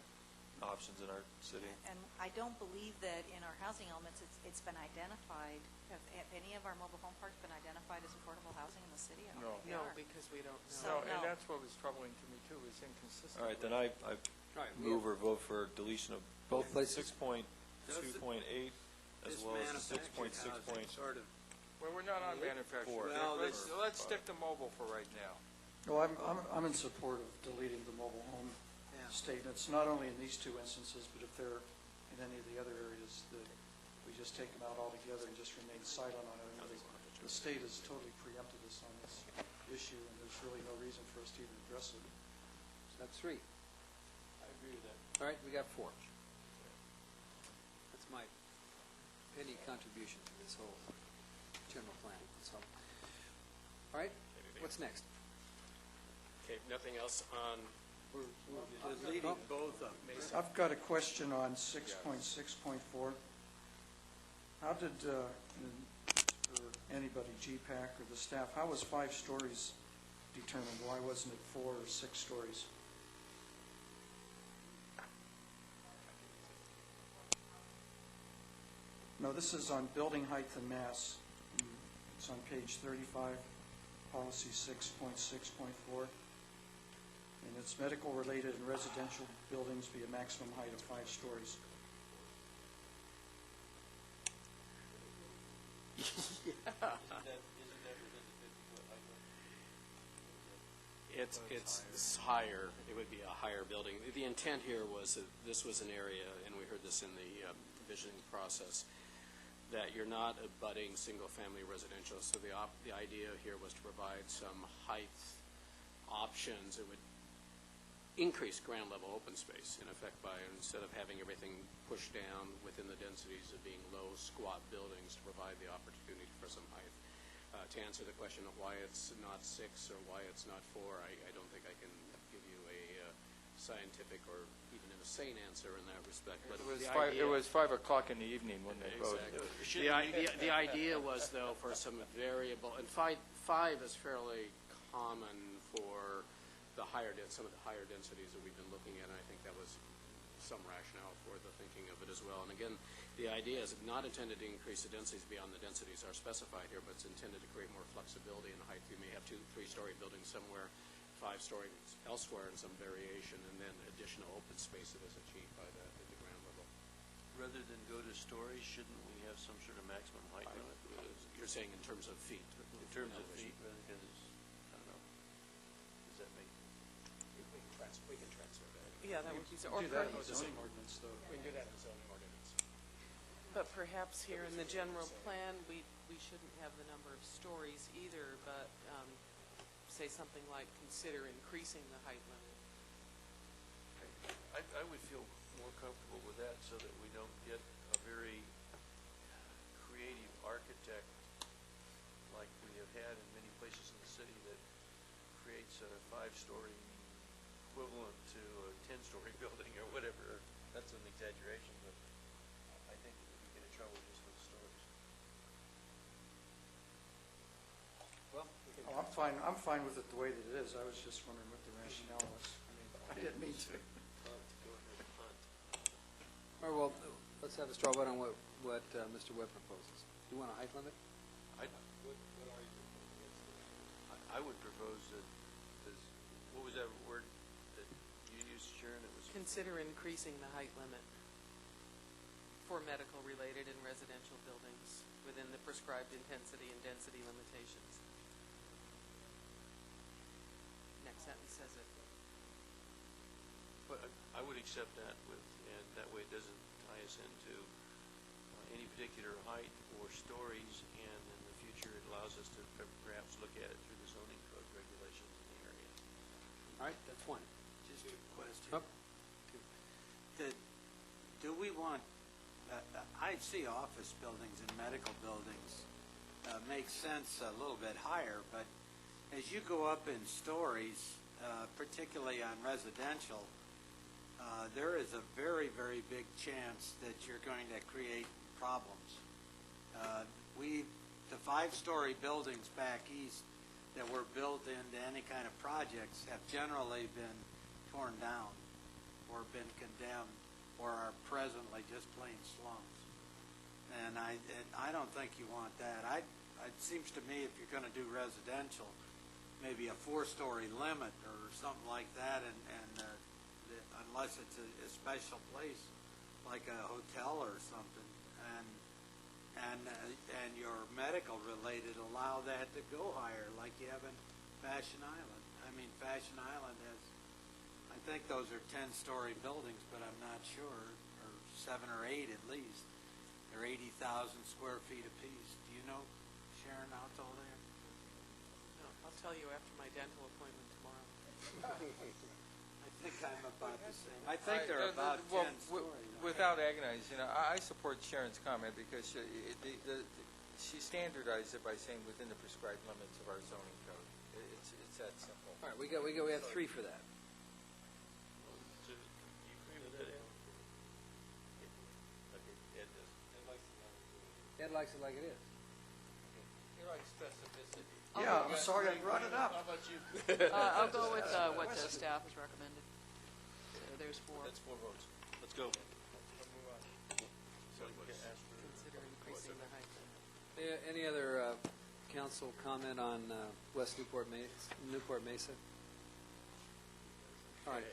options in our city? And I don't believe that in our housing elements, it's been identified. Have any of our mobile home parks been identified as affordable housing in the city? I don't No. think they No, are. because we don't So, know. No, and no. that's what was troubling to me too, is inconsistent. All right, then I Right, we move or vote for deletion of Both places? 6.2.8 as This well as manufactured 6.6. housing sort of, Well, we're not on manufacturing. Well, Let's stick to mobile for right now. Well, I'm in support of deleting the mobile home Yeah. statements, not only in these two instances, but if they're in any of the other areas, that we just take them out altogether and just remain silent on it. I mean, the state has totally preempted us on this issue, and there's really no reason for us to even address it. So that's 3. I agree with that. All right, we got 4. That's my penny contribution to this whole general plan. So, all right, what's next? Okay, nothing else on, we're deleting both I've got a question on 6.6.4. How did, or anybody, GPAC or the staff, how was 5 stories determined? Why wasn't it 4 or 6 stories? No, this is on building height and mass. It's on page 35, policy 6.6.4. And it's medical-related and residential buildings be a maximum height of 5 stories. It's higher. It would be a higher building. The intent here was that this was an area, and we heard this in the visioning process, that you're not abutting single-family residential. So the idea here was to provide some height options. It would increase ground-level open space, in effect, by instead of having everything pushed down within the densities of being low, squat buildings, to provide the opportunity for some height. To answer the question of why it's not 6 or why it's not 4, I don't think I can give you a scientific or even a sane answer in that respect. But it was 5 o'clock in the evening when they voted. Exactly. The idea was, though, for some variable, and 5 is fairly common for the some of the higher densities that we've been looking at, and I think that was some rationale for the thinking of it as well. And again, the idea is not intended to increase the densities beyond the densities are specified here, but it's intended to create more flexibility in height. You may have 2, 3-story buildings somewhere, 5 stories elsewhere in some variation, and then additional open space that is achieved by that at the ground level. Rather than go to stories, shouldn't we have some sort of maximum height limit? You're saying in terms of feet? In terms of feet, because, I don't know, does that make... We can transfer that. Yeah, that would be so. Do that in the zoning ordinance, though. We can do that in the zoning ordinance. But perhaps here in the general plan, we shouldn't have the number of stories either, but say something like consider increasing the height limit. I would feel more comfortable with that so that we don't get a very creative architect like we have had in many places in the city that creates a 5-story equivalent to a 10-story building or whatever. That's an exaggeration, but I think that we get in trouble just with stories. Well, I'm fine with it the way that it is. I was just wondering what the rationale was. I didn't mean to. All right, well, let's have a straw vote on what Mr. Webb proposes. Do you want a height limit? I would propose that, what was that word that you used, Sharon? It was Consider increasing the height limit for medical-related and residential buildings within the prescribed intensity and density limitations. Next sentence says it. But I would accept that and that way it doesn't tie us into any particular height or stories, and in the future it allows us to perhaps look at it through the zoning code regulations in the area. All right, that's one. Just a question. Oh. Do we want, I see office buildings and medical buildings make sense a little bit higher, but as you go up in stories, particularly on residential, there is a very, very big chance that you're going to create problems. The 5-story buildings back east that were built into any kind of projects have generally been torn down or been condemned or are presently just plain slums. And I don't think you want that. It seems to me if you're going to do residential, maybe a 4-story limit or something like that, and unless it's a special place like a hotel or something, and your medical related allow that to go higher, like you have in Fashion Island. I mean, Fashion Island has, I think those are 10-story buildings, but I'm not sure, or 7 or 8 at least. They're 80,000 square feet apiece. Do you know, Sharon, how tall they are? No, I'll tell you after my dental appointment tomorrow. I think I'm about the same. I think they're about 10 stories. Without agonizing, I support Sharon's comment because she standardized it by saying within the prescribed limits of our zoning code. It's that simple. All right, we have 3 for that. So, do you agree with that, Al? likes it like it is. You like specificity. Yeah, I'm sorry I brought it up. How about you? I'll go with what the staff has recommended. So there's 4. That's 4 votes. Let's go. Consider increasing the height. Any other council comment on West Newport Mesa? All right.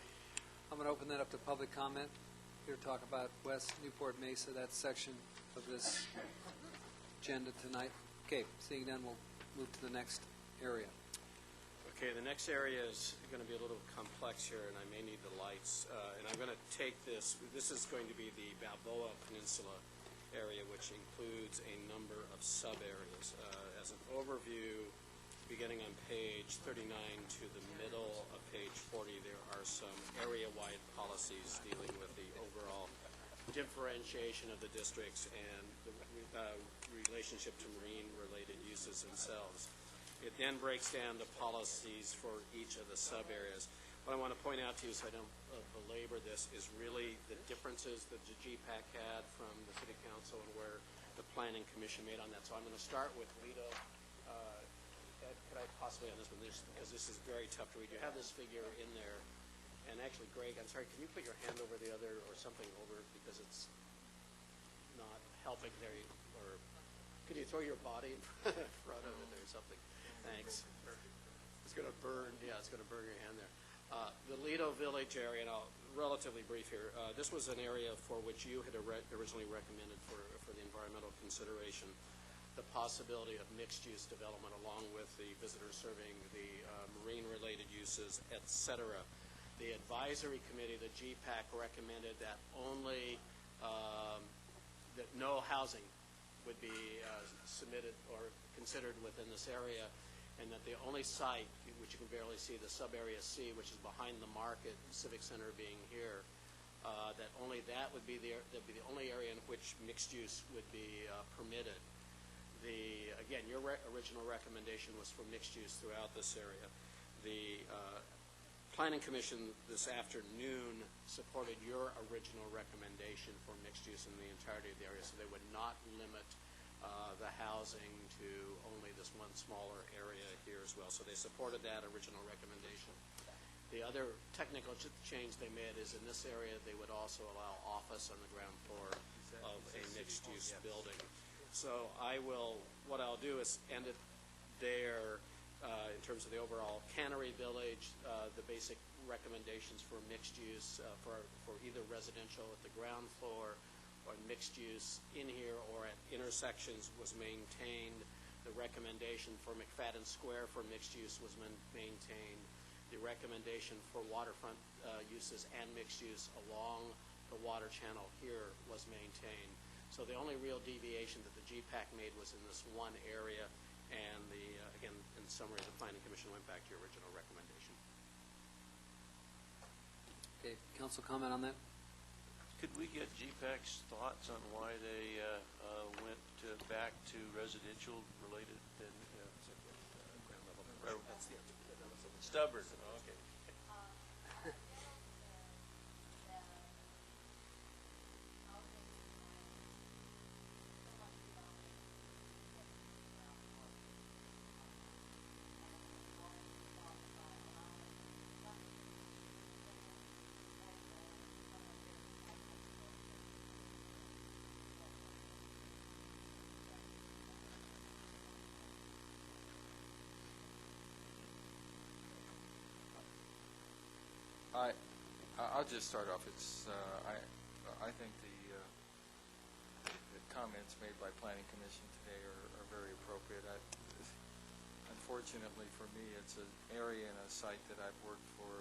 I'm going to open that up to public comment. Here to talk about West Newport Mesa, that section of this agenda tonight. Okay, seeing none, we'll move to the next area. Okay, the next area is going to be a little complex here, and I may need the lights. And I'm going to take this is going to be the Balboa Peninsula area, which includes a number of sub-areas. As an overview, beginning on page 39 to the middle of page 40, there are some area-wide policies dealing with the overall differentiation of the districts and the relationship to marine-related uses themselves. It then breaks down the policies for each of the sub-areas. What I want to point out to you, so I don't belabor this, is really the differences that the GPAC had from the City Council and where the Planning Commission made on that. So I'm going to start with Lido. Could I possibly on this one, because this is very tough to read. You have this figure in there. And actually, Greg, I'm sorry, can you put your hand over the other or something over it because it's not helping there? Or could you throw your body in front of it or something? Thanks. It's going to burn. Yeah, it's going to burn your hand there. The Lido Village area, and I'll relatively brief here. This was an area for which you had originally recommended for the environmental consideration, the possibility of mixed-use development along with the visitors serving, the marine-related uses, et cetera. The advisory committee, the GPAC, recommended that only that no housing would be submitted or considered within this area, and that the only site, which you can barely see, the sub-area C, which is behind the market, Civic Center being here, that only that would be the only area in which mixed use would be permitted. Again, your original recommendation was for mixed use throughout this area. The Planning Commission this afternoon supported your original recommendation for mixed use in the entirety of the area, so they would not limit the housing to only this one smaller area here as well. So they supported that original recommendation. The other technical change they made is in this area they would also allow office on the ground floor of a mixed-use building. So what I'll do is end it there in terms of the overall Cannery Village, the basic recommendations for mixed use for either residential at the ground floor or mixed use in here or at intersections was maintained. The recommendation for McFadden Square for mixed use was maintained. The recommendation for waterfront uses and mixed use along the water channel here was maintained. So the only real deviation that the GPAC made was in this one area, and again, in summary, the Planning Commission went back to your original recommendation. Okay, council comment on that? Could we get GPAC's thoughts on why they went back to residential related than stubborn? Okay. I'll just start off. I think the comments made by Planning Commission today are very appropriate. Unfortunately for me, it's an area and a site that I've worked for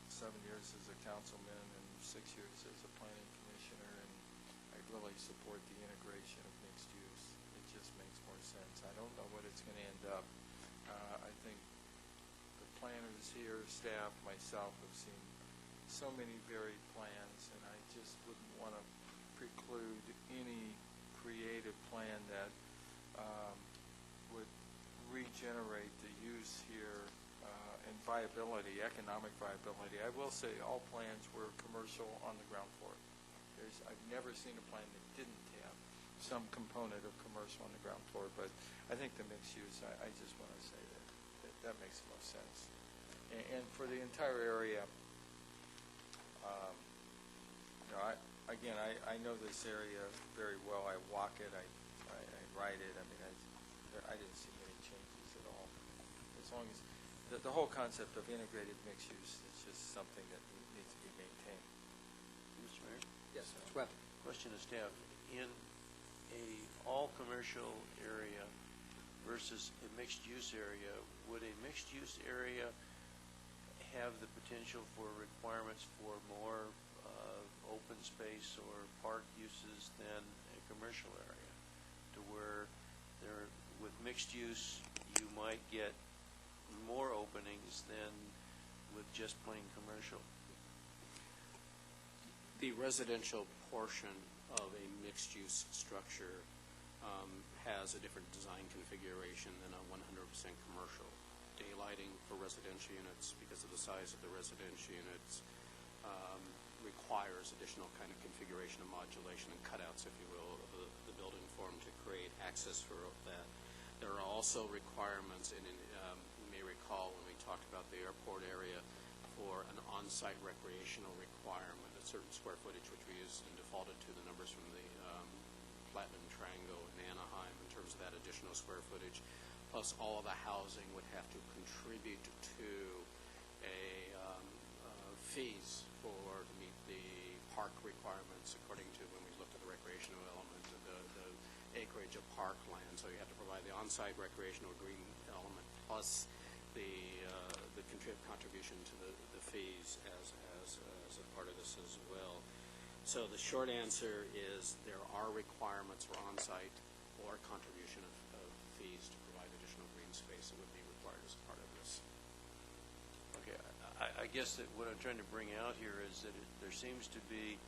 7 years as a councilman and 6 years as a planning commissioner, and I really support the integration of mixed use. It just makes more sense. I don't know what it's going to end up. I think the planners here, staff, myself have seen so many varied plans, and I just wouldn't want to preclude any creative plan that would regenerate the use here and viability, economic viability. I will say all plans were commercial on the ground floor. I've never seen a plan that didn't have some component of commercial on the ground floor, but I think the mixed use, I just want to say that makes the most sense. And for the entire area, I know this area very well. I walk it, I ride it. I mean, I didn't see many changes at all. As long as the whole concept of integrated mixed use is just something that needs to be maintained. Mr. Mayor? Yes, Mr. Webb. Question to staff. In a all-commercial area versus a mixed-use area, would a mixed-use area have the potential for requirements for more open space or park uses than a commercial area? To where with mixed use, you might get more openings than with just plain commercial. The residential portion of a mixed-use structure has a different design configuration than a 100% commercial. Daylighting for residential units, because of the size of the residential units, requires additional kind of configuration and modulation and cutouts, if you will, of the building form to create access for that. There are also requirements, and you may recall when we talked about the airport area, for an on-site recreational requirement, a certain square footage, which we used and defaulted to the numbers from the Platinum Triangle in Anaheim in terms of that additional square footage, plus all of the housing would have to contribute to a fees to meet the park requirements according to when we looked at the recreational element of the acreage of parkland. So you have to provide the on-site recreational green element plus the contribution to the fees as a part of this as well. So the short answer is there are requirements for on-site or contribution of fees to provide additional green space that would be required as part of this. Okay, I guess that what I'm trying to bring out here is that there seems to be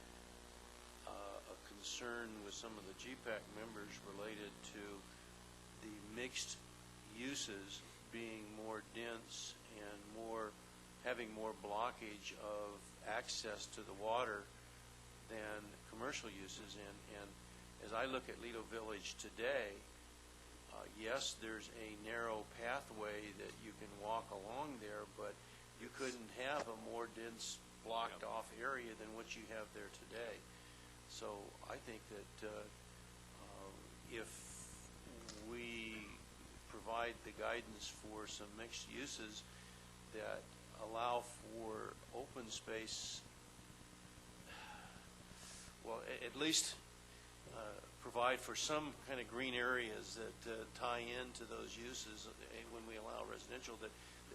a concern with some of the GPAC members related to the mixed uses being more dense and having more blockage of access to the water than commercial uses. And as I look at Lido Village today, yes, there's a narrow pathway that you can walk along there, but you couldn't have a more dense blocked off area than what you have there today. So I think that if we provide the guidance for some mixed uses that allow for open space, well, at least provide for some kind of green areas that tie into those uses when we allow residential, that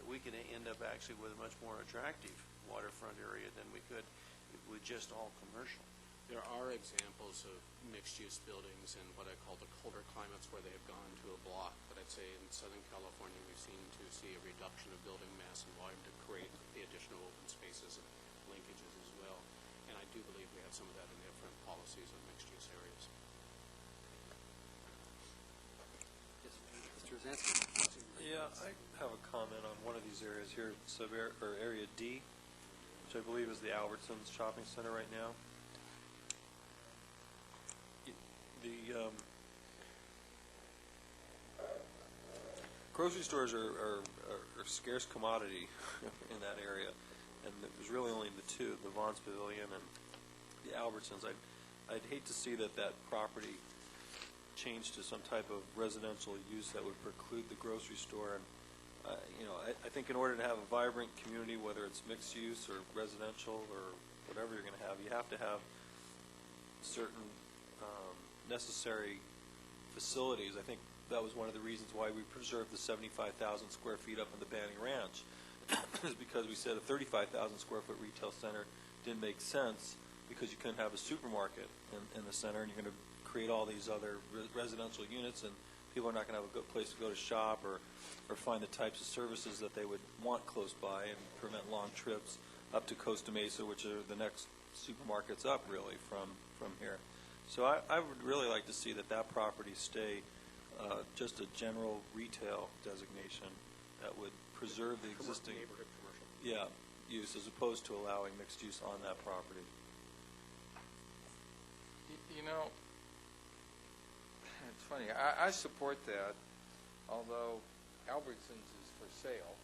we can end up actually with a much more attractive waterfront area than we could with just all commercial. There are examples of mixed-use buildings in what I call the colder climates where they have gone to a block. But I'd say in Southern California we've seen to see a reduction of building mass and volume to create the additional open spaces and linkages as well. And I do believe we have some of that in different policies on mixed-use areas. Yes, Mr. Rosansky. Yeah, I have a comment on one of these areas here, Area D, which I believe is the Albertsons Shopping Center right now. The grocery stores are a scarce commodity in that area, and there's really only the two, the Vaughn's Pavilion and the Albertsons. I'd hate to see that property change to some type of residential use that would preclude the grocery store. And I think in order to have a vibrant community, whether it's mixed use or residential or whatever you're going to have, you have to have certain necessary facilities. I think that was one of the reasons why we preserved the 75,000 square feet up in the Banning Ranch, is because we said a 35,000 square foot retail center didn't make sense because you couldn't have a supermarket in the center, and you're going to create all these other residential units, and people are not going to have a good place to go to shop or find the types of services that they would want close by, and prevent long trips up to Costa Mesa, which are the next supermarkets up really from here. So I would really like to see that property stay just a general retail designation that would preserve the existing neighborhood commercial. Use, as opposed to allowing mixed use on that property. telling you, I support that, although Albertsons is for sale.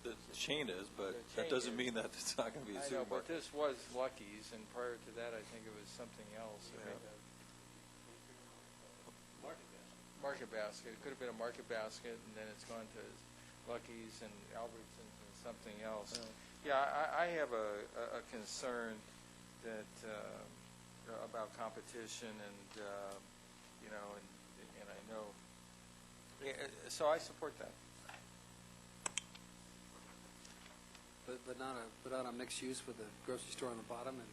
The chain is, but The that chain doesn't is. mean that it's not going to be a I know, but supermarket. this was Lucky's, and prior to that, I think it was something else. Yeah. Market Basket. It could have been a Market Basket, and then it's gone to Lucky's and Albertsons and something else. Yeah, I have a concern that about competition, and you know, and I know. So I support that. But not a mixed use with a grocery store on the bottom and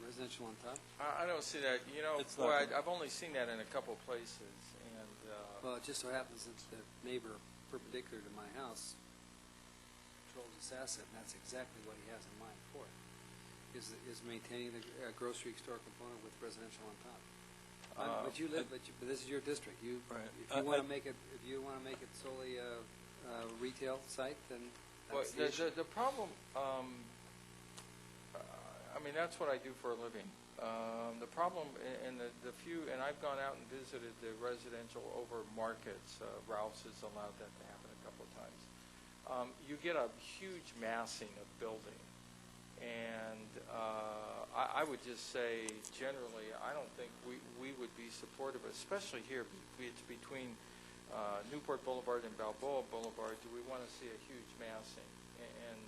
residential on top? I don't see that. You know, It's boy, not I've only seen that in a couple of places, and Well, it just so happens that the neighbor perpendicular to my house controls this asset, and that's exactly what he has in mind for it, is maintaining the grocery store component with residential on top. But you live, but this is your district. Right. If you want to make it, solely a retail site, then well, that's the issue. the problem. I mean, that's what I do for a living. The problem in the few, and I've gone out and visited the residential over markets. Ralph's has allowed that to happen a couple of times. You get a huge massing of building. And I would just say, generally, I don't think we would be supportive, especially here, it's between Newport Boulevard and Balboa Boulevard. Do we want to see a huge massing? And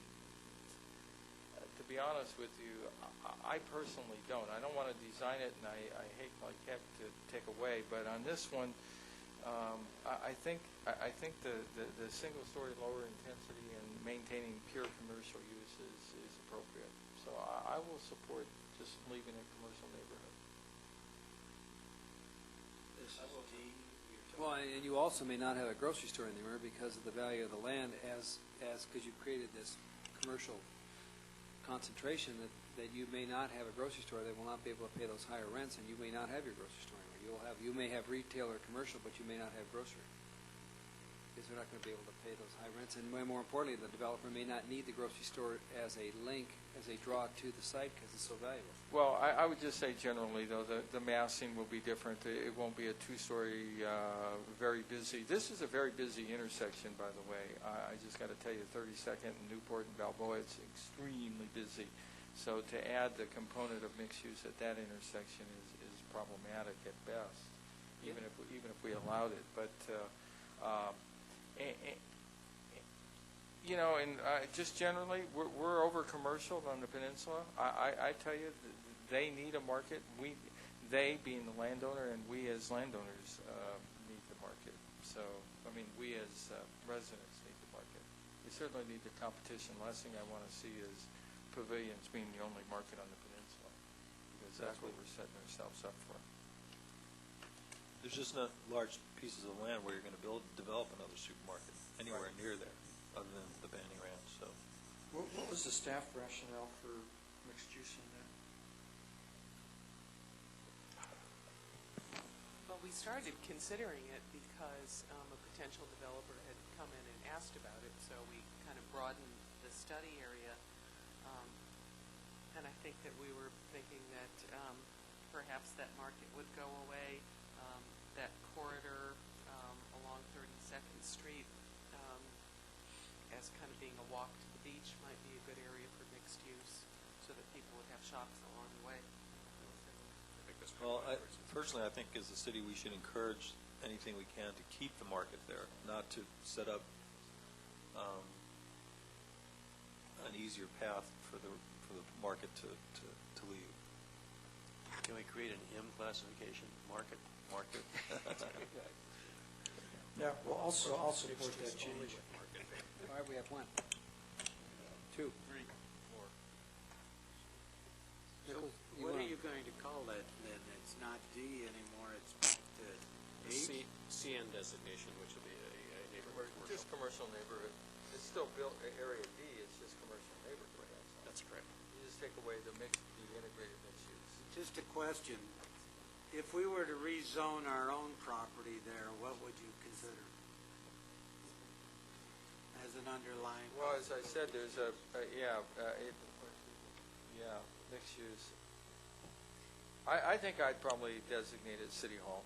to be honest with you, I personally don't. I don't want to design it, and I hate like heck to take away. But on this one, I think the single-story lower intensity and maintaining pure commercial use is appropriate. So I will support just leaving it commercial neighborhood. Well, and you also may not have a grocery store anywhere because of the value of the land as because you've created this commercial concentration that you may not have a grocery store. They will not be able to pay those higher rents, and you may not have your grocery store anywhere. You may have retail or commercial, but you may not have grocery because they're not going to be able to pay those high rents. And more importantly, the developer may not need the grocery store as a link, as a draw to the site because it's so valuable. Well, I would just say generally, though, the massing will be different. It won't be a two-story, very busy. This is a very busy intersection, by the way. I just got to tell you, 32nd and Newport and Balboa, it's extremely busy. So to add the component of mixed use at that intersection is problematic at best, even if we allowed it. But you know, and just generally, we're over commercial on the peninsula. I tell you, they need a market. They being the landowner, and we as landowners need the market. So, I mean, we as residents need the market. We certainly need the competition. Last thing I want to see is pavilions being the only market on the peninsula, because that's what we're setting ourselves up for. There's just not large pieces of land where you're going to develop another supermarket anywhere near there, other than the Banning Ranch. So, What was the staff rationale for mixed use in that? Well, we started considering it because a potential developer had come in and asked about it, so we kind of broadened the study area. And I think that we were thinking that perhaps that market would go away. That corridor along 32nd Street as kind of being a walk to the beach might be a good area for mixed use so that people would have shops along the way. well, personally, I think as a city we should encourage anything we can to keep the market there, not to set up an easier path for the market to leave. Can we create an M classification? Market. Yeah, well, I'll support that change. All right, we have 1, 2, 3, 4. So what are you going to call that then? It's not D anymore, it's H? CN designation, which will be a neighborhood commercial. Just commercial neighborhood. It's still built area D. It's just commercial neighborhood. That's correct. You just take away the integrated mixed use. Just a question. If we were to rezone our own property there, what would you consider as an underlying? Well, as I said, there's mixed use. I think I'd probably designate it City Hall.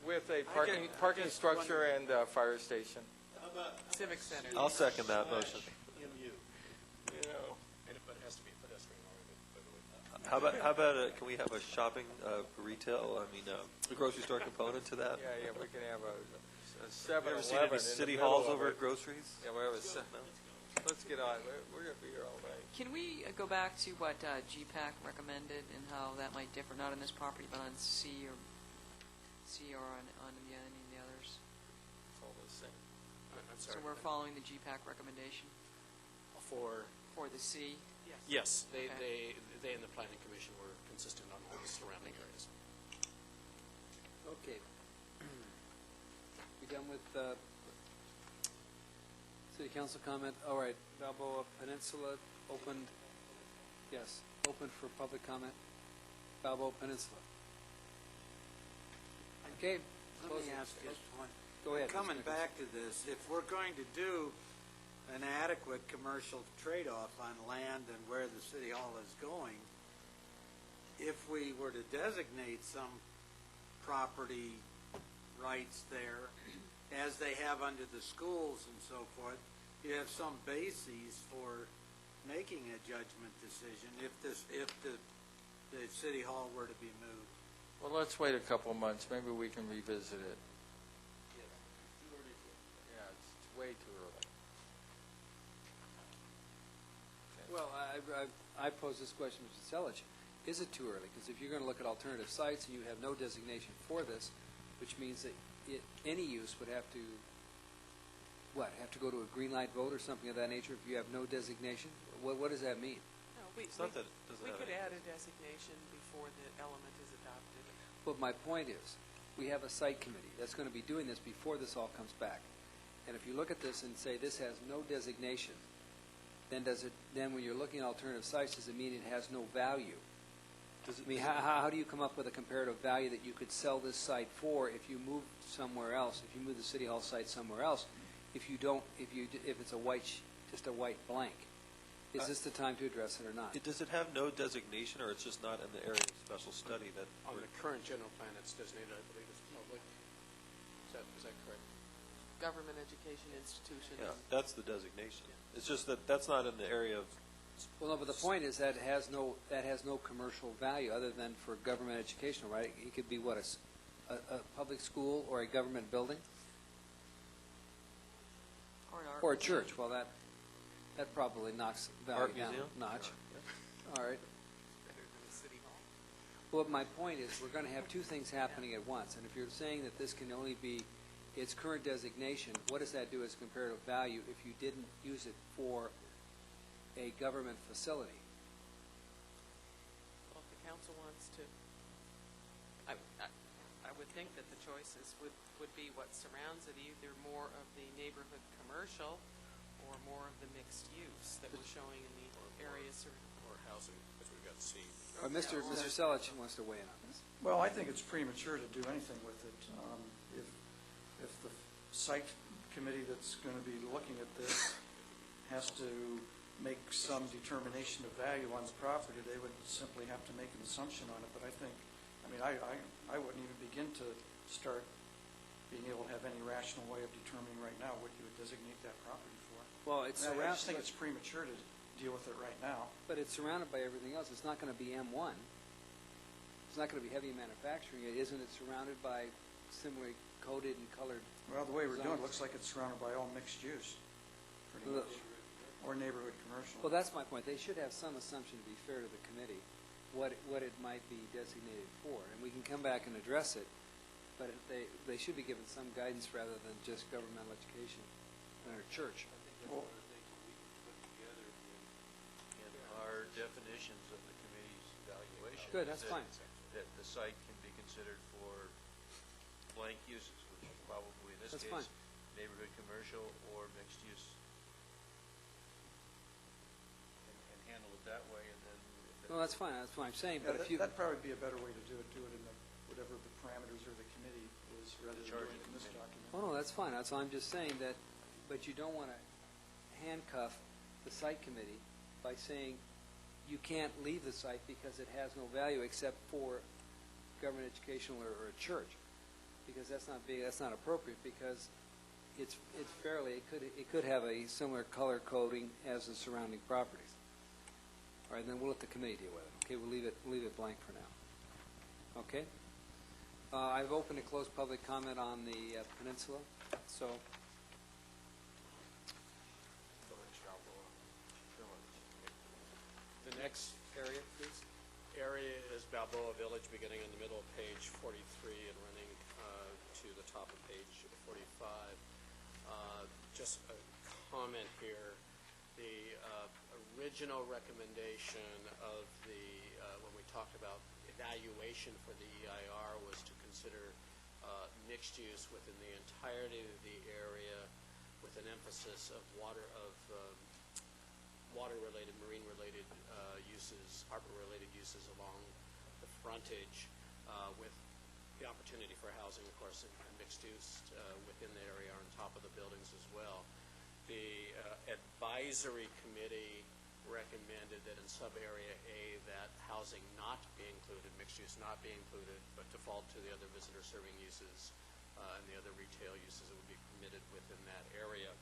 With a parking structure and fire station. Civic Center. I'll second that motion. But it has to be pedestrian oriented, by the way. How about can we have a shopping retail? I mean, a grocery store component to that? Yeah, we can have a You 7-Eleven ever seen any city halls over at groceries? Yeah, we have a Let's get on. We're going to be here all night. Can we go back to what GPAC recommended and how that might differ, not on this property, but on C or on any of the others? It's all the same. I'm So sorry. we're following the GPAC recommendation For, for the C? yes, they and the planning commission were consistent on all the surrounding areas. Okay. We done with city council comment? All right, Balboa Peninsula opened, yes, open for public comment. Balboa Peninsula. Okay. Let me ask just one. Go ahead. Coming Mr. back to this, if we're going to do an adequate commercial trade-off on land and where the city hall is going, if we were to designate some property rights there, as they have under the schools and so forth, you have some bases for making a judgment decision if the city hall were to be moved. Well, let's wait a couple of months. Maybe we can revisit it. Yeah, it's way too early. Well, I pose this question to Mr. Selich. Is it too early? Because if you're going to look at alternative sites and you have no designation for this, which means that any use would have to, have to go to a green light vote or something of that nature if you have no designation? What does that mean? No, we not that it doesn't we have could any- add a designation before the element is adopted. But my point is, we have a site committee that's going to be doing this before this all comes back. And if you look at this and say this has no designation, then then when you're looking at alternative sites, does it mean it has no value? I mean, how do you come up with a comparative value that you could sell this site for if you move somewhere else, if you move the city hall site somewhere else, if it's just a white blank? Is this the time to address it or not? Does it have no designation, or it's just not in the area of special study that? On the current general plan, it's designated, I believe, as public. Is that correct? Government education institution. Yeah, that's the designation. It's just that that's not in the area of. Well, no, but the point is that has no commercial value other than for government educational, right? It could be what, a public school or a government building or a church. Well, that probably knocks value Art down museum? a notch. All right. Better than the city hall. Well, my point is we're going to have two things happening at once, and if you're saying that this can only be its current designation, what does that do as comparative value if you didn't use it for a government facility? Well, if the council wants to, I would think that the choices would be what surrounds it, either more of the neighborhood commercial or more of the mixed use that we're showing in the areas. Or housing, as we've got C. Mr. Selich wants to weigh in on this. Well, I think it's premature to do anything with it. If the site committee that's going to be looking at this has to make some determination of value on the property, they would simply have to make an assumption on it. But I wouldn't even begin to start being able to have any rational way of determining right now what you would designate that property for. Well, I just think it's premature to deal with it right now. But it's surrounded by everything else. It's not going to be M1. It's not going to be heavy manufacturing. Isn't it surrounded by similarly coded and colored? Well, the way we're doing it zones? looks like it's surrounded by all mixed use, pretty Look. much, or neighborhood commercial. Well, that's my point. They should have some assumption, to be fair to the committee, what it might be designated for. And we can come back and address it, but they should be given some guidance rather than just governmental education or church. One of the things that we can put together in our definitions of the committee's evaluation. Good, that's is fine. That the site can be considered for blank uses, which is probably in this That's case, fine. neighborhood commercial or mixed use. And handle it that way, and then. Well, that's fine. That's what I'm saying. Yeah, But if you, that'd probably be a better way to do it in whatever the parameters or the committee is, rather than Charge doing it of in this committee. document. oh no, that's fine. That's all I'm just saying that. But you don't want to handcuff the site committee by saying you can't leave the site because it has no value except for government, educational, or a church, because that's not appropriate, because it's fairly, it could have a similar color coding as the surrounding properties. All right, then we'll let the committee deal with it. Okay, we'll leave it blank for now. Okay. I've opened and closed public comment on the peninsula, so. The next area, please. area is Balboa Village, beginning in the middle of page 43 and running to the top of page 45. Just a comment here. The original recommendation of the, when we talked about evaluation for the EIR, was to consider mixed use within the entirety of the area, with an emphasis of water-related, marine-related uses, harbor-related uses along the frontage, with the opportunity for housing, of course, and mixed use within the area on top of the buildings as well. The advisory committee recommended that in sub-area A that housing not be included, mixed use not be included, but default to the other visitor-serving uses and the other retail uses that would be permitted within that area.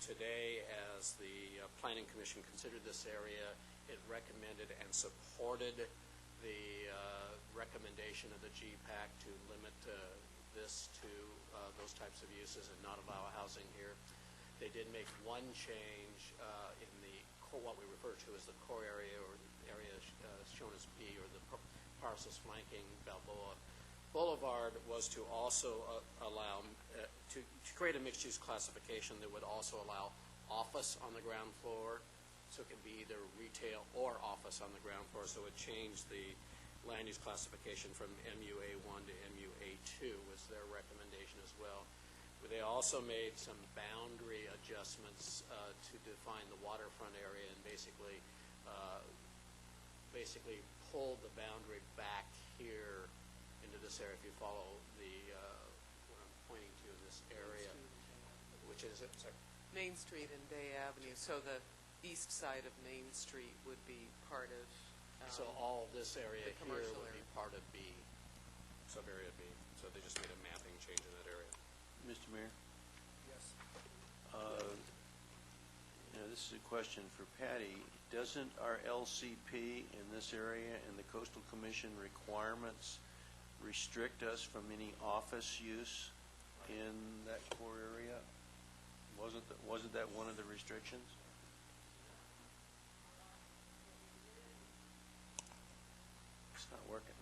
Today, as the Planning Commission considered this area, it recommended and supported the recommendation of the GPAC to limit this to those types of uses and not allow housing here. They did make one change in the what we refer to as the core area, or the area shown as B, or the parcels flanking Balboa Boulevard, was to also allow to create a mixed-use classification that would also allow office on the ground floor, so it can be either retail or office on the ground floor. So it changed the land use classification from MUA1 to MUA2 was their recommendation as well. They also made some boundary adjustments to define the waterfront area, and basically pulled the boundary back here into this area. If you follow the what I'm pointing to in this area, which is Main Street and Bay Avenue. So the east side of Main Street would be part of. So all of this area here would area. be part of B, sub-area B. So they just made a mapping change in that area. Mr. Mayor? Yes. This is a question for Patty. Doesn't our LCP in this area and the Coastal Commission requirements restrict us from any office use in that core area? Wasn't that one of the restrictions? It's not working.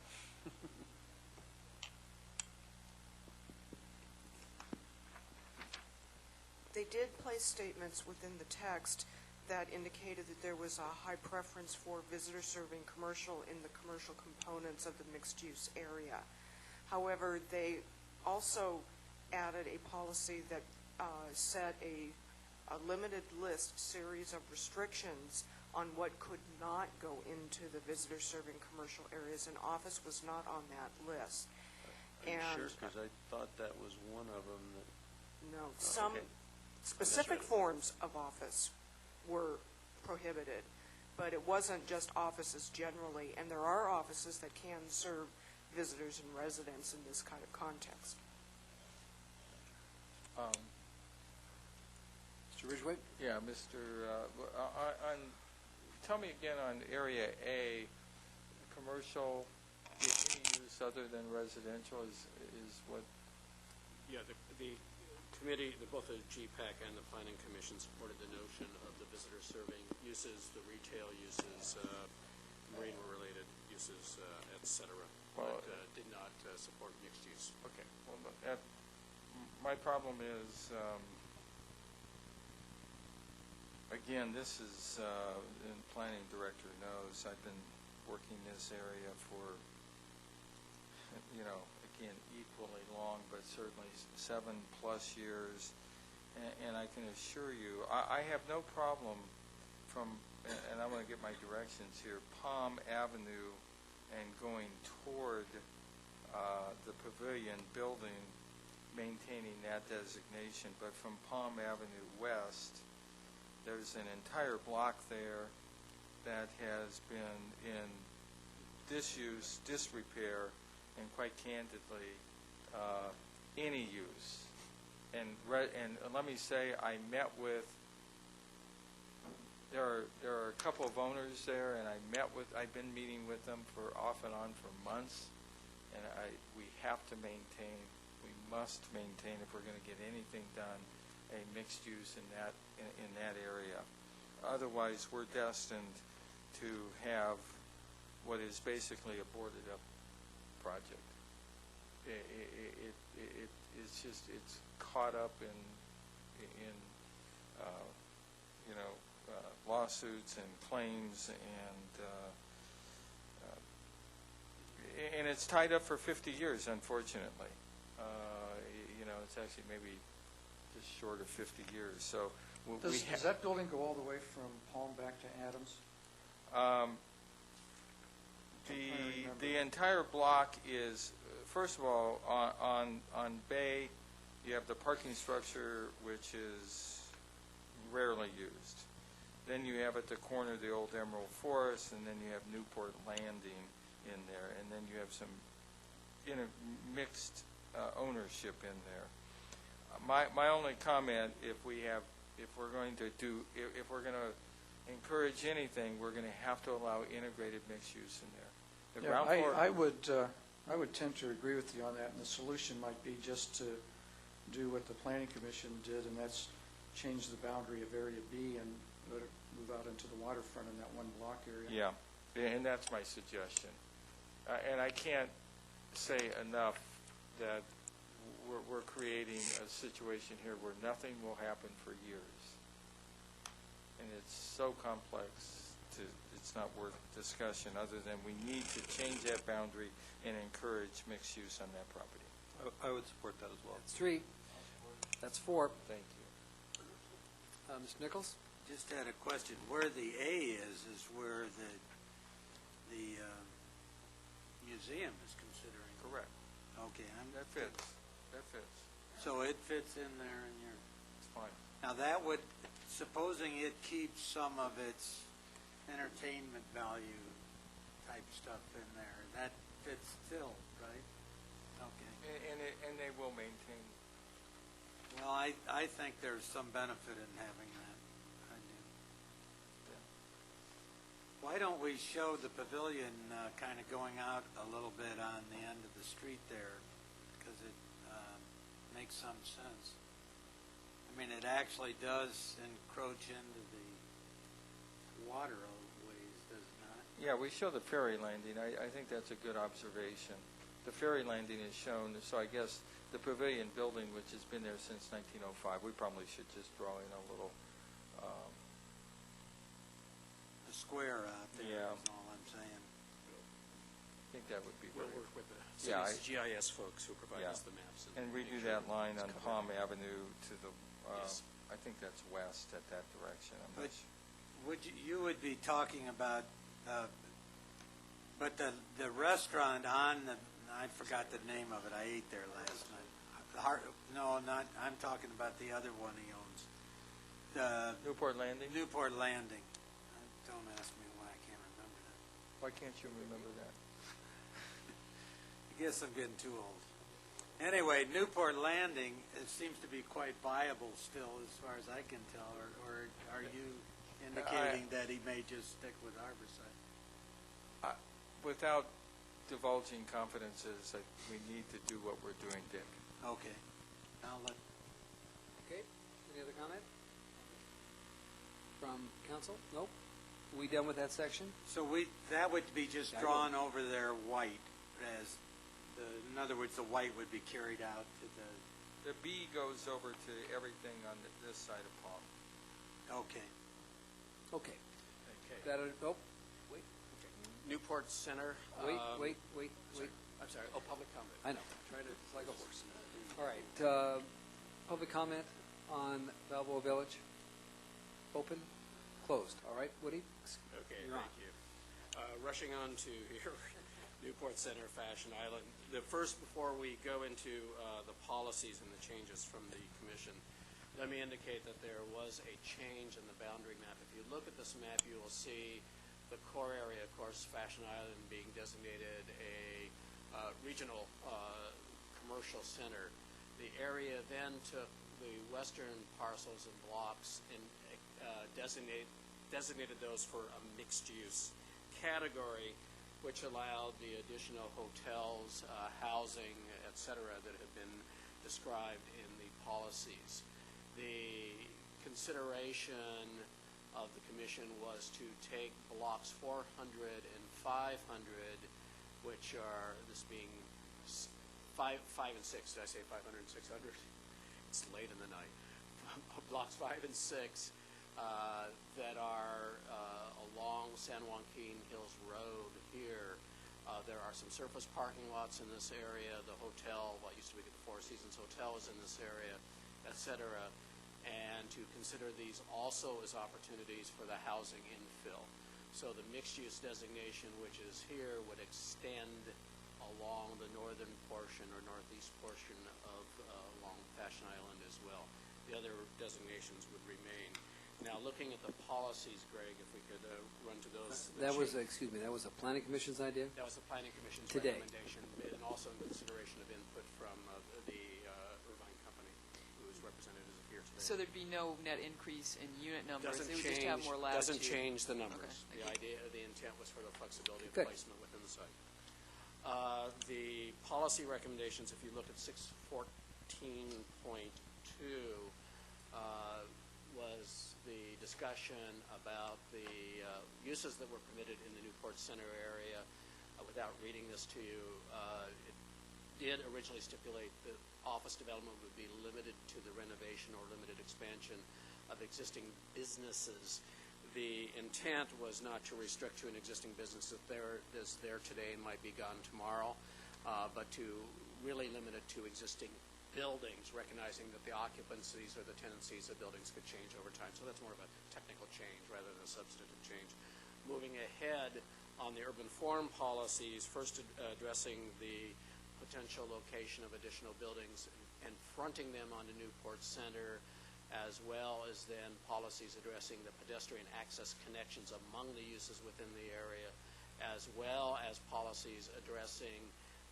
They did place statements within the text that indicated that there was a high preference for visitor-serving commercial in the commercial components of the mixed-use area. However, they also added a policy that set a limited list series of restrictions on what could not go into the visitor-serving commercial areas, and office was not on that list. Are you sure? Because I thought that was one of them. No, some specific forms of office were prohibited, but it wasn't just offices generally, and there are offices that can serve visitors and residents in this kind of context. Mr. Ridgway? Yeah, tell me again on Area A, commercial, any use other than residential is what? Yeah, the committee, both the GPAC and the Planning Commission supported the notion of the visitor-serving uses, the retail uses, marine-related uses, et cetera, but did not support mixed use. Okay. Well, my problem is, again, this is, and planning director knows, I've been working this area for, again, equally long, but certainly 7+ years, and I can assure you, I have no problem from, and I'm going to get my directions here, Palm Avenue and going toward the Pavilion building, maintaining that designation, but from Palm Avenue west, there's an entire block there, that has been in disuse, disrepair, and quite candidly, any use. And let me say, I met with, there are a couple of owners there, and I've been meeting with them for off and on for months, and we have to maintain, we must maintain, if we're going to get anything done, a mixed use in that area. Otherwise, we're destined to have what is basically a boarded up project. It's just, it's caught up in lawsuits and claims, and it's tied up for 50 years, unfortunately. It's actually maybe just short of 50 years. So does that building go all the way from Palm back to Adams? The entire block is, first of all, on Bay, you have the parking structure, which is rarely used. Then you have at the corner the old Emerald Forest, and then you have Newport Landing in there, and then you have some mixed ownership in there. My only comment, if we're going to encourage anything, we're going to have to allow integrated mixed use in there. The ground floor, I would tend to agree with you on that, and the solution might be just to do what the Planning Commission did, and that's change the boundary of Area B and let it move out into the waterfront in that one block area. Yeah, and that's my suggestion. And I can't say enough that we're creating a situation here where nothing will happen for years. And it's so complex, it's not worth discussion, other than we need to change that boundary and encourage mixed use on that property. I would support that as well. That's 3. That's 4. Thank you. Mr. Nichols? Just had a question. Where the A is where the museum is considering. Correct. Okay. That fits. That fits. So it fits in there in your... It's fine. Now that would, supposing it keeps some of its entertainment value type stuff in there, that fits still, right? Okay. And they will maintain. Well, I think there's some benefit in having that. I do. Yeah. Why don't we show the pavilion kind of going out a little bit on the end of the street there, because it makes some sense. I mean, it actually does encroach into the waterways, does it not? Yeah, we show the ferry landing. I think that's a good observation. The ferry landing is shown, so I guess the pavilion building, which has been there since 1905, we probably should just draw in a little... a square out there, Yeah. is all I'm saying. I think that would be We'll better. work with the Yeah, city's GIS folks who provide Yeah. us the maps. And make redo sure that line on it's Palm covered. Avenue to the, Yes. I think that's west at that direction. I'm not But sure. you would be talking about, but the restaurant on the, I forgot the name of it, I ate there last night. I'm talking about the other one he owns. The Newport Landing? Newport Landing. Don't ask me why I can't remember that. Why can't you remember that? I guess I'm getting too old. Anyway, Newport Landing, it seems to be quite viable still, as far as I can tell. Or are you indicating that he may just stick with Harborside? Without divulging confidences, we need to do what we're doing, Dick. Okay. I'll let. Okay. Any other comment? From council? Nope. We done with that section? So that would be just drawn over there white, in other words, the white would be carried out to the. The B goes over to everything on this side of Palm. Okay. Okay. Okay. That, oh, wait, Newport Center. wait. I'm sorry. Oh, public comment. I know. Try to, it's like a horse. All right. Public comment on Balboa Village? Open? Closed. All right, Woody? Okay, You're on. thank you. Rushing on to your Newport Center, Fashion Island. Before we go into the policies and the changes from the commission, let me indicate that there was a change in the boundary map. If you look at this map, you will see the core area, of course, Fashion Island being designated a regional commercial center. The area then took the western parcels and blocks and designated those for a mixed-use category, which allowed the additional hotels, housing, et cetera, that have been described in the policies. The consideration of the commission was to take blocks 400 and 500, which are, this being 5 and 6, did I say 500 and 600? It's late in the night. Blocks 5 and 6 that are along San Joaquin Hills Road here. There are some surface parking lots in this area. The hotel, what used to be the Four Seasons Hotel, is in this area, et cetera. And to consider these also as opportunities for the housing infill. So the mixed-use designation, which is here, would extend along the northern portion or northeast portion of along Fashion Island as well. The other designations would remain. Now, looking at the policies, Greg, if we could run to those. That was, excuse me, that was a planning commission's idea? That was the planning commission's Today. recommendation, and also in consideration of input from the Irvine Company, who is represented as here today. So there'd be no net increase in unit numbers? Doesn't It would change, just have more latitude? doesn't change the numbers. Okay, The idea, the intent was for the flexibility of Good. placement within the site. The policy recommendations, if you look at 614.2, was the discussion about the uses that were permitted in the Newport Center area. Without reading this to you, it did originally stipulate that office development would be limited to the renovation or limited expansion of existing businesses. The intent was not to restrict to an existing business that is there today and might be gone tomorrow, but to really limit it to existing buildings, recognizing that the occupancies or the tenancies of buildings could change over time. So that's more of a technical change rather than a substantive change. Moving ahead on the urban form policies, first addressing the potential location of additional buildings and fronting them onto Newport Center, as well as then policies addressing the pedestrian access connections among the uses within the area, as well as policies addressing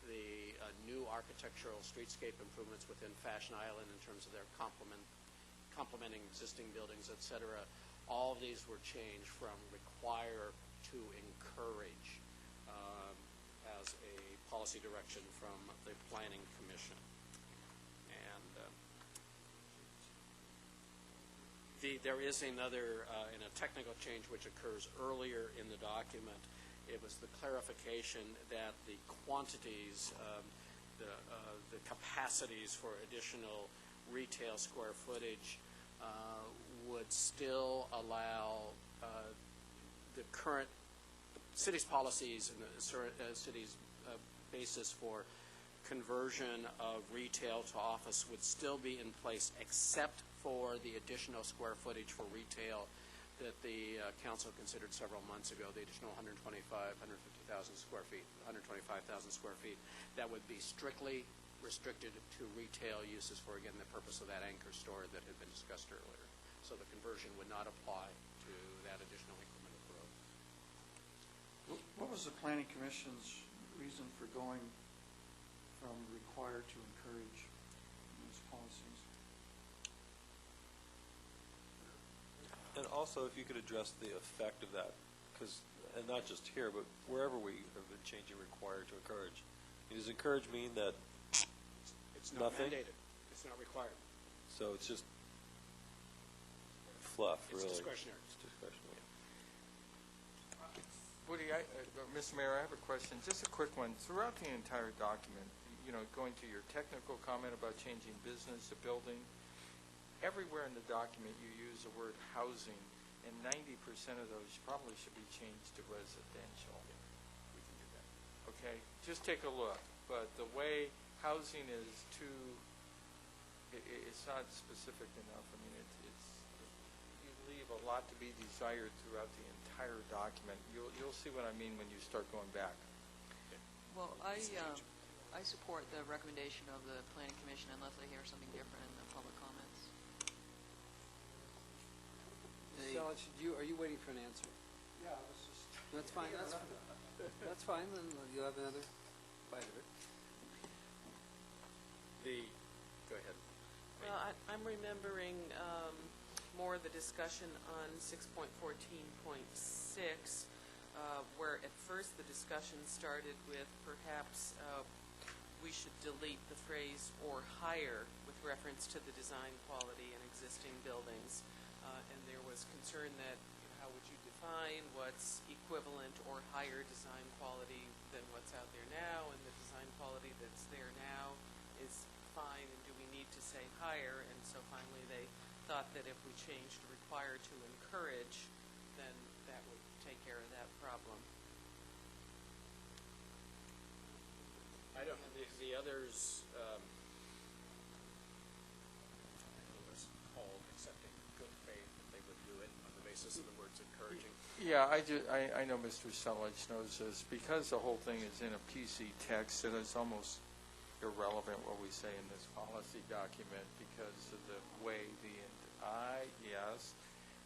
the new architectural streetscape improvements within Fashion Island in terms of their complementing existing buildings, et cetera. All of these were changed from require to encourage as a policy direction from the Planning Commission. And there is another, in a technical change which occurs earlier in the document. It was the clarification that the quantities, the capacities for additional retail square footage would still allow the current city's policies and the city's basis for conversion of retail to office would still be in place, except for the additional square footage for retail that the council considered several months ago, the additional 150,000 square feet, 125,000 square feet, that would be strictly restricted to retail uses for, again, the purpose of that anchor store that had been discussed earlier. So the conversion would not apply to that additional increment of growth. What was the Planning Commission's reason for going from required to encourage in these policies? And also, if you could address the effect of that, because, and not just here, but wherever we have been changing required to encourage. Does encourage mean that it's not nothing? mandated. It's not required. So it's just fluff, It's really. discretionary. It's discretionary. Woody, Mr. Mayor, I have a question, just a quick one. Throughout the entire document, going to your technical comment about changing business to building, everywhere in the document you use the word housing, and 90% of those probably should be changed to residential. We can do that. Okay, just take a look. But the way housing is it's not specific enough. I mean, you leave a lot to be desired throughout the entire document. You'll see what I mean when you start going back. Well, I support the recommendation of the Planning Commission unless I hear something different in the public comments. Selich, are you waiting for an answer? Yeah, I was just That's fine, that's fine, then you'll have another bite of it. Go ahead. Well, I'm remembering more the discussion on 6.14.6, where at first the discussion started with perhaps we should delete the phrase "or higher" with reference to the design quality in existing buildings. And there was concern that how would you define what's equivalent or higher design quality than what's out there now, and the design quality that's there now is fine, and do we need to say higher? And so finally they thought that if we changed require to encourage, then that would take care of that problem. I don't, the others, it was called accepting good faith that they would do it on the basis of the words encouraging. Yeah, I know Mr. Selich knows this. Because the whole thing is in a PC text, it is almost irrelevant what we say in this policy document because of the way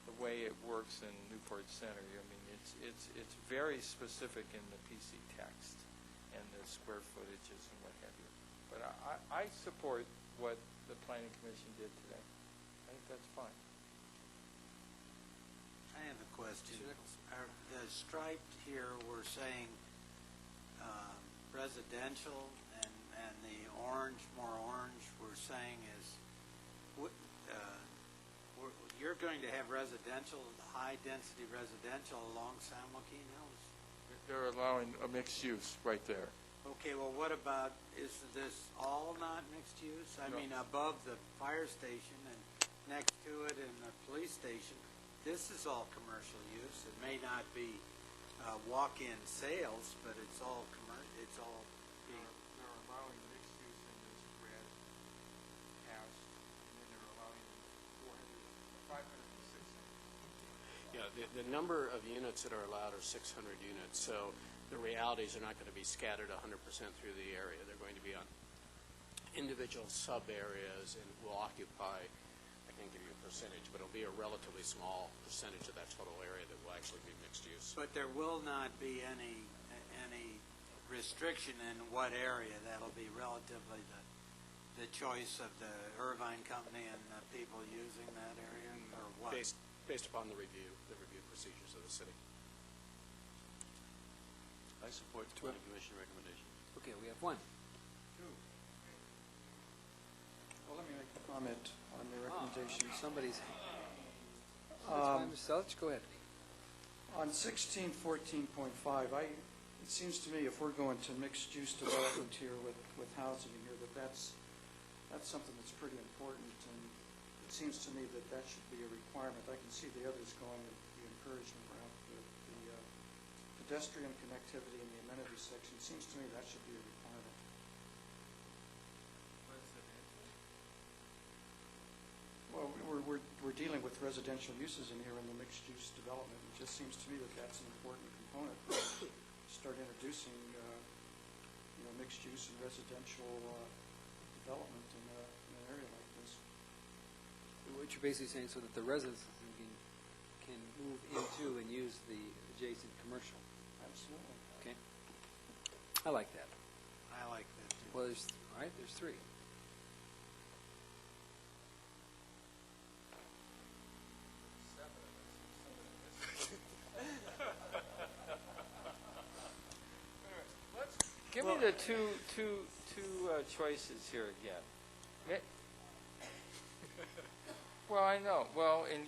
the way it works in Newport Center. I mean, it's very specific in the PC text and the square footages and what have you. But I support what the Planning Commission did today. I think that's fine. I have a question. The striped here, we're saying residential, and the orange, more orange, we're saying is, you're going to have residential, high-density residential along San Joaquin Hills? They're allowing a mixed use right there. Okay, well, what about, is this all not mixed use? I mean, above the fire station and next to it in the police station, this is all commercial use. It may not be walk-in sales, but it's all it's all being... They're allowing mixed use in this red house, and then they're allowing 506. Yeah, the number of units that are allowed are 600 units, so the realities are not going to be scattered 100% through the area. They're going to be on individual sub-areas and will occupy, I can't give you a percentage, but it'll be a relatively small percentage of that total area that will actually be mixed use. But there will not be any restriction in what area. That'll be relatively the choice of the Irvine Company and the people using that area, or what? Based upon the review procedures of the city. I support the Planning Commission recommendation. Okay, we have one. Well, let me make a comment on the recommendation. Somebody's... Mr. Selich, go ahead. On 1614.5, it seems to me if we're going to mixed-use development here with housing in here, that's something that's pretty important, and it seems to me that should be a requirement. I can see the others going with the encouragement around the pedestrian connectivity in the amenities section. It seems to me that should be a requirement. Well, we're dealing with residential uses in here in the mixed-use development. It just seems to me that that's an important component. Start introducing, mixed use and residential development in an area like this. What you're basically saying, so that the residents can move into and use the adjacent commercial. Absolutely. Okay. I like that. I like that too. Well, there's three. Give me the two choices here again. Well, I know. Well, and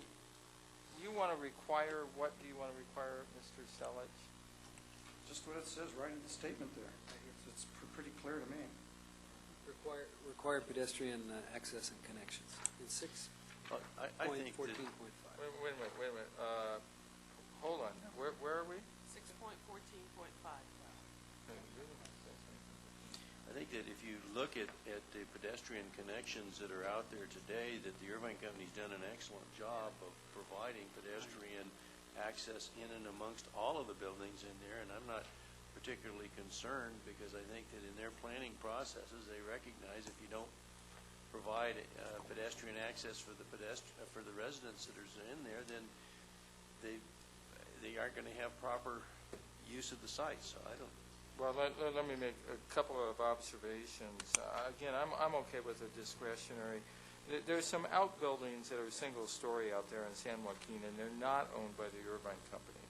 you want to require, what do you want to require, Mr. Selich? Just what it says right in the statement there. It's pretty clear to me. Require pedestrian access and connections. In 6.14.5. Wait a minute. Hold on. Where are we? 6.14.5. I think that if you look at the pedestrian connections that are out there today, that the Irvine Company's done an excellent job of providing pedestrian access in and amongst all of the buildings in there, and I'm not particularly concerned because I think that in their planning processes they recognize if you don't provide pedestrian access for the residents that are in there, then they aren't going to have proper use of the site, so I don't, Well, let me make a couple of observations. Again, I'm okay with the discretionary. There's some outbuildings that are single-story out there in San Joaquin, and they're not owned by the Irvine Company.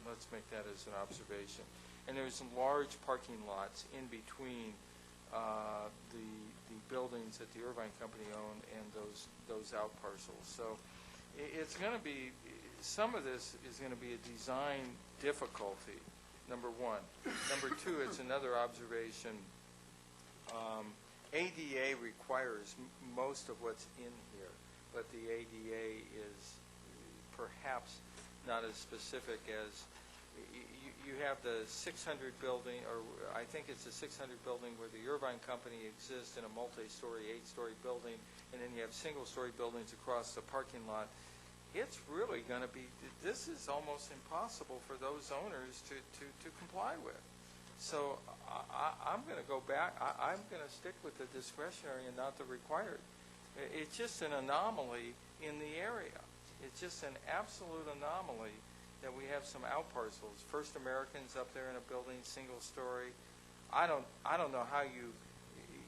Let's make that as an observation. And there's some large parking lots in between the buildings that the Irvine Company own and those out parcels. So it's going to be, some of this is going to be a design difficulty, number one. Number two, it's another observation. ADA requires most of what's in here, but the ADA is perhaps not as specific as you have the 600 building, or I think it's the 600 building where the Irvine Company exists in a multi-story, 8-story building, and then you have single-story buildings across the parking lot. It's really going to be, this is almost impossible for those owners to comply with. So I'm going to go back, I'm going to stick with the discretionary and not the required. It's just an anomaly in the area. It's just an absolute anomaly that we have some out parcels. First Americans up there in a building, single story. I don't know how you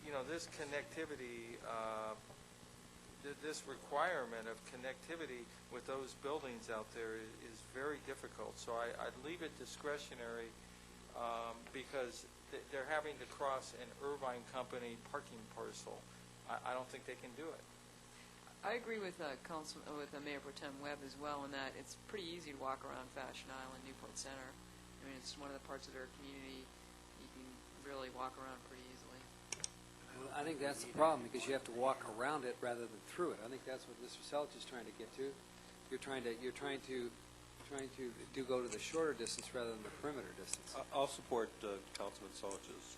know, this connectivity, this requirement of connectivity with those buildings out there is very difficult. So I'd leave it discretionary because they're having to cross an Irvine Company parking parcel. I don't think they can do it. I agree with Mayor Pro Tem Webb as well in that it's pretty easy to walk around Fashion Island, Newport Center. I mean, it's one of the parts of our community you can really walk around pretty easily. Well, I think that's the problem, because you have to walk around it rather than through it. I think that's what Mr. Selich is trying to get to. You're trying to go to the shorter distance rather than the perimeter distance. I'll support Councilman Selich's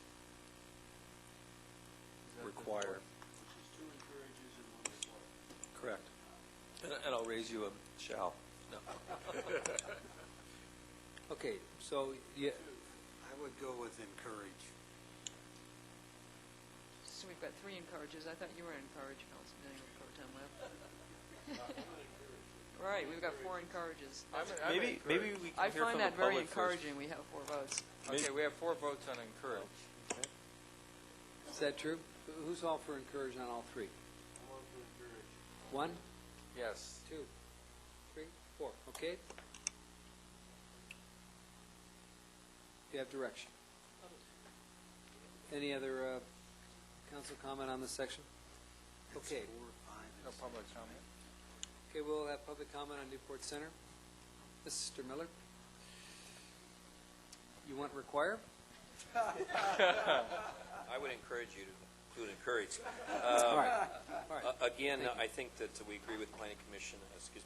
require. Correct. And I'll raise you a shall. No. Okay, so I would go with encourage. So we've got 3 encourages. I thought you were encouraged, Councilman Pro Tem Webb. Right, we've got 4 encourages. Maybe we can I hear find from that the very public encouraging. We have 4 votes. Okay, we have 4 votes on encourage. Okay. is that true? Who's all for encourage on all 3? 1, Yes. 2, 3, 4. Okay. You have direction. Any other council comment on this section? Okay. No public comment. Okay, we'll have public comment on Newport Center. Mr. Miller? You want require? I would encourage you to encourage. All right. Again, I think that we agree with the Planning Commission, Mr.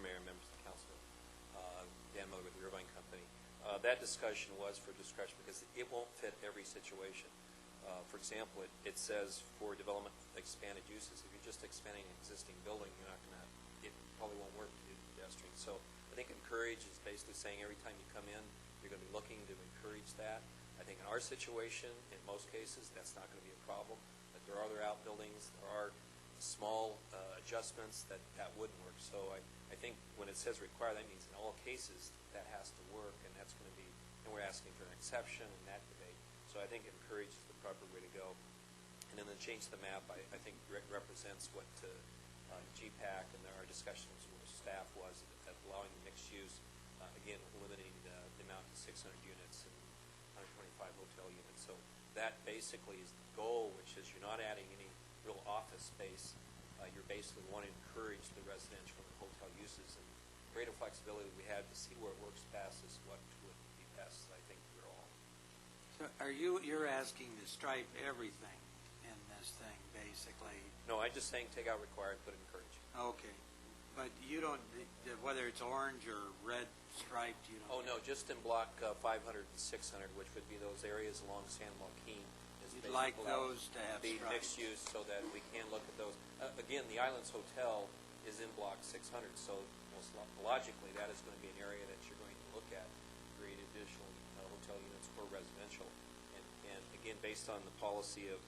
Mayor and members of the council, Dan Miller with the Irvine Company. That discussion was for discretion because it won't fit every situation. For example, it says for development expanded uses, if you're just expanding an existing building, it probably won't work to do pedestrian. So I think encourage is basically saying every time you come in, you're going to be looking to encourage that. I think in our situation, in most cases, that's not going to be a problem. But there are other outbuildings, there are small adjustments that wouldn't work. So I think when it says require, that means in all cases that has to work, and that's going to be, and we're asking for an exception in that debate. So I think encourage is the proper way to go. And then the change to the map, I think represents what GPAC and our discussions with staff was at allowing mixed use, again, limiting the amount to 600 units and 125 hotel units. So that basically is the goal, which is you're not adding any real office space. You're basically wanting to encourage the residential and hotel uses, and greater flexibility we had to see where it works best is what would be best, I think, for all. So you're asking to stripe everything in this thing, basically? No, I'm just saying take out required, put encourage. Okay. But you don't, whether it's orange or red striped, you don't? Oh, no, just in block 500 and 600, which would be those areas along San Joaquin. You'd like those to have be stripes? mixed use so that we can look at those. Again, the Islands Hotel is in block 600, so most logically that is going to be an area that you're going to look at, create additional hotel units for residential. And again, based on the policy of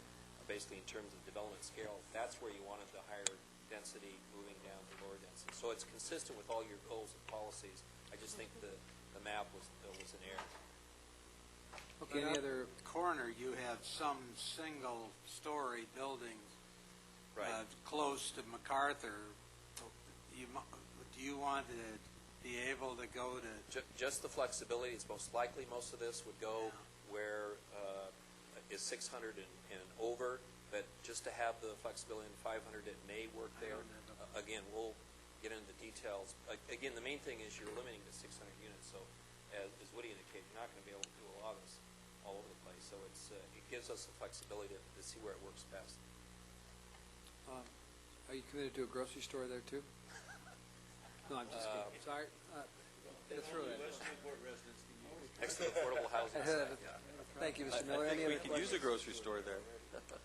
basically in terms of development scale, that's where you wanted the higher density moving down to lower density. So it's consistent with all your goals and policies. I just think the the map was in error. Okay, any other? Corner, you have some single-story buildings close to MacArthur. Do you want to be able to go to? Just the flexibility. It's most likely most of this would go where is 600 and over, but just to have the flexibility in 500, it may work there. Again, we'll get into the details. Again, the main thing is you're limiting to 600 units, so as Woody indicated, you're not going to be able to do a lot of this all over the place. So it gives us the flexibility to see where it works best. Are you committed to a grocery store there too? No, I'm just kidding. Sorry. That's really Next to the affordable housing. Thank you, Mr. Miller. I think we can use a grocery store there. Have to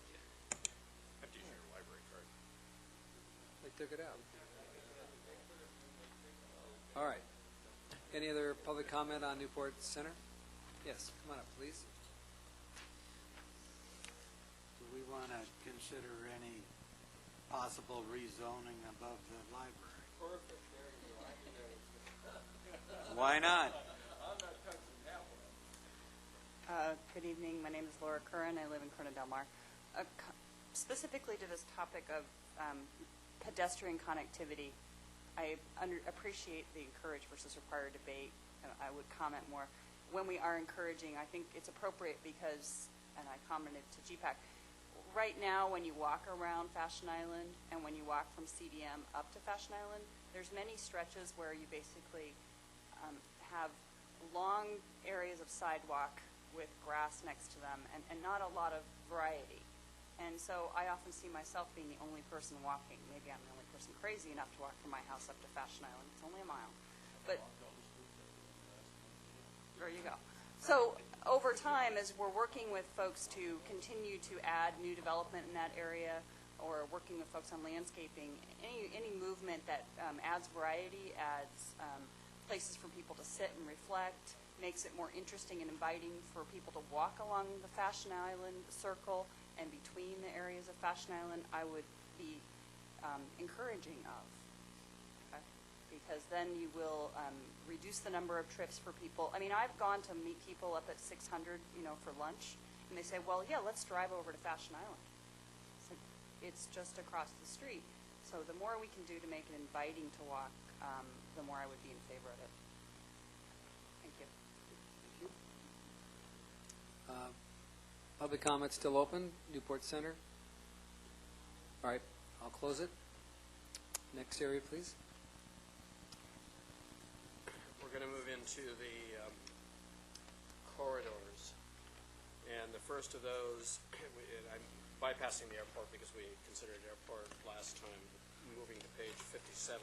use your library card. They took it out. All right. Any other public comment on Newport Center? Yes, come on up, please. Do we want to consider any possible rezoning above the library? Perfect. There you go. I knew that was Why not? I'm not touching that one. Good evening. My name is Laura Curran. I live in Corona Del Mar. Specifically to this topic of pedestrian connectivity, I appreciate the encourage versus require debate. I would comment more. When we are encouraging, I think it's appropriate because, and I commented to GPAC, right now when you walk around Fashion Island and when you walk from CDM up to Fashion Island, there's many stretches where you basically have long areas of sidewalk with grass next to them and not a lot of variety. And so I often see myself being the only person walking. Maybe I'm the only person crazy enough to walk from my house up to Fashion Island. It's only a mile. But there you go. So over time, as we're working with folks to continue to add new development in that area or working with folks on landscaping, any movement that adds variety, adds places for people to sit and reflect, makes it more interesting and inviting for people to walk along the Fashion Island circle and between the areas of Fashion Island, I would be encouraging of. Okay? Because then you will reduce the number of trips for people. I mean, I've gone to meet people up at 600, for lunch, and they say, well, yeah, let's drive over to Fashion Island. So it's just across the street. So the more we can do to make it inviting to walk, the more I would be in favor of it. Thank you. Public comment still open. Newport Center. All right, I'll close it. Next area, please. We're going to move into the corridors. And the first of those, I'm bypassing the airport because we considered airport last time, moving to page 57.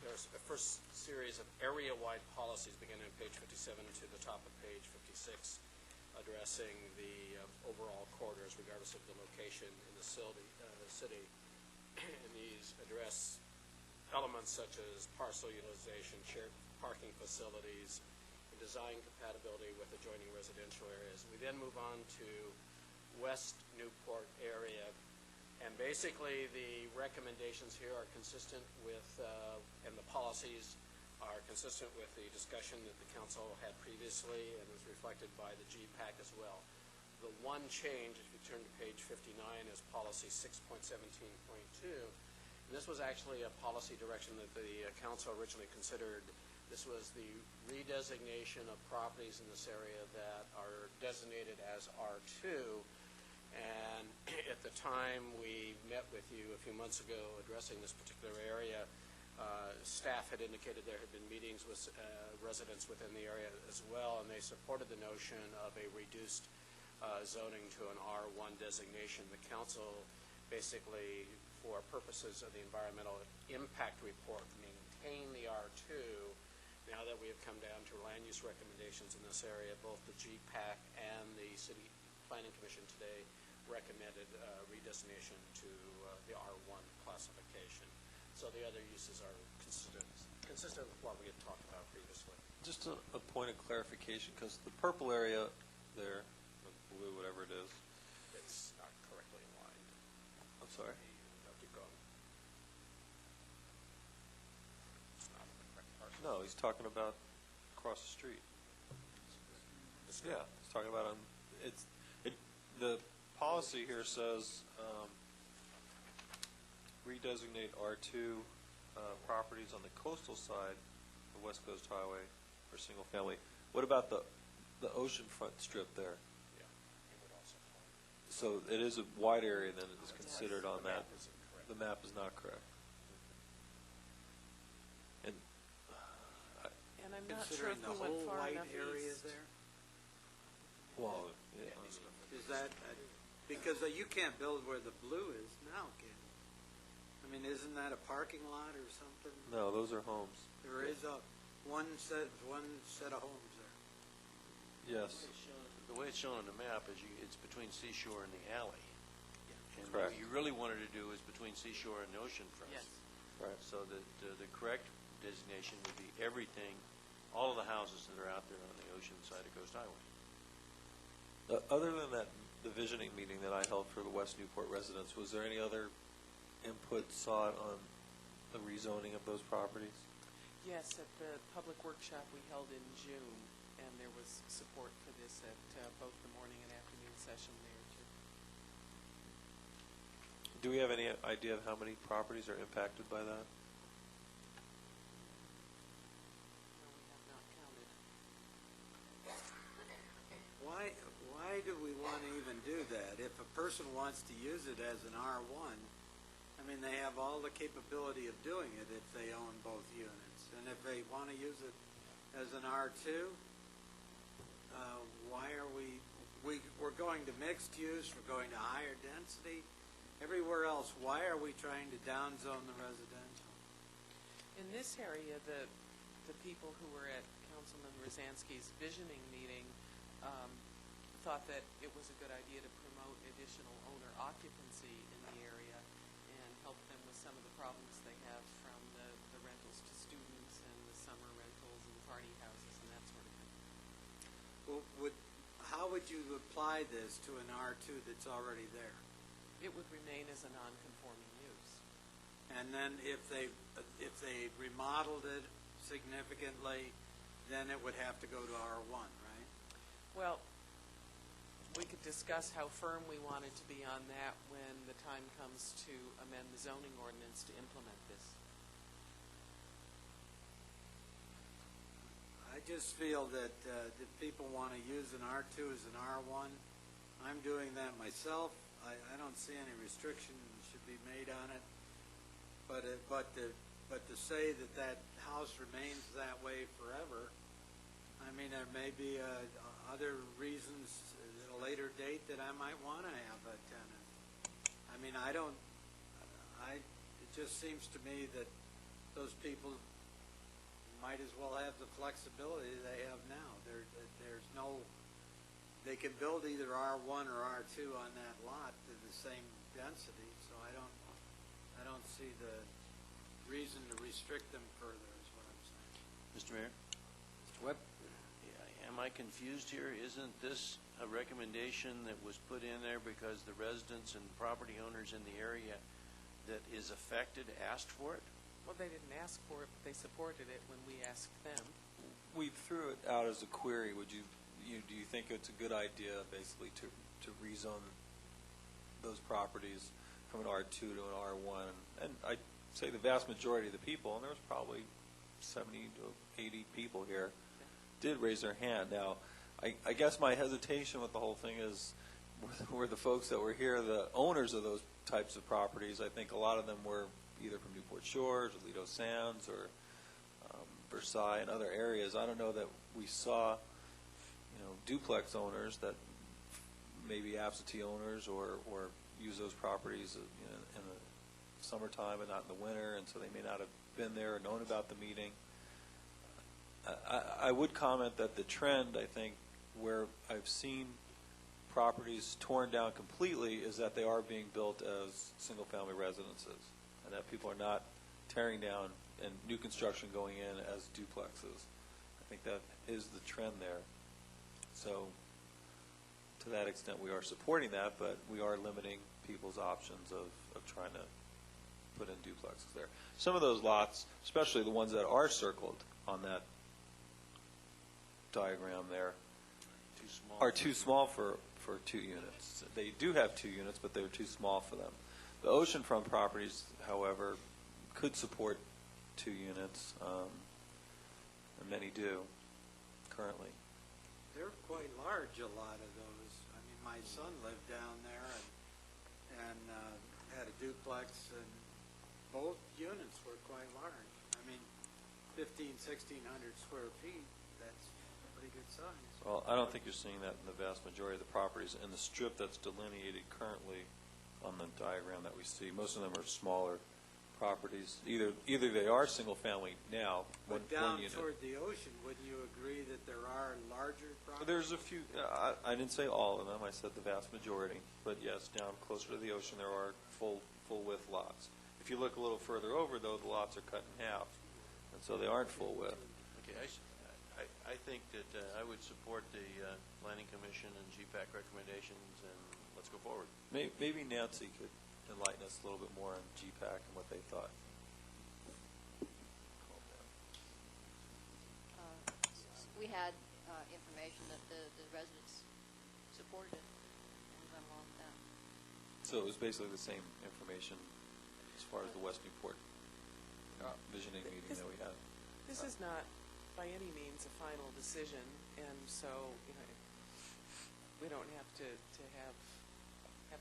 There's a first series of area-wide policies beginning on page 57 to the top of page 56, addressing the overall corridors regardless of the location in the city. And these address elements such as parcel utilization, shared parking facilities, and design compatibility with adjoining residential areas. We then move on to West Newport area. And basically, the recommendations here are consistent with, and the policies are consistent with the discussion that the council had previously and is reflected by the GPAC as well. The one change, if you turn to page 59, is policy 6.17.2. And this was actually a policy direction that the council originally considered. This was the redesignation of properties in this area that are designated as R2. And at the time we met with you a few months ago addressing this particular area, staff had indicated there had been meetings with residents within the area as well, and they supported the notion of a reduced zoning to an R1 designation. The council basically, for purposes of the environmental impact report, maintained the R2. Now that we have come down to land use recommendations in this area, both the GPAC and the City Planning Commission today recommended redesignation to the R1 classification. So the other uses are consistent with what we had talked about previously. Just a point of clarification, because the purple area there, or blue, whatever it is. It's not correctly aligned. I'm sorry? Keep going. he's talking about across the street. Yeah, he's talking about the policy here says redesignate R2 properties on the coastal side of West Coast Highway for single family. What about the oceanfront strip there? Yeah, it would also apply. So it is a wide area then it is considered on that. The map is not correct. And I'm not sure Considering if the we went whole far white enough area east. there? well, yeah, Is that, because you can't build where the blue is now, can you? I mean, isn't that a parking lot or something? no, those are homes. There is one set of homes there. Yes. The way it's shown on the map is it's between seashore and the alley. And Correct. what you really wanted to do is between seashore and the oceanfront. Yes. Right. So the correct designation would be everything, all of the houses that are out there on the ocean side of Coast Highway. Other than that, the visioning meeting that I held for the West Newport residents, was there any other input sought on the rezoning of those properties? Yes, at the public workshop we held in June, and there was support for this at both the morning and afternoon session there, too. Do we have any idea of how many properties are impacted by that? No, we have not counted. Why do we want to even do that? If a person wants to use it as an R1, I mean, they have all the capability of doing it if they own both units. And if they want to use it as an R2, why are we're going to mixed use, we're going to higher density. Everywhere else, why are we trying to downzone the residential? In this area, the people who were at Councilman Rosansky's visioning meeting thought that it was a good idea to promote additional owner occupancy in the area and help them with some of the problems they have from the rentals to students and the summer rentals and party houses and that sort of thing. Well, how would you apply this to an R2 that's already there? It would remain as a non-conforming use. And then if they remodeled it significantly, then it would have to go to R1, right? Well, we could discuss how firm we wanted to be on that when the time comes to amend the zoning ordinance to implement this. I just feel that if people want to use an R2 as an R1, I'm doing that myself. I don't see any restriction should be made on it. But to say that house remains that way forever, I mean, there may be other reasons at a later date that I might want to have a tenant. I mean, it just seems to me that those people might as well have the flexibility they have now. There's no, they can build either R1 or R2 on that lot to the same density, so I don't see the reason to restrict them further is what I'm saying. Mr. Mayor? Mr. Webb? Yeah, am I confused here? Isn't this a recommendation that was put in there because the residents and property owners in the area that is affected asked for it? Well, they didn't ask for it, but they supported it when we asked them. We threw it out as a query. Do you think it's a good idea basically to rezone those properties from an R2 to an R1? And I'd say the vast majority of the people, and there was probably 70 to 80 people here, did raise their hand. Now, I guess my hesitation with the whole thing is were the folks that were here, the owners of those types of properties. I think a lot of them were either from Newport Shores or Lido Sands or Versailles and other areas. I don't know that we saw, duplex owners that may be absentee owners or use those properties in the summertime and not in the winter, and so they may not have been there or known about the meeting. I would comment that the trend, I think, where I've seen properties torn down completely is that they are being built as single-family residences, and that people are not tearing down and new construction going in as duplexes. I think that is the trend there. So to that extent, we are supporting that, but we are limiting people's options of trying to put in duplexes there. Some of those lots, especially the ones that are circled, on that diagram there Too small. are too small for 2 units. They do have 2 units, but they're too small for them. The oceanfront properties, however, could support 2 units, and many do currently. They're quite large, a lot of those. I mean, my son lived down there and had a duplex, and both units were quite large. I mean, 1,600 square feet, that's a pretty good size. Well, I don't think you're seeing that in the vast majority of the properties. In the strip that's delineated currently on the diagram that we see, most of them are smaller properties. Either they are single-family now, one But down unit. toward the ocean, wouldn't you agree that there are larger properties? There's a few, I didn't say all of them, I said the vast majority. But yes, down closer to the ocean, there are full-width lots. If you look a little further over, though, the lots are cut in half, and so they aren't full-width. Okay, I think that I would support the Planning Commission and GPAC recommendations, and let's go forward. Maybe Nancy could enlighten us a little bit more on GPAC and what they thought. We had information that the residents supported it and went along with that. So it was basically the same information as far as the West Newport visioning meeting that we had. This is not by any means a final decision, and so we don't have to have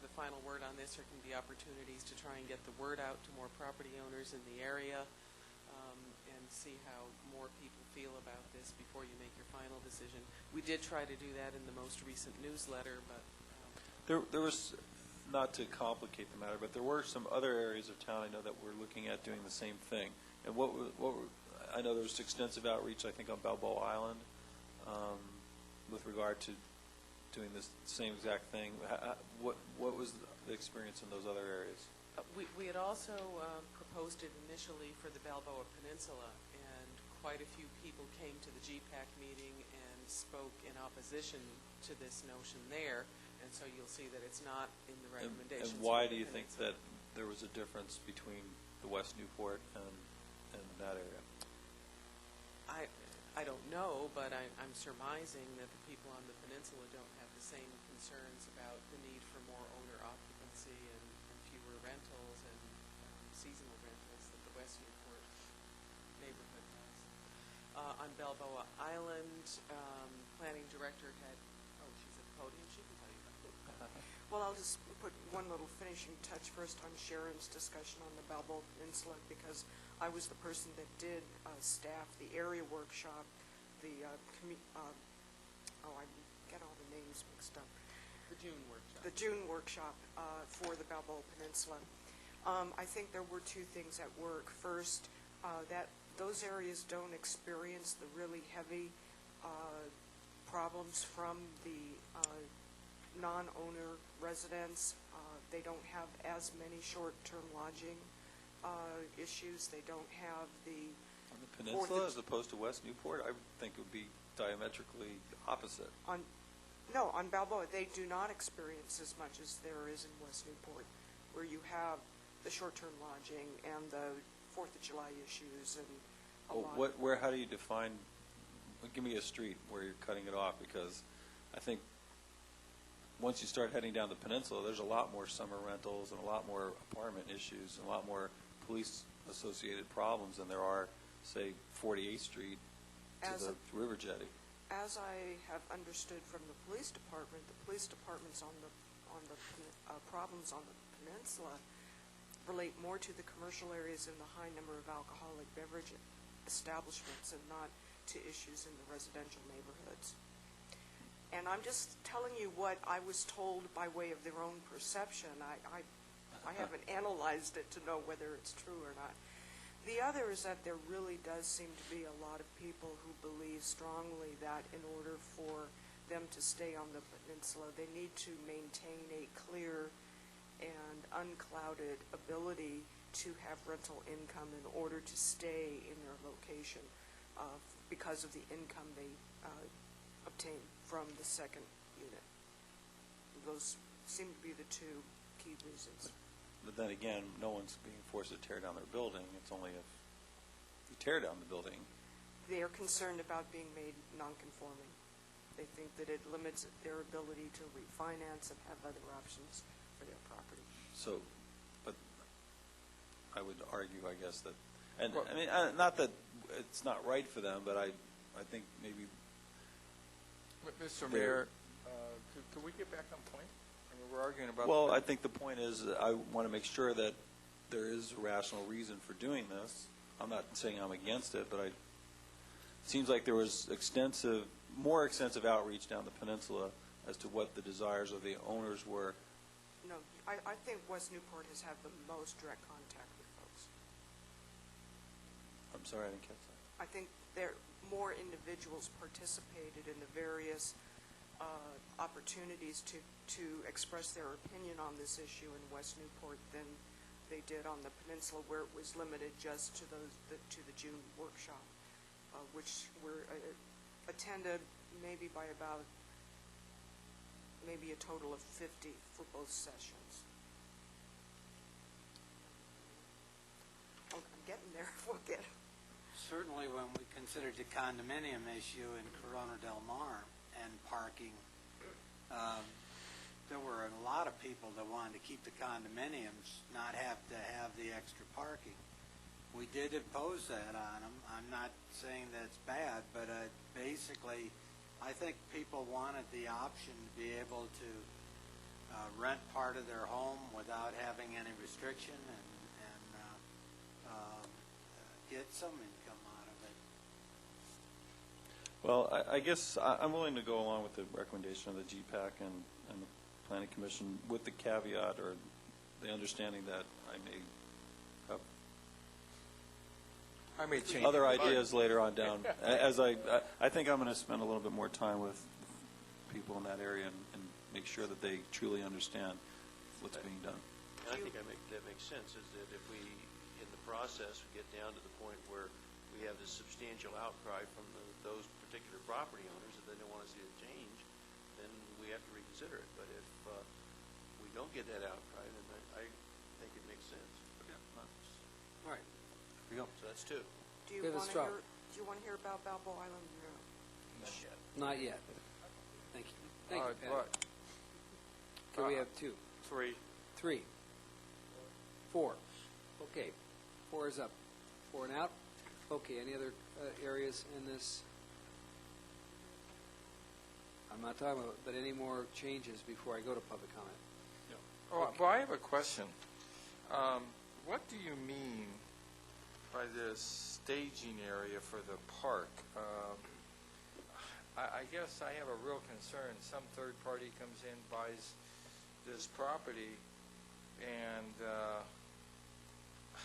the final word on this. There can be opportunities to try and get the word out to more property owners in the area and see how more people feel about this before you make your final decision. We did try to do that in the most recent newsletter, but There was, not to complicate the matter, but there were some other areas of town I know that we're looking at doing the same thing. And I know there was extensive outreach, I think, on Balboa Island with regard to doing this same exact thing. What was the experience in those other areas? we had also proposed it initially for the Balboa Peninsula, and quite a few people came to the GPAC meeting and spoke in opposition to this notion there. And so you'll see that it's not in the recommendations. And why do you think that there was a difference between the West Newport and that area? I don't know, but I'm surmising that the people on the peninsula don't have the same concerns about the need for more owner occupancy and fewer rentals and seasonal rentals that the West Newport neighborhood has. On Balboa Island, planning director had, she's at the podium, she can tell you about it. Well, I'll just put one little finishing touch first on Sharon's discussion on the Balboa Peninsula, because I was the person that did staff the area workshop, I get all the names mixed up. The June workshop. The June workshop for the Balboa Peninsula. I think there were 2 things at work. First, that those areas don't experience the really heavy problems from the non-owner residents. They don't have as many short-term lodging issues. They don't have the... On the peninsula as opposed to West Newport, I would think it would be diametrically opposite. No, on Balboa, they do not experience as much as there is in West Newport, where you have the short-term lodging and the 4th of July issues and a lot. How do you define, give me a street where you're cutting it off, because I think once you start heading down the peninsula, there's a lot more summer rentals and a lot more apartment issues and a lot more police-associated problems than there are, say, 48th Street to the river jetty. As I have understood from the police departments on the problems on the peninsula relate more to the commercial areas and the high number of alcoholic beverage establishments and not to issues in the residential neighborhoods. And I'm just telling you what I was told by way of their own perception. I haven't analyzed it to know whether it's true or not. The other is that there really does seem to be a lot of people who believe strongly that in order for them to stay on the peninsula, they need to maintain a clear and unclouded ability to have rental income in order to stay in their location because of the income they obtain from the second unit. Those seem to be the 2 key reasons. But then again, no one's being forced to tear down their building. It's only if you tear down the building, they are concerned about being made nonconforming. They think that it limits their ability to refinance and have other options for their property. So, but I would argue, I guess, that, and I mean, not that it's not right for them, but I think maybe. Mr. Mayor, could we get back on point? I mean, we're arguing about. Well, I think the point is that I want to make sure that there is a rational reason for doing this. I'm not saying I'm against it, but it seems like there was more extensive outreach down the peninsula as to what the desires of the owners were. No, I think West Newport has had the most direct contact with folks. I'm sorry, I didn't catch that. I think more individuals participated in the various opportunities to express their opinion on this issue in West Newport than they did on the peninsula, where it was limited just to the June workshop, which were attended maybe by about a total of 50 for both sessions. Oh, I'm getting there. We'll get it. Certainly when we considered the condominium issue in Corona Del Mar and parking, there were a lot of people that wanted to keep the condominiums, not have to have the extra parking. We did impose that on them. I'm not saying that it's bad, but basically I think people wanted the option to be able to rent part of their home without having any restriction and get some income out of it. Well, I guess I'm willing to go along with the recommendation of the GPAC and the Planning Commission with the caveat or the understanding that I may have change other ideas later on down. As I think I'm going to spend a little bit more time with people in that area and make sure that they truly understand what's being done. And I think that makes sense, is that if we, in the process, we get down to the point where we have this substantial outcry from those particular property owners that they don't want to see a change, then we have to reconsider it. But if we don't get that outcry, then I think it makes sense. All right. Here we go. So that's two. Do you want to hear about Balboa Island? No. Not yet. Thank you. Thank you, Pat. Okay, we have two. Three. 4. Okay. 4 is up. 4 and out. Okay, any other areas in this? I'm not talking about, but any more changes before I go to public comment? No. Oh, well, I have a question. What do you mean by this staging area for the park? I guess I have a real concern. Some third party comes in, buys this property, and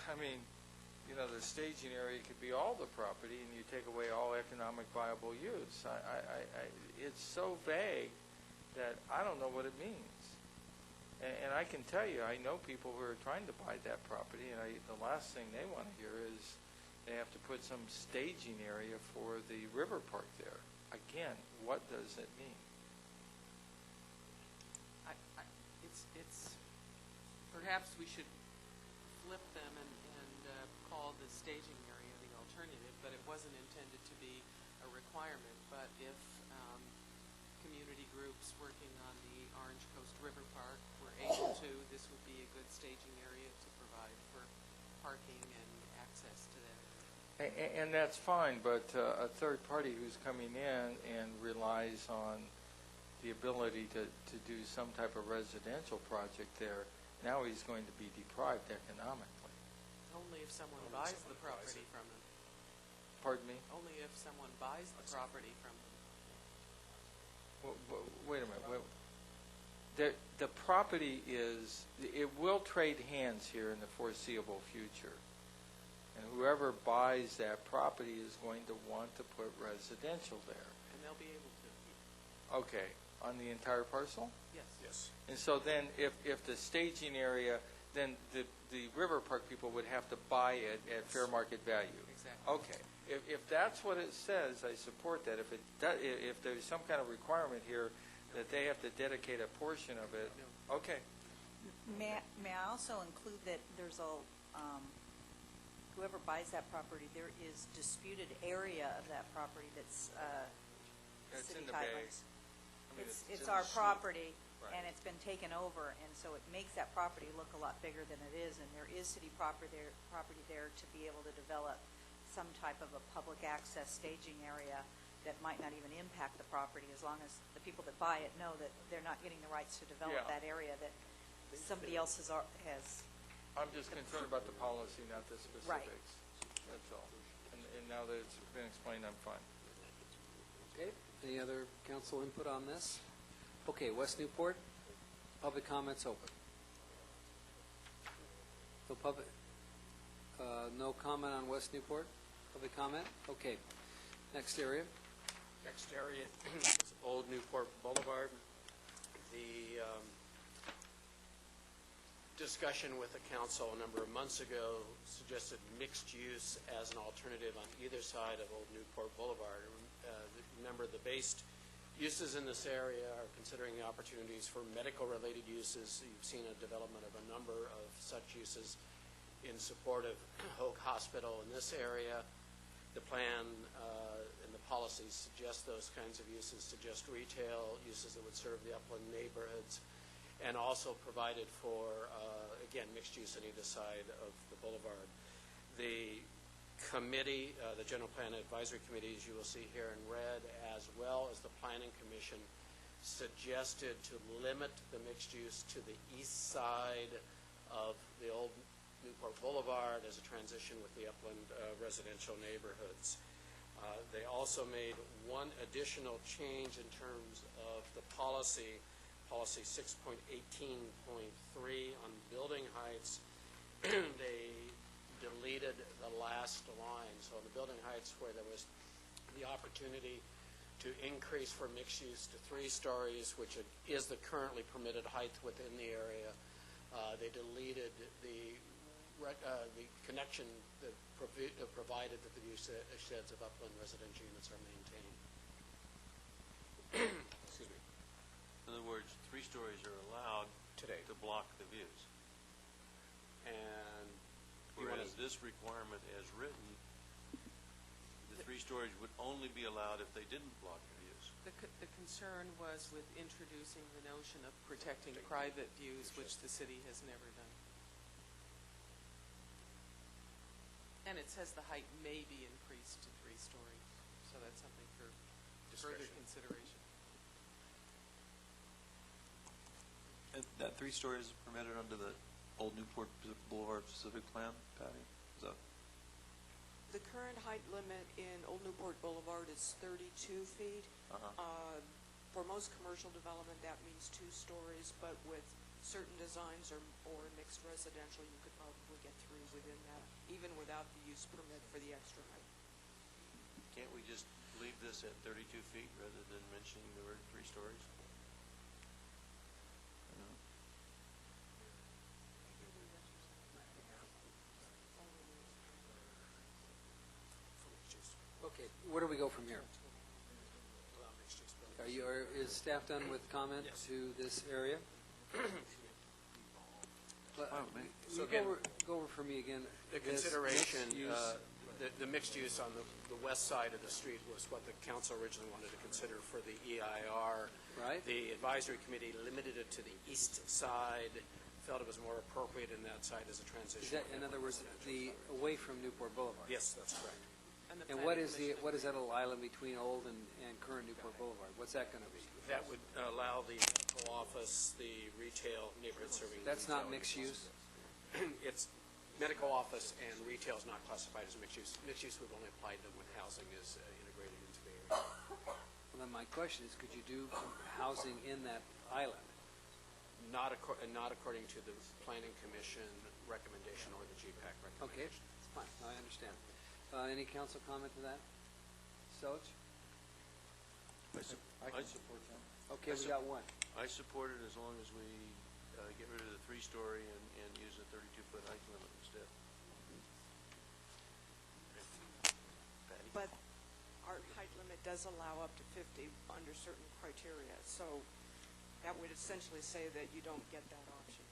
I mean, you know, the staging area could be all the property, and you take away all economic viable use. It's so vague that I don't know what it means. And I can tell you, I know people who are trying to buy that property, and the last thing they want to hear is they have to put some staging area for the river park there. Again, what does it mean? It's perhaps we should flip them and call the staging area the alternative, but it wasn't intended to be a requirement. But if community groups working on the Orange Coast River Park were able to, this would be a good staging area to provide for parking and access to that. And that's fine, but a third party who's coming in and relies on the ability to do some type of residential project there, now he's going to be deprived economically. Only if someone buys the property from them. Pardon me? Only if someone buys the property from them. Wait a minute. The property it will trade hands here in the foreseeable future. And whoever buys that property is going to want to put residential there. And they'll be able to. Okay. On the entire parcel? Yes. And so then if the staging area, then the river park people would have to buy it at fair market value. Exactly. Okay. If that's what it says, I support that. If there's some kind of requirement here that they have to dedicate a portion of it, okay. May I also include that there's whoever buys that property, there is disputed area of that property that's It's city in the bay. highlands. I mean, It's in our the property, Right. and it's been taken over, and so it makes that property look a lot bigger than it is, and there is city property there to be able to develop some type of a public access staging area that might not even impact the property, as long as the people that buy it know that they're not getting the rights to develop Yeah. that area that somebody else has. I'm just concerned about the policy, not the specifics. Right. That's all. And now that it's been explained, I'm fine. Okay, any other council input on this? Okay, West Newport, public comments open. No public, no comment on West Newport? Public comment? Okay. Next area. Next area is Old Newport Boulevard. The discussion with the council a number of months ago suggested mixed use as an alternative on either side of Old Newport Boulevard. Remember, the based uses in this area are considering the opportunities for medical-related uses. You've seen a development of a number of such uses in support of Hoag Hospital in this area. The plan and the policies suggest those kinds of uses, suggest retail uses that would serve the upland neighborhoods, and also provided for, again, mixed use on either side of the boulevard. The committee, the General Plan Advisory Committee, as you will see here in red, as well as the Planning Commission, suggested to limit the mixed use to the east side of the Old Newport Boulevard as a transition with the upland residential neighborhoods. They also made one additional change in terms of the policy 6.18.3 on building heights. They deleted the last line. So in the building heights where there was the opportunity to increase for mixed use to 3 stories, which is the currently permitted height within the area, they deleted the connection that provided that the view sheds of upland residential units are maintained. Excuse me. In other words, 3 stories are allowed today to block the views. And whereas this requirement as written, the 3 stories would only be allowed if they didn't block the views. The concern was with introducing the notion of protecting private views, which the city has never done. And it says the height may be increased to 3 stories, so that's something for further consideration. And that 3 stories is permitted under the Old Newport Boulevard specific plan, Patty? Is that? The current height limit in Old Newport Boulevard is 32 feet. For most commercial development, that means 2 stories, but with certain designs or mixed residential, you could probably get 3 within that, even without the use permit for the extra height. Can't we just leave this at 32 feet rather than mentioning the word 3 stories? Okay, where do we go from here? Is staff done with comment to this area? So again, go over for me again. the consideration, the mixed use on the west side of the street was what the council originally wanted to consider for the EIR. Right. The advisory committee limited it to the east side, felt it was more appropriate in that side as a transition. Is that, in other words, the away from Newport Boulevard? Yes, that's correct. And what is that little island between old and current Newport Boulevard? What's that going to be? That would allow the medical office, the retail, neighborhood serving. That's not mixed use? It's medical office and retail is not classified as mixed use. Mixed use would only apply to when housing is integrated into the area. Well, then my question is, could you do housing in that island? Not according to the Planning Commission recommendation or the GPAC recommendation. Okay, that's fine. I understand. Any council comment to that? Selich? I support that. Okay, we got one. I support it as long as we get rid of the 3-story and use a 32-foot height limit instead. Patty? But our height limit does allow up to 50 under certain criteria, so that would essentially say that you don't get that option.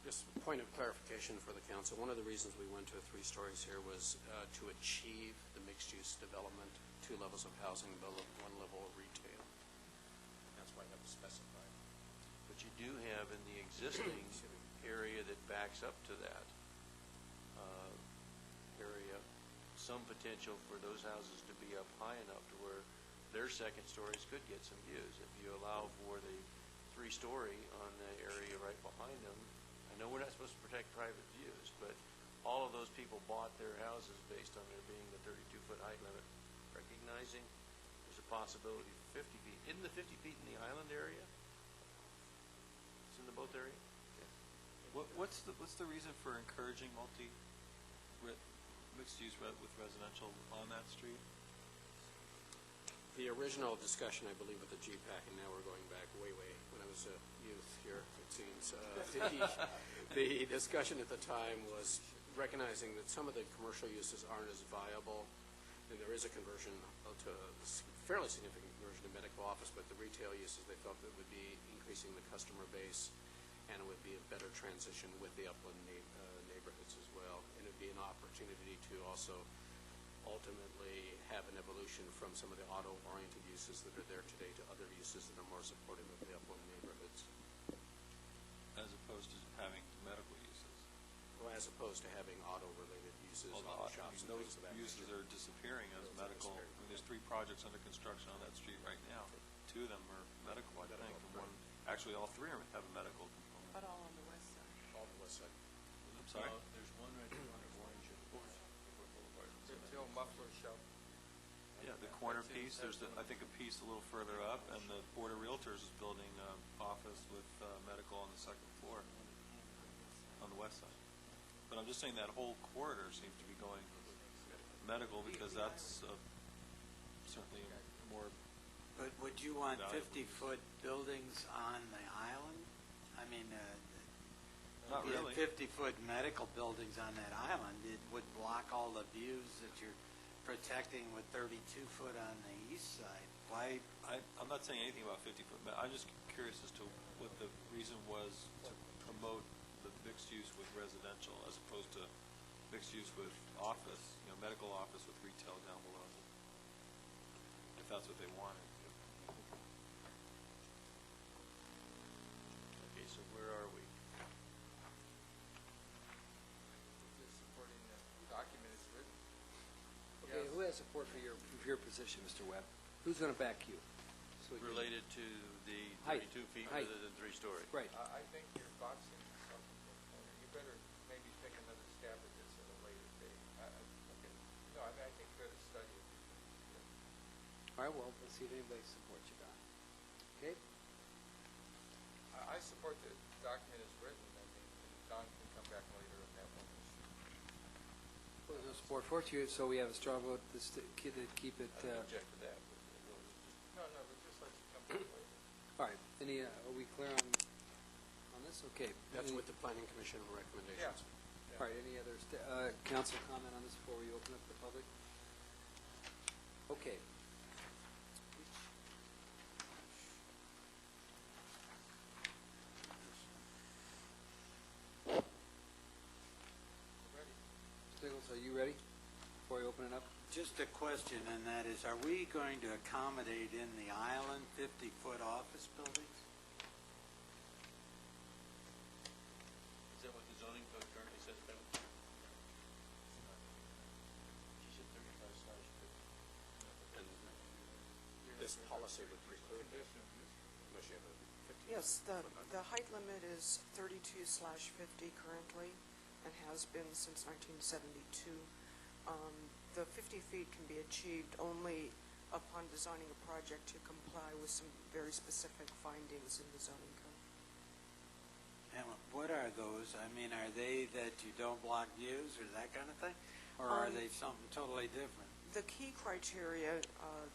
Just a point of clarification for the council. One of the reasons we went to 3 stories here was to achieve the mixed-use development, 2 levels of housing, 1 level of retail. That's why that was specified. But you do have in the existing area that backs up to that area some potential for those houses to be up high enough to where their second stories could get some views. If you allow for the 3-story on the area right behind them, I know we're not supposed to protect private views, but all of those people bought their houses based on there being the 32-foot height limit, recognizing there's a possibility for 50 feet. Isn't the 50 feet in the island area? It's in the both area? What's the reason for encouraging mixed use with residential on that street? The original discussion, I believe, with the GPAC, and now we're going back way, when I was a youth here, it seems. The discussion at the time was recognizing that some of the commercial uses aren't as viable, and there is a conversion to a fairly significant conversion to medical office, but the retail uses, they felt that would be increasing the customer base, and it would be a better transition with the upland neighborhoods as well. And it would be an opportunity to also ultimately have an evolution from some of the auto-oriented uses that are there today to other uses that are more supportive of the upland neighborhoods. As opposed to having medical uses? Well, as opposed to having auto-related uses, auto shops and things of that uses nature. are disappearing as medical. I mean, there's 3 projects under construction on that street right now. 2 of them are medical, I think, and one, actually all 3 have a medical component. But all on the west side. All the west side. I'm sorry? There's one right in front of Orange and Boulevard. The old muffler shop. Yeah, the corner piece, there's, I think, a piece a little further up, and the Board of Realtors is building an office with medical on the 2nd floor on the west side. But I'm just saying that whole corridor seems to be going medical because that's certainly more. But would you want valuable. 50-foot buildings on the island? I mean, Not if you really. had 50-foot medical buildings on that island, it would block all the views that you're protecting with 32-foot on the east side. Why? I'm not saying anything about 50-foot. I'm just curious as to what the reason was to promote the mixed use with residential as opposed to mixed use with office, medical office with retail down below. If that's what they wanted. Okay, so where are we? Just supporting the document as written. Okay, who has support for your position, Mr. Webb? Who's going to back you? So we can- Related to the Height. 32 feet Height. rather than 3-story. Right. I think you're boxing yourself in the corner. You better maybe take another stab at this at a later date. Okay. No, I think you better study it. All right, well, let's see if anybody supports you, Don. Okay? I support the document as written. I mean, Don can come back later and have one issue. Well, there's no support for it, so we have a straw vote to keep it. I don't object to that. No, but just let you come back later. All right. Are we clear on this? Okay. That's with the Planning Commission recommendations. All right, any other council comment on this before we open up the public? Okay. Stiggles, are you ready before we open it up? Just a question, and that is, are we going to accommodate in the island 50-foot office buildings? Is that what the zoning code currently says, Ben? She said 35/50. And this policy would preclude this unless you have a 50. Yes, the height limit is 32/50 currently and has been since 1972. The 50 feet can be achieved only upon designing a project to comply with some very specific findings in the zoning code. And what are those? I mean, are they that you don't block views or that kind of thing? Or are they something totally different? The key criteria,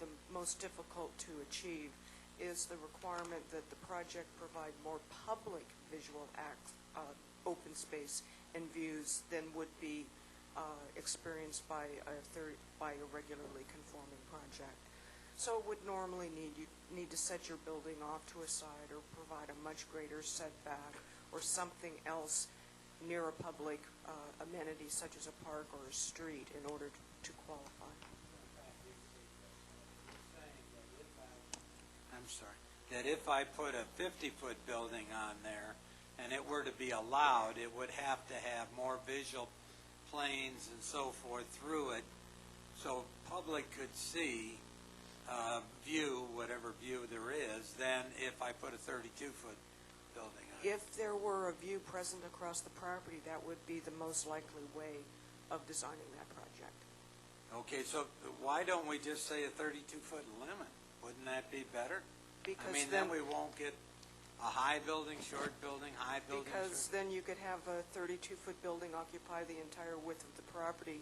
the most difficult to achieve, is the requirement that the project provide more public visual open space and views than would be experienced by a regularly conforming project. So it would normally need to set your building off to a side or provide a much greater setback or something else near a public amenity such as a park or a street in order to qualify. I'm sorry, that if I put a 50-foot building on there and it were to be allowed, it would have to have more visual planes and so forth through it so public could see view, whatever view there is, than if I put a 32-foot building on it. If there were a view present across the property, that would be the most likely way of designing that project. Okay, so why don't we just say a 32-foot limit? Wouldn't that be better? Because I mean, then we won't get a high building, short building, high building, Because short. then you could have a 32-foot building occupy the entire width of the property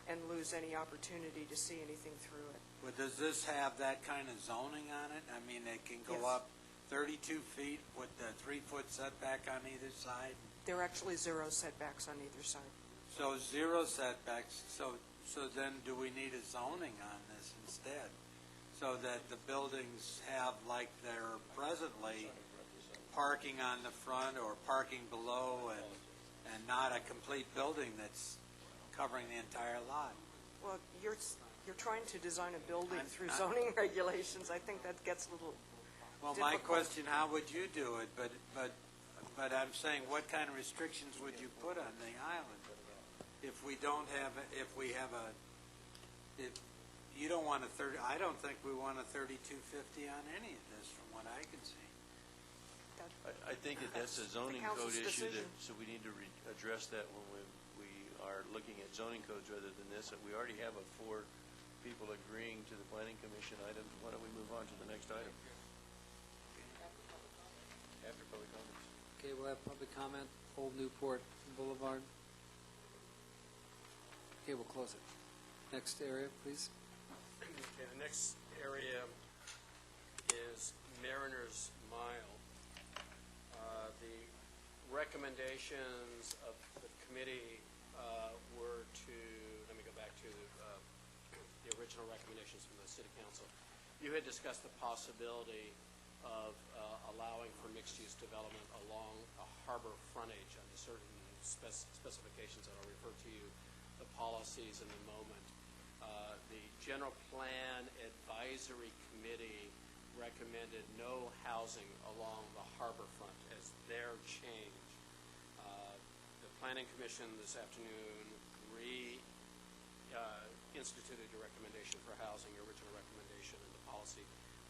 and lose any opportunity to see anything through it. But does this have that kind of zoning on it? I mean, it can go Yes. up 32 feet with the 3-foot setback on either side? There are actually 0 setbacks on either side. So 0 setbacks, so then do we need a zoning on this instead? So that the buildings have, like they're presently, parking on the front or parking below and not a complete building that's covering the entire lot? Well, you're trying to design a building through zoning regulations. I think that gets a little Well, difficult. my question, how would you do it? But I'm saying, what kind of restrictions would you put on the island if we don't have, if you don't want a 30, I don't think we want a 3250 on any of this from what I can see. I think that's a zoning the code council's issue, decision. so we need to address that when we are looking at zoning codes rather than this. We already have 4 people agreeing to the planning commission item. Why don't we move on to the next item? After public comments. Okay, we'll have public comment, Old Newport Boulevard. Okay, we'll close it. Next area, please. Okay, the next area is Mariner's Mile. The recommendations of the committee were to, let me go back to the original recommendations from the City Council. You had discussed the possibility of allowing for mixed-use development along a harbor frontage under certain specifications that I'll refer to you, the policies in a moment. The General Plan Advisory Committee recommended no housing along the harbor front as their change. The Planning Commission this afternoon instituted a recommendation for housing, original recommendation, and the policy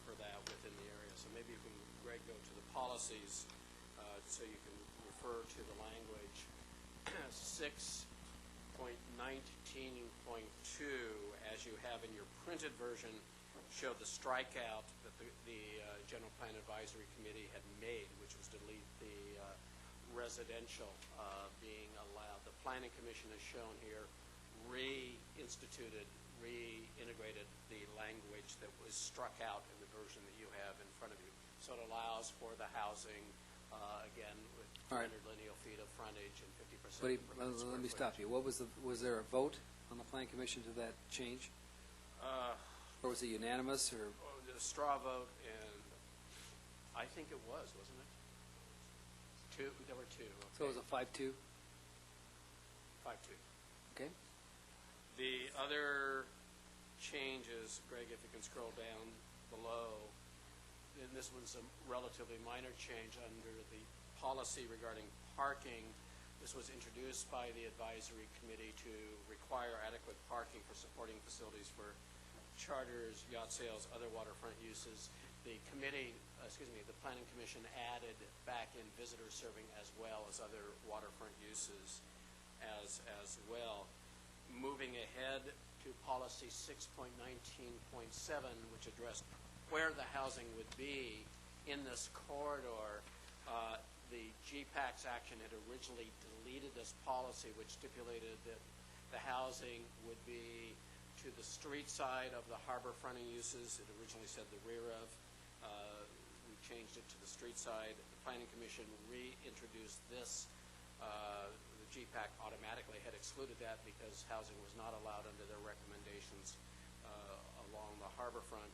for that within the area. So maybe you can, Greg, go to the policies so you can refer to the language. 6.19.2, as you have in your printed version, showed the strikeout that the General Plan Advisory Committee had made, which was to delete the residential being allowed. The Planning Commission has shown here reintegrated the language that was struck out in the version that you have in front of you. So it allows for the housing, again, with 200 lineal feet of frontage and 50%. Let me stop you. What was there a vote on the Plan Commission to that change? Or was it unanimous, or? The straw vote, and I think it was, wasn't it? There were 2. Okay. So it was a 5-2? 5-2. Okay. The other changes, Greg, if you can scroll down below, and this one's a relatively minor change under the policy regarding parking. This was introduced by the advisory committee to require adequate parking for supporting facilities for charters, yacht sales, other waterfront uses. The committee, the Planning Commission added back in visitor serving as well as other waterfront uses as well. Moving ahead to policy 6.19.7, which addressed where the housing would be in this corridor. The GPAC's action had originally deleted this policy, which stipulated that the housing would be to the street side of the harbor fronting uses. It originally said the rear of. We changed it to the street side. The Planning Commission reintroduced this. The GPAC automatically had excluded that because housing was not allowed under their recommendations along the harbor front.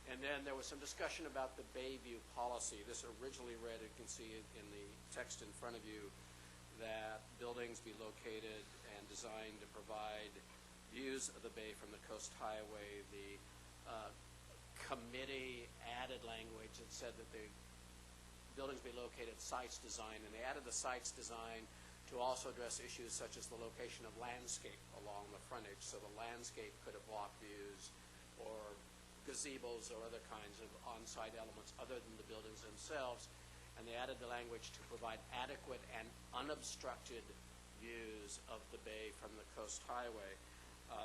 And then there was some discussion about the Bayview policy. This originally read, you can see it in the text in front of you, that buildings be located and designed to provide views of the bay from the Coast Highway. The committee added language that said that the buildings be located sites design, and they added the sites design to also address issues such as the location of landscape along the frontage, so the landscape could have block views or gazebos or other kinds of on-site elements other than the buildings themselves. And they added the language to provide adequate and unobstructed views of the bay from the Coast Highway.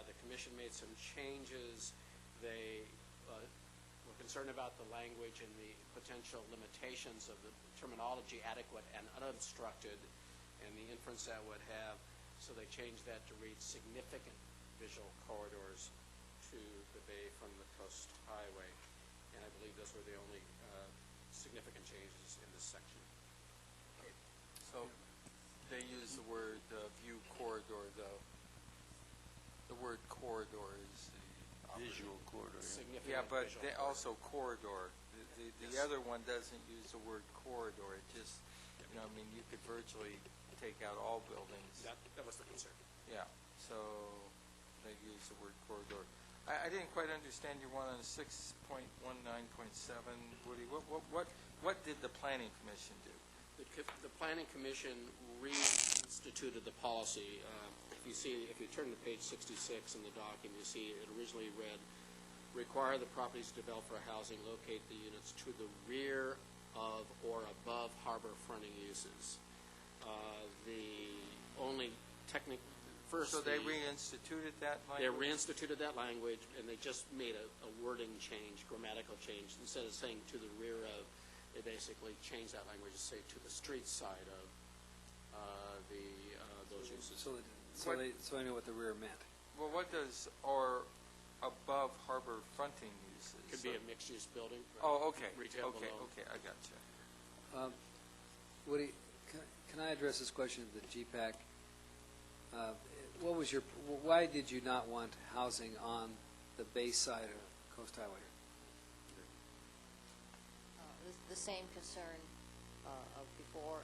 The commission made some changes. They were concerned about the language and the potential limitations of the terminology adequate and unobstructed and the inference that would have. So they changed that to read significant visual corridors to the bay from the Coast Highway. And I believe those were the only significant changes in this section. So they use the word view corridor, though. The word corridor is the visual corridor. Significant yeah, but visual they corridor. also corridor. The Yes. other one doesn't use the word corridor. It just, you know, I mean, you could virtually take out all buildings. That was the concern. Yeah, so they use the word corridor. I didn't quite understand your one on 6.19.7, Woody. What did the Planning Commission do? The Planning Commission reinstituted the policy. If you turn to page 66 in the document, you see it originally read, require the properties developed for housing locate the units to the rear of or above harbor fronting uses. The only technical So they reinstituted that language? They reinstituted that language, and they just made a wording change, grammatical change. Instead of saying to the rear of, they basically changed that language to say to the street side of those uses. So I know what the rear meant. Well, what does or above harbor fronting uses? Could be a mixed-use building. Oh, okay. Retail Okay, below. okay, I got you. Woody, can I address this question to the GPAC? Why did you not want housing on the bay side of Coast Highway? The same concern of before,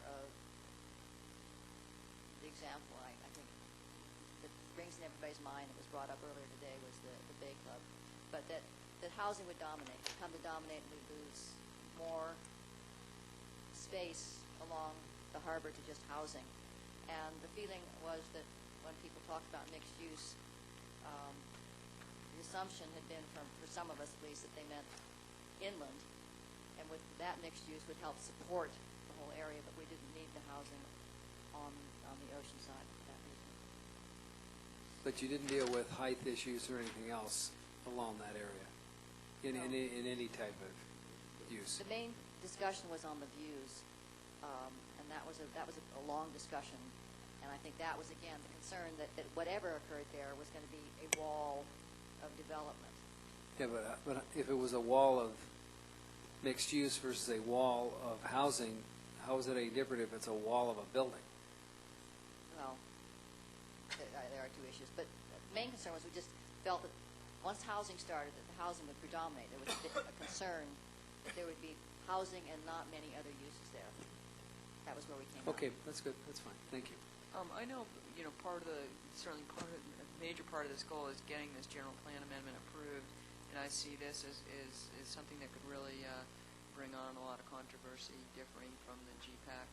the example I think that brings in everybody's mind, it was brought up earlier today, was the Bay Club, but that housing would dominate, come to dominate, and we lose more space along the harbor to just housing. And the feeling was that when people talked about mixed use, the assumption had been, for some of us at least, that they meant inland, and with that mixed use would help support the whole area, but we didn't need the housing on the ocean side for that reason. But you didn't deal with height issues or anything else along that area in any type of use? The main discussion was on the views, and that was a long discussion. And I think that was, again, the concern that whatever occurred there was going to be a wall of development. Yeah, but if it was a wall of mixed use versus a wall of housing, how is it any different if it's a wall of a building? Well, there are two issues. But the main concern was we just felt that once housing started, that the housing would predominate. There was a concern that there would be housing and not many other uses there. That was where we came Okay, that's good. That's fine. Thank you. I know, certainly a major part of this goal is getting this general plan amendment approved, and I see this as something that could really bring on a lot of controversy, differing from the GPAC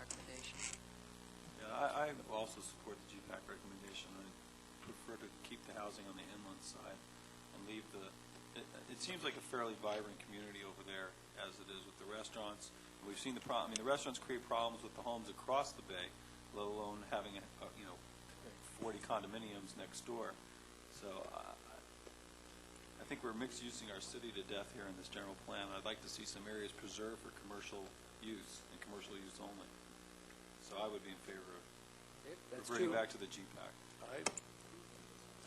recommendation. Yeah, I also support the GPAC recommendation. I prefer to keep the housing on the inland side and leave it seems like a fairly vibrant community over there, as it is with the restaurants. We've seen the problem. I mean, the restaurants create problems with the homes across the bay, let alone having 40 condominiums next door. So I think we're mixed-using our city to death here in this general plan. I'd like to see some areas preserved for commercial use and commercial use only. So I would be in favor of reverting back to the GPAC.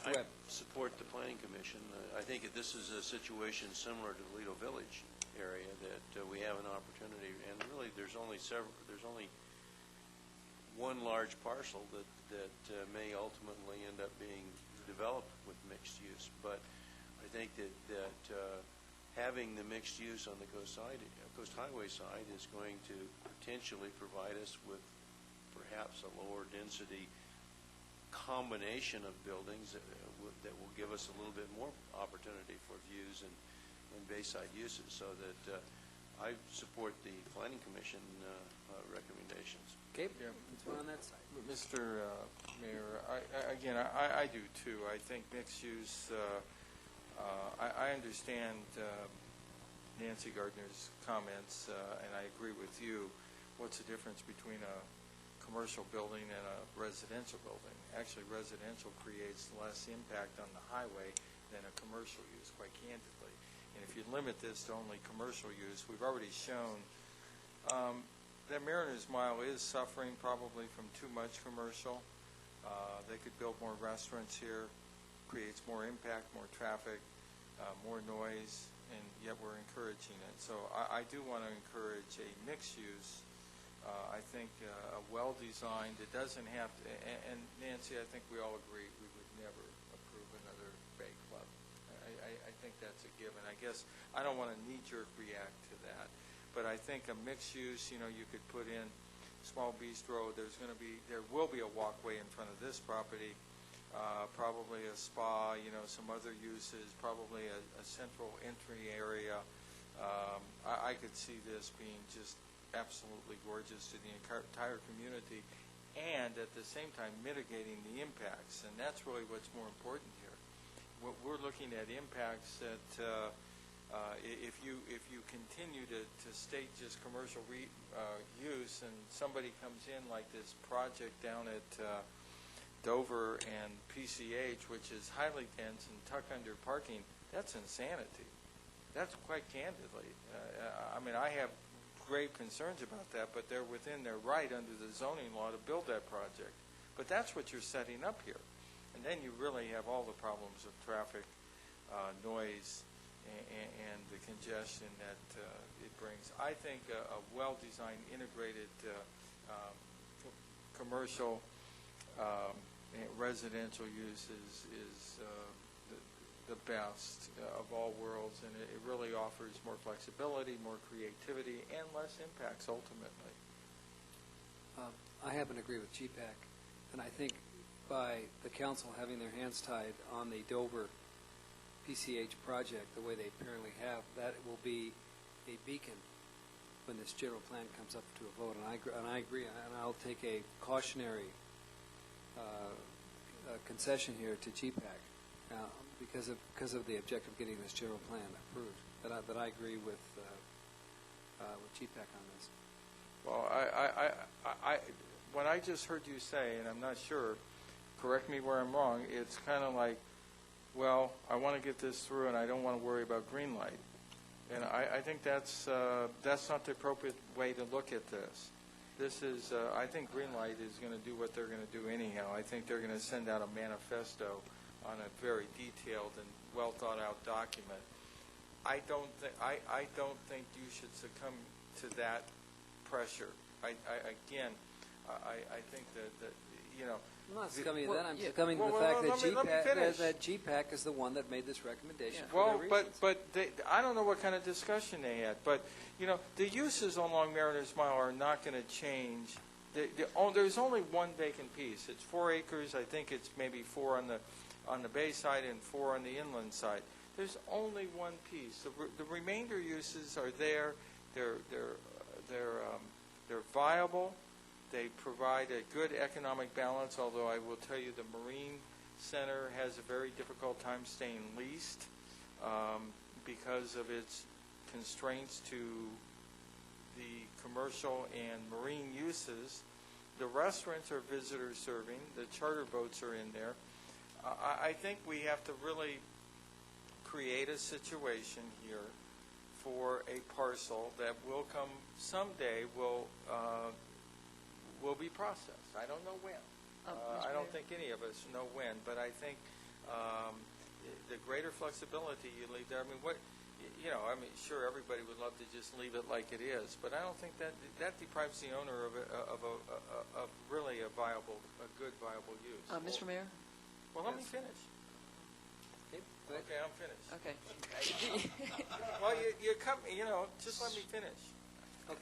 I support the Planning Commission. I think that this is a situation similar to the Lido Village area, that we have an opportunity, and really there's only one large parcel that may ultimately end up being developed with mixed use. But I think that having the mixed use on the Coast Highway side is going to potentially provide us with perhaps a lower density combination of buildings that will give us a little bit more opportunity for views and bayside uses, so that I support the Planning Commission recommendations. Gabe, let's go on that side. Mr. Mayor, I do too. I think mixed use, I understand Nancy Gardner's comments, and I agree with you. What's the difference between a commercial building and a residential building? Actually, residential creates less impact on the highway than a commercial use, quite candidly. And if you limit this to only commercial use, we've already shown that Mariners Mile is suffering probably from too much commercial. They could build more restaurants here, creates more impact, more traffic, more noise, and yet we're encouraging it. So I do want to encourage a mixed use. I think a well-designed, it doesn't have to, and Nancy, I think we all agree we would never approve another Bay Club. I think that's a given. I guess I don't want to knee-jerk react to that, but I think a mixed use, you could put in small bistro. There will be a walkway in front of this property, probably a spa, some other uses, probably a central entry area. I could see this being just absolutely gorgeous to the entire community, and at the same time mitigating the impacts, and that's really what's more important here. We're looking at impacts that if you continue to state just commercial use, and somebody comes in like this project down at Dover and PCH, which is highly dense and tuck under parking, that's insanity. That's quite candidly. I have grave concerns about that, but they're within their right under the zoning law to build that project. But that's what you're setting up here. And then you really have all the problems of traffic, noise, and the congestion that it brings. I think a well-designed, integrated commercial residential use is the best of all worlds, and it really offers more flexibility, more creativity, and less impacts ultimately. I happen to agree with GPAC, and I think by the council having their hands tied on the Dover PCH project the way they apparently have, that will be a beacon when this general plan comes up to a vote. And I agree, and I'll take a cautionary concession here to GPAC. Because of the objective of getting this general plan approved, that I agree with GPAC on this. Well, what I just heard you say, and I'm not sure, correct me where I'm wrong, it's kind of like, well, I want to get this through and I don't want to worry about green light. And I think that's not the appropriate way to look at this. This is, I think green light is going to do what they're going to do anyhow. I think they're going to send out a manifesto on a very detailed and well thought out document. I don't think you should succumb to that pressure. I think that I'm not succumbing to that. I'm succumbing to the fact that GPAC is the one that made this recommendation. Well, but I don't know what kind of discussion they had. But the uses along Mariners Mile are not going to change. There's only one vacant piece. It's 4 acres. I think it's maybe 4 on the bay side and 4 on the inland side. There's only one piece. The remainder uses are there. They're viable. They provide a good economic balance, although I will tell you the Marine Center has a very difficult time staying leased because of its constraints to the commercial and marine uses. The restaurants are visitor serving. The charter boats are in there. I think we have to really create a situation here for a parcel that will come someday, will be processed. I don't know when. I don't think any of us know when, but I think the greater flexibility you leave there. Sure, everybody would love to just leave it like it is, but I don't think that deprives the owner of really a good viable use. Mr. Mayor? Well, let me finish. Okay, I'm finished. Okay. Well, you cut me, just let me finish.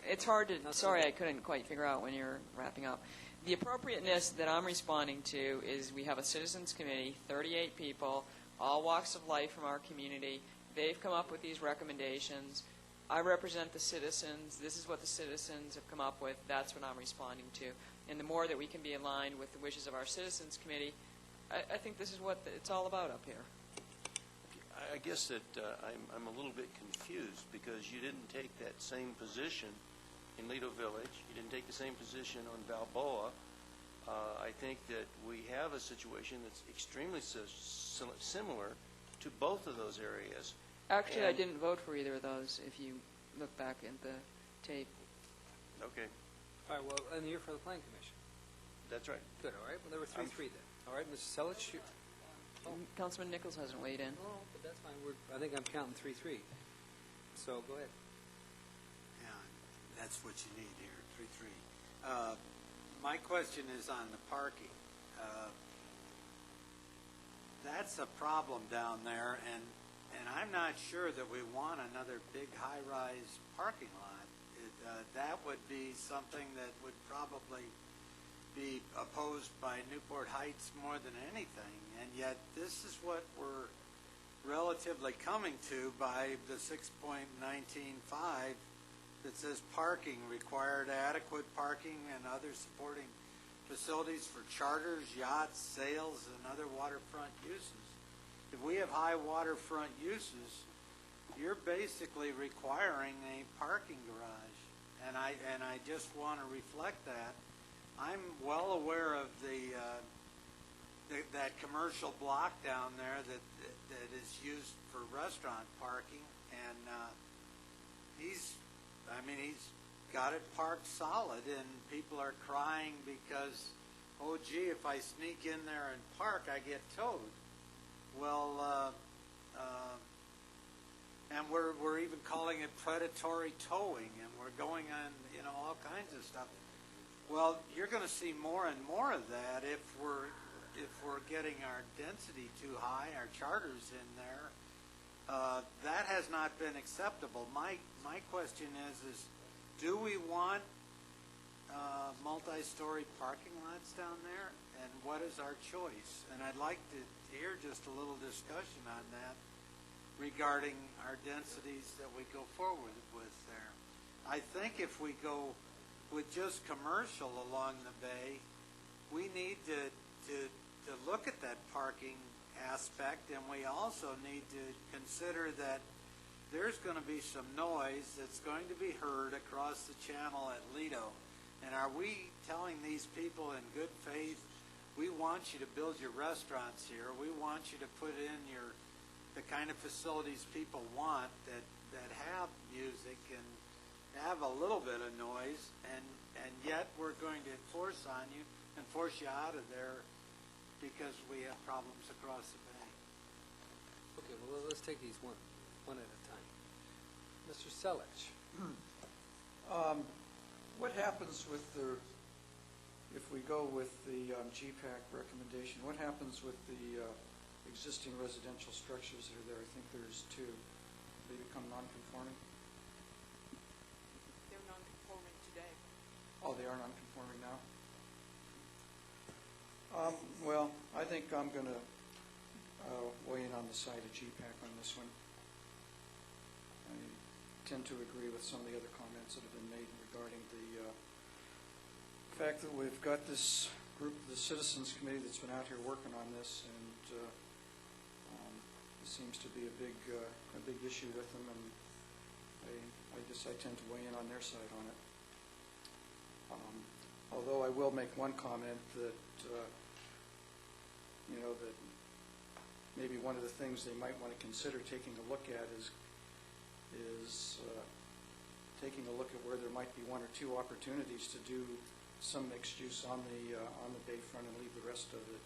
It's hard to, sorry I couldn't quite figure out when you're wrapping up. The appropriateness that I'm responding to is we have a citizens committee, 38 people, all walks of life from our community. They've come up with these recommendations. I represent the citizens. This is what the citizens have come up with. That's what I'm responding to. And the more that we can be aligned with the wishes of our citizens committee, I think this is what it's all about up here. I guess that I'm a little bit confused because you didn't take that same position in Lido Village. You didn't take the same position on Balboa. I think that we have a situation that's extremely similar to both of those areas. Actually, I didn't vote for either of those, if you look back at the tape. Okay. All right, well, and you're for the Planning Commission. That's right. Good, all right. Well, there were 3-3 then. All right, Mr. Selich. Councilman Nichols hasn't weighed in. No, but that's fine. I think I'm counting 3-3. So go ahead. Yeah, that's what you need here, 3-3. My question is on the parking. That's a problem down there, and I'm not sure that we want another big high-rise parking lot. That would be something that would probably be opposed by Newport Heights more than anything, and yet this is what we're relatively coming to by the 6.195 that says parking required adequate parking and other supporting facilities for charters, yachts, sails, and other waterfront uses. If we have high waterfront uses, you're basically requiring a parking garage, and I just want to reflect that. I'm well aware of that commercial block down there that is used for restaurant parking, and he's got it parked solid, and people are crying because, oh gee, if I sneak in there and park, I get towed. Well, and we're even calling it predatory towing, and we're going on all kinds of stuff. Well, you're going to see more and more of that if we're getting our density too high, our charters in there. That has not been acceptable. My question is do we want multi-story parking lots down there, and what is our choice? And I'd like to hear just a little discussion on that regarding our densities that we go forward with there. I think if we go with just commercial along the bay, we need to look at that parking aspect, and we also need to consider that there's going to be some noise that's going to be heard across the channel at Lido. And are we telling these people in good faith, we want you to build your restaurants here, we want you to put in the kind of facilities people want that have music and have a little bit of noise, and yet we're going to force you out of there because we have problems across the bay. Okay, well, let's take these one at a time. Mr. Selich. What happens with if we go with the GPAC recommendation, what happens with the existing residential structures that are there? I think there's 2. They become non-conforming? They're non-conforming today. Oh, they are non-conforming now? Well, I think I'm going to weigh in on the side of GPAC on this one. I tend to agree with some of the other comments that have been made regarding the fact that we've got this group, the Citizens Committee, that's been out here working on this, and it seems to be a big issue with them, and I guess I tend to weigh in on their side on it. Although I will make one comment that that maybe one of the things they might want to consider taking a look at is taking a look at where there might be 1 or 2 opportunities to do some mixed use on the bayfront and leave the rest of it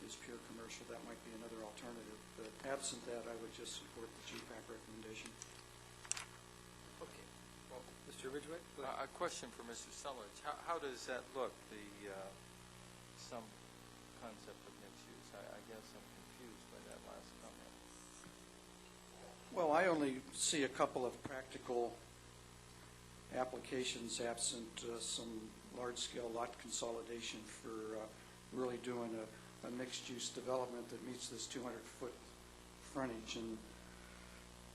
is pure commercial. That might be another alternative. But absent that, I would just support the GPAC recommendation. Okay. Well, Mr. Ridgway? A question for Mr. Selich. How does that look, some concept of mixed use? I guess I'm confused by that last comment. Well, I only see a couple of practical applications absent some large-scale lot consolidation for really doing a mixed-use development that meets this 200-foot frontage. And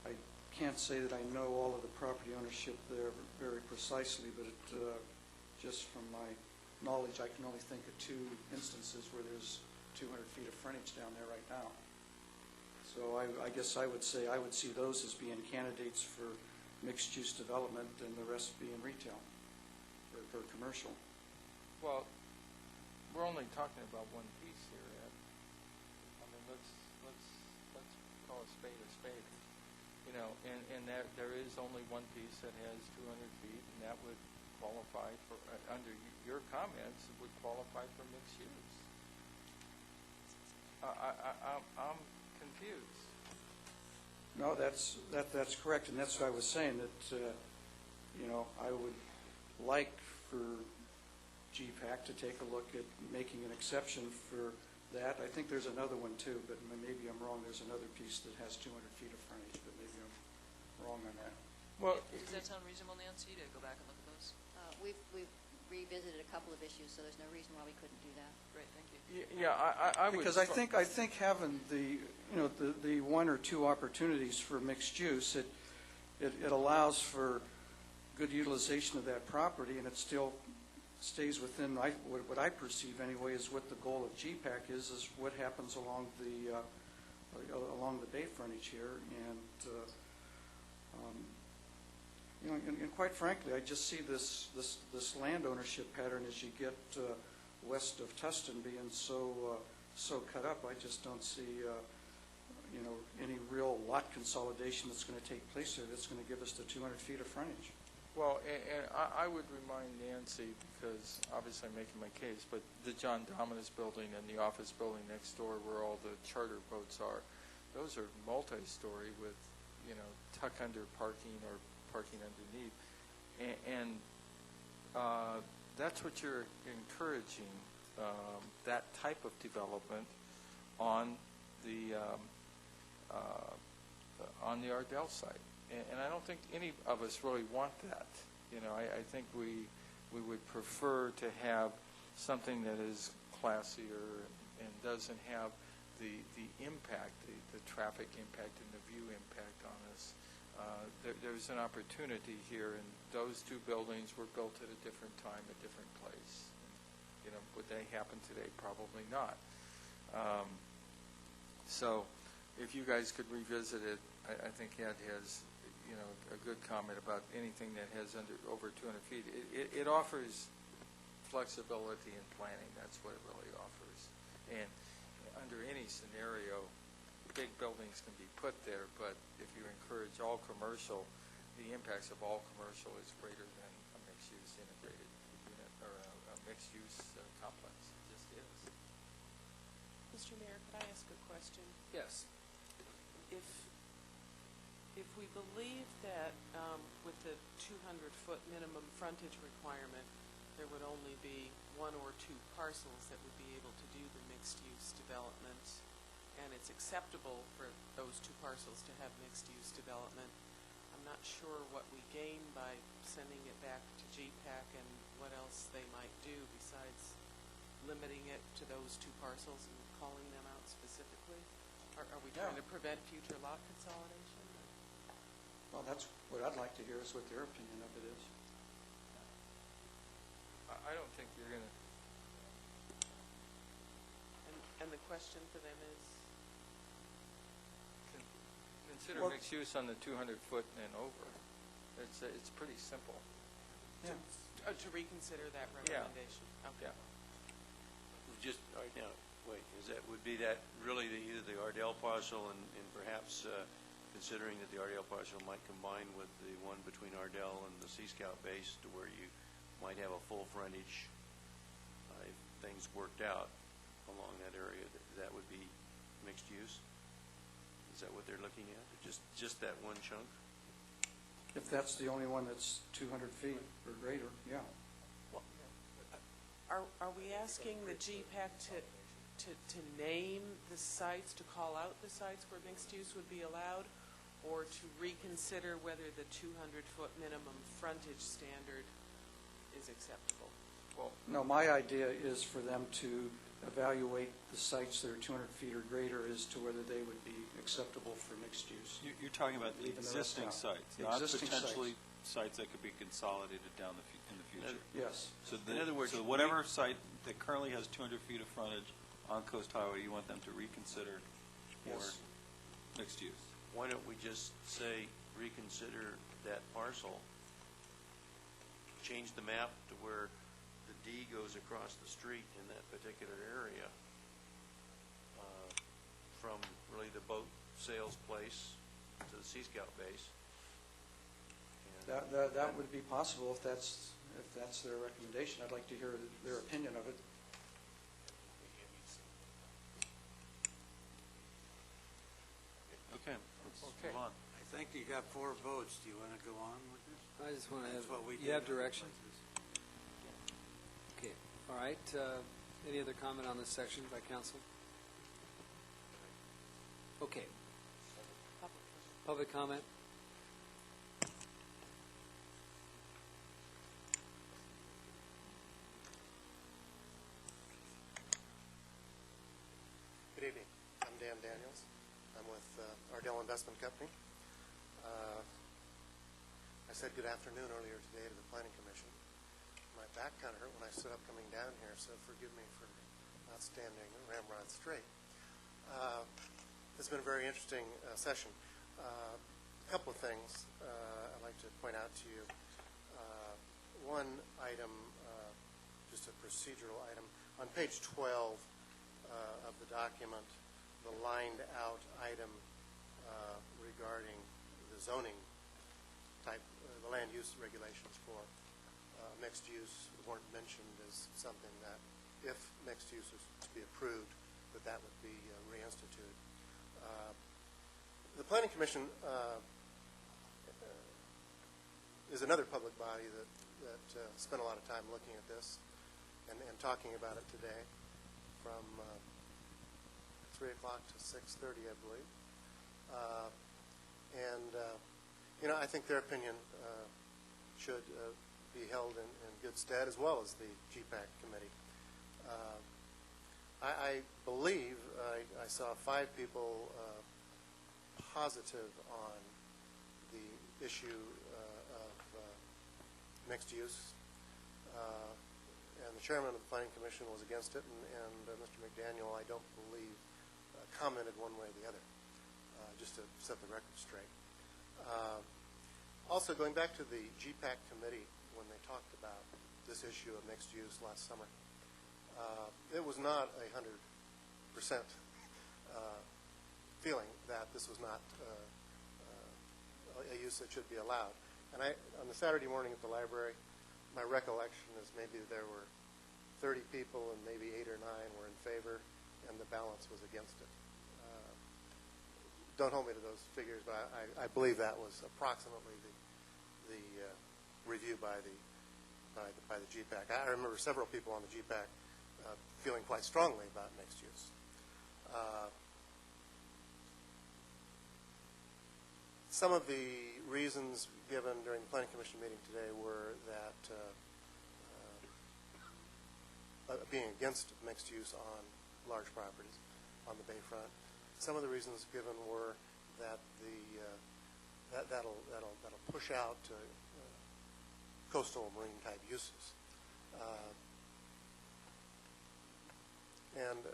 I can't say that I know all of the property ownership there very precisely, but just from my knowledge, I can only think of 2 instances where there's 200 feet of frontage down there right now. So I guess I would say I would see those as being candidates for mixed-use development and the rest being retail or commercial. Well, we're only talking about one piece here, Ed. I mean, let's call a spade. You know, and there is only one piece that has 200 feet, and that would qualify for, under your comments, it would qualify for mixed use. I'm confused. No, that's correct, and that's what I was saying, that, you know, I would like for GPAC to take a look at making an exception for that. I think there's another one too, but maybe I'm wrong. There's another piece that has 200 feet of frontage, but maybe I'm wrong on that. Well, does that sound reasonable, Nancy, to go back and look at those? We've revisited a couple of issues, so there's no reason why we couldn't do that. Great, thank you. Yeah, I would. Because I think having the the 1 or 2 opportunities for mixed use, it allows for good utilization of that property, and it still stays within what I perceive anyway is what the goal of GPAC is what happens along the bay frontage here, and you know, and quite frankly, I just see this land ownership pattern as you get west of Tustin being so cut up. I just don't see you know, any real lot consolidation that's going to take place there that's going to give us the 200 feet of frontage. Well, and I would remind Nancy, because obviously I'm making my case, but the John Dominus building and the office building next door where all the charter boats are, those are multi-story with, you know, tuck-under parking or parking underneath. And that's what you're encouraging, that type of development on the Ardell site. And I don't think any of us really want that. You know, I think we would prefer to have something that is classier and doesn't have the impact, the traffic impact and the view impact on us. There's an opportunity here, and those 2 buildings were built at a different time, a different place. You know, would they happen today? Probably not. So if you guys could revisit it, I think Ed has, you know, a good comment about anything that has over 200 feet. It offers flexibility in planning. That's what it really offers. And under any scenario, big buildings can be put there, but if you encourage all commercial, the impacts of all commercial is greater than a mixed-use integrated unit or a mixed-use complex. It just is. Mr. Mayor, could I ask a question? Yes. If we believe that with the 200-foot minimum frontage requirement, there would only be 1 or 2 parcels that would be able to do the mixed-use development, and it's acceptable for those 2 parcels to have mixed-use development, I'm not sure what we gain by sending it back to GPAC and what else they might do besides limiting it to those 2 parcels and calling them out specifically. Are we trying to prevent future lot consolidation? Well, that's what I'd like to hear is what their opinion of it is. I don't think you're going to... And the question for them is? Consider mixed use on the 200-foot and over. It's pretty simple. Yeah. To reconsider that recommendation. Yeah. Okay. Yeah. Just right now, wait, would be that really either the Ardell parcel and perhaps considering that the Ardell parcel might combine with the one between Ardell and the Sea Scout base to where you might have a full frontage if things worked out along that area, that would be mixed use? Is that what they're looking at? Just that one chunk? If that's the only one that's 200 feet or greater, yeah. Well, are we asking the GPAC to name the sites, to call out the sites where mixed use would be allowed, or to reconsider whether the 200-foot minimum frontage standard is acceptable? Well, No, my idea is for them to evaluate the sites that are 200 feet or greater as to whether they would be acceptable for mixed use. You're talking about the Leaving the rest existing out. sites, The not existing potentially sites that could be consolidated in the future. Yes. So In other words, so whatever site that currently has 200 feet of frontage on Coast Highway, you want them to reconsider for Yes. mixed use. why don't we just say reconsider that parcel, change the map to where the D goes across the street in that particular area, from really the boat sales place to the Sea Scout base. And That would be possible if that's their recommendation. I'd like to hear their opinion of it. Okay, let's move on. I think you got 4 votes. Do you want to go on with this? I just want to have, That's what we you did have other direction? places. Okay, all right. Any other comment on this section by council? Okay. Public comment? Good evening. I'm Dan Daniels. I'm with Ardell Investment Company. I said good afternoon earlier today to the Planning Commission. My back kind of hurt when I stood up coming down here, so forgive me for not standing ramrod straight. It's been a very interesting session. A couple of things I'd like to point out to you. One item, just a procedural item. On page 12 of the document, the lined out item regarding the zoning type, the land use regulations for mixed use weren't mentioned as something that, if mixed use is to be approved, that would be reinstituted. The Planning Commission is another public body that spent a lot of time looking at this and talking about it today from 3 o'clock to 6:30, I believe. I think their opinion should be held in good stead, as well as the GPAC committee. I believe I saw 5 people positive on the issue of mixed use, and the chairman of the Planning Commission was against it, and Mr. McDaniel, I don't believe, commented one way or the other, just to set the record straight. Also, going back to the GPAC committee, when they talked about this issue of mixed use last summer, it was not 100% feeling that this was not a use that should be allowed. And on the Saturday morning at the library, my recollection is maybe there were 30 people and maybe 8 or 9 were in favor, and the balance was against it. Don't hold me to those figures, but I believe that was approximately the review by the GPAC. I remember several people on the GPAC feeling quite strongly about mixed use. Some of the reasons given during the Planning Commission meeting today were that being against mixed use on large properties on the bayfront. Some of the reasons given were that that'll push out coastal marine type uses. And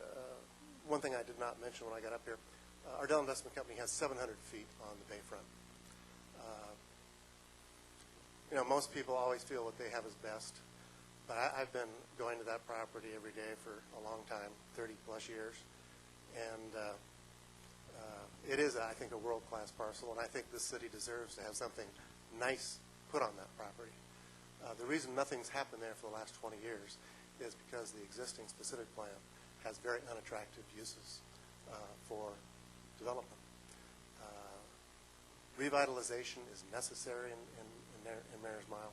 one thing I did not mention when I got up here, Ardell Investment Company has 700 feet on the bayfront. Most people always feel what they have is best, but I've been going to that property every day for a long time, 30-plus years, and it is, I think, a world-class parcel, and I think this city deserves to have something nice put on that property. The reason nothing's happened there for the last 20 years is because the existing specific plan has very unattractive uses for development. Revitalization is necessary in Mayor's Mile.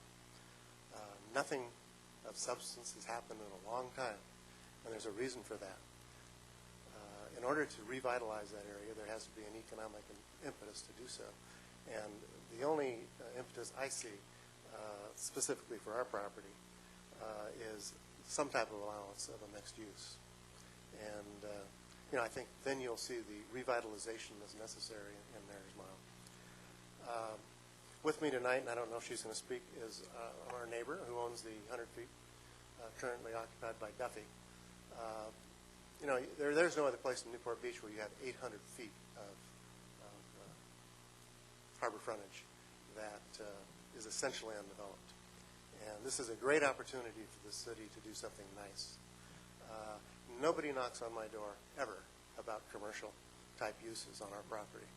Nothing of substance has happened in a long time, and there's a reason for that. In order to revitalize that area, there has to be an economic impetus to do so. And the only impetus I see, specifically for our property, is some type of allowance of a mixed use. And, I think then you'll see the revitalization that's necessary in Mayor's Mile. With me tonight, and I don't know if she's going to speak, is our neighbor who owns the 100 feet currently occupied by Duffy. There's no other place in Newport Beach where you have 800 feet of harbor frontage that is essentially undeveloped. And this is a great opportunity for the city to do something nice. Nobody knocks on my door ever about commercial type uses on our property.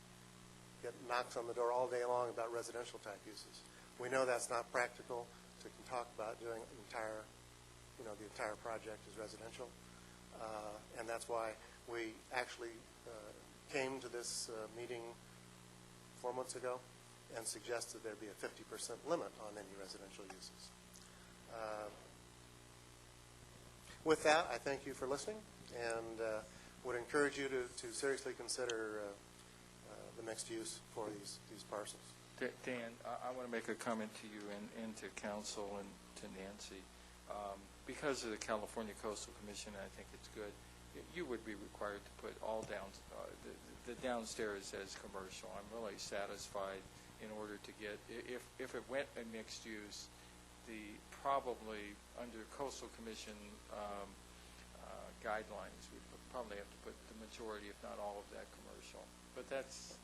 It knocks on the door all day long about residential type uses. We know that's not practical to talk about doing the entire project as residential. And that's why we actually came to this meeting 4 months ago and suggested there be a 50% limit on any residential uses. With that, I thank you for listening and would encourage you to seriously consider the mixed use for these parcels. Dan, I want to make a comment to you and to council and to Nancy. Because of the California Coastal Commission, I think it's good. You would be required to put all the downstairs as commercial. I'm really satisfied in order to get, if it went a mixed use, probably under Coastal Commission guidelines, we'd probably have to put the majority, if not all of that commercial. But that's...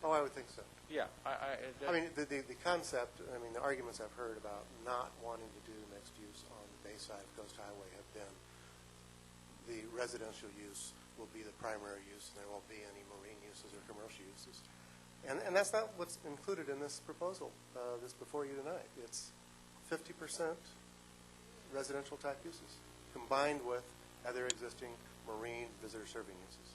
Oh, I would think so. Yeah. I mean, the concept, the arguments I've heard about not wanting to do mixed use on the bay side of Coast Highway have been the residential use will be the primary use, and there won't be any marine uses or commercial uses. And that's not what's included in this proposal, this before you tonight. It's 50% residential type uses combined with other existing marine visitor serving uses.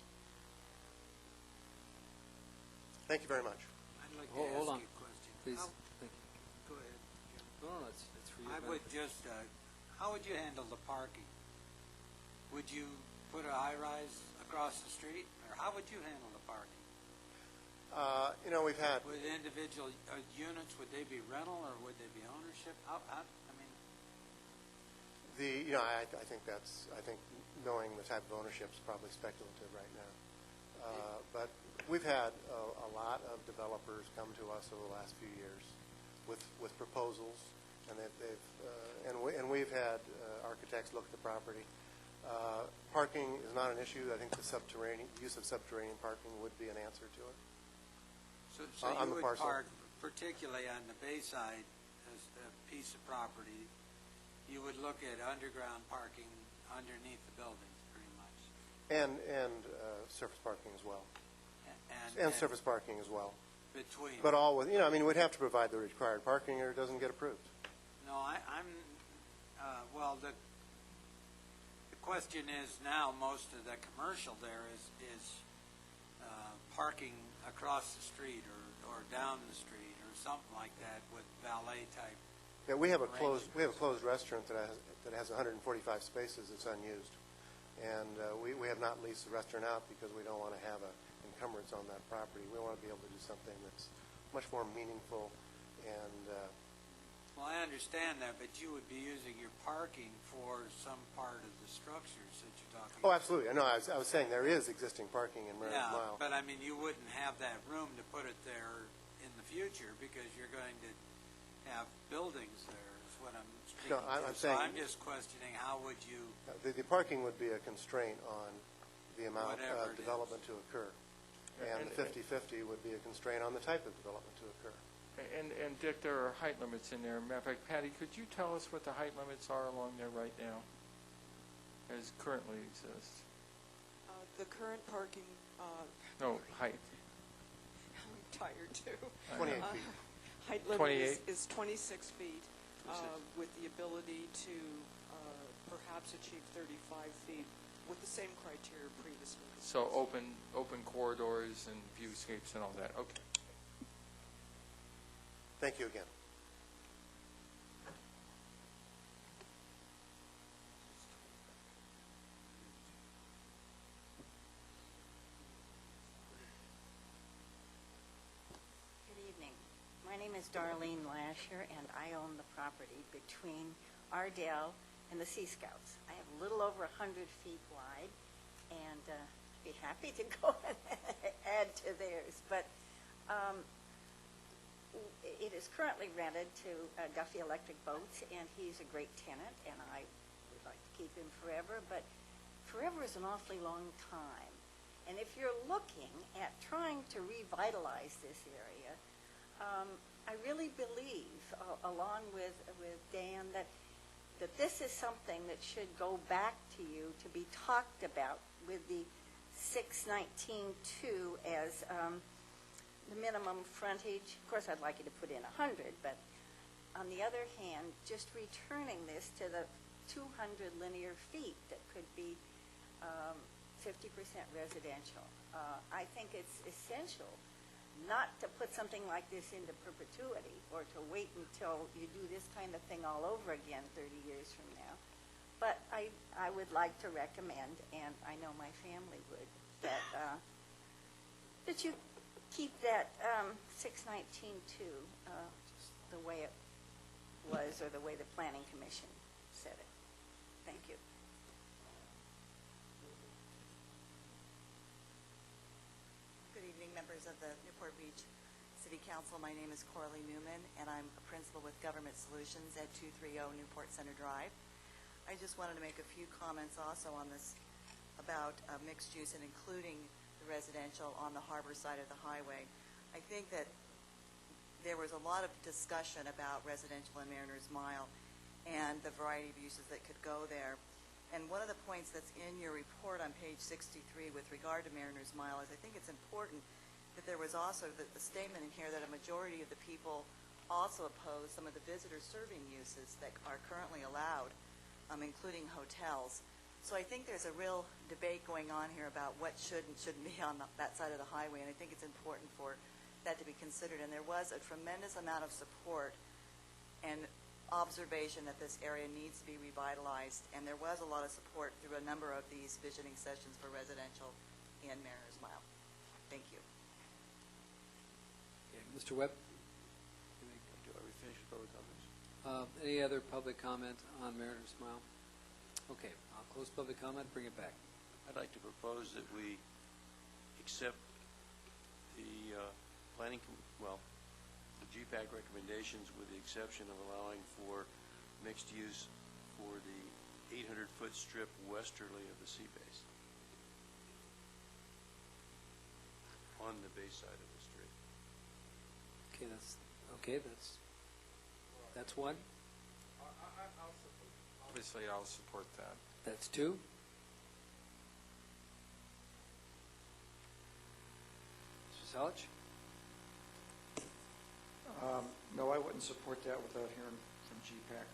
Thank you very much. I'd like to Hold ask on. you a question. Please. Thank you. Go ahead. No, it's for you. I would just, how would you handle the parking? Would you put a high-rise across the street, or how would you handle the parking? We've had... With individual units, would they be rental, or would they be ownership? I think knowing the type of ownership is probably speculative right now. But we've had a lot of developers come to us over the last few years with proposals, and we've had architects look at the property. Parking is not an issue. I think the use of subterranean parking would be an answer to it. So you would park, particularly on the bay side, as a piece of property, you would look at underground parking underneath the buildings, pretty much. And surface parking as well. And surface parking as well. Between. But all with, we'd have to provide the required parking or it doesn't get approved. No, the question is now most of the commercial there is parking across the street or down the street or something like that with valet type. Yeah, we have a closed restaurant that has 145 spaces that's unused, and we have not leased the restaurant out because we don't want to have an encumbrance on that property. We want to be able to do something that's much more meaningful and. Well, I understand that, but you would be using your parking for some part of the structures that you're talking about. Oh, absolutely. No, I was saying there is existing parking in Mary's Mile. But you wouldn't have that room to put it there in the future because you're going to have buildings there, is what I'm speaking to. So I'm just questioning how would you... The parking would be a constraint on the amount of development to occur. And the 50-50 would be a constraint on the type of development to occur. And Dick, there are height limits in there. Matter of fact, Patty, could you tell us what the height limits are along there right now, as currently exist? The current parking... No, height. I'm tired, too. 28 feet. Height limit is 26 feet, with the ability to perhaps achieve 35 feet with the same criteria previously. So open corridors and viewscapes and all that. Okay. Thank you again. Good evening. My name is Darlene Lasher, and I own the property between Ardell and the Sea Scouts. I have a little over 100 feet wide, and I'd be happy to go and add to theirs. But it is currently rented to Duffy Electric Boats, and he's a great tenant, and I would like to keep him forever. But forever is an awfully long time. And if you're looking at trying to revitalize this area, I really believe, along with Dan, that this is something that should go back to you to be talked about with the 619.2 as the minimum frontage. Of course, I'd like you to put in 100, but on the other hand, just returning this to the 200 linear feet that could be 50% residential. I think it's essential not to put something like this into perpetuity or to wait until you do this kind of thing all over again 30 years from now. But I would like to recommend, and I know my family would, that you keep that 619.2 the way it was, or the way the Planning Commission said it. Thank you. Good evening, members of the Newport Beach City Council. My name is Coralie Newman, and I'm a principal with Government Solutions at 230 Newport Center Drive. I just wanted to make a few comments also on this about mixed use and including the residential on the harbor side of the highway. I think that there was a lot of discussion about residential in Mariners Mile and the variety of uses that could go there. And one of the points that's in your report on page 63 with regard to Mariners Mile is I think it's important that there was also the statement in here that a majority of the people also oppose some of the visitor serving uses that are currently allowed, including hotels. So I think there's a real debate going on here about what should and shouldn't be on that side of the highway, and I think it's important for that to be considered. And there was a tremendous amount of support and observation that this area needs to be revitalized, and there was a lot of support through a number of these visioning sessions for residential in Mariners Mile. Thank you. Okay, Mr. Webb? Are we finished with public comments? Any other public comment on Mariners Mile? Okay, I'll close public comment, bring it back. I'd like to propose that we accept the the GPAC recommendations with the exception of allowing for mixed use for the 800-foot strip westerly of the sea base on the bay side of the street. Okay, that's one. Obviously, I'll support that. That's two. Mr. Selich? No, I wouldn't support that without hearing from GPAC.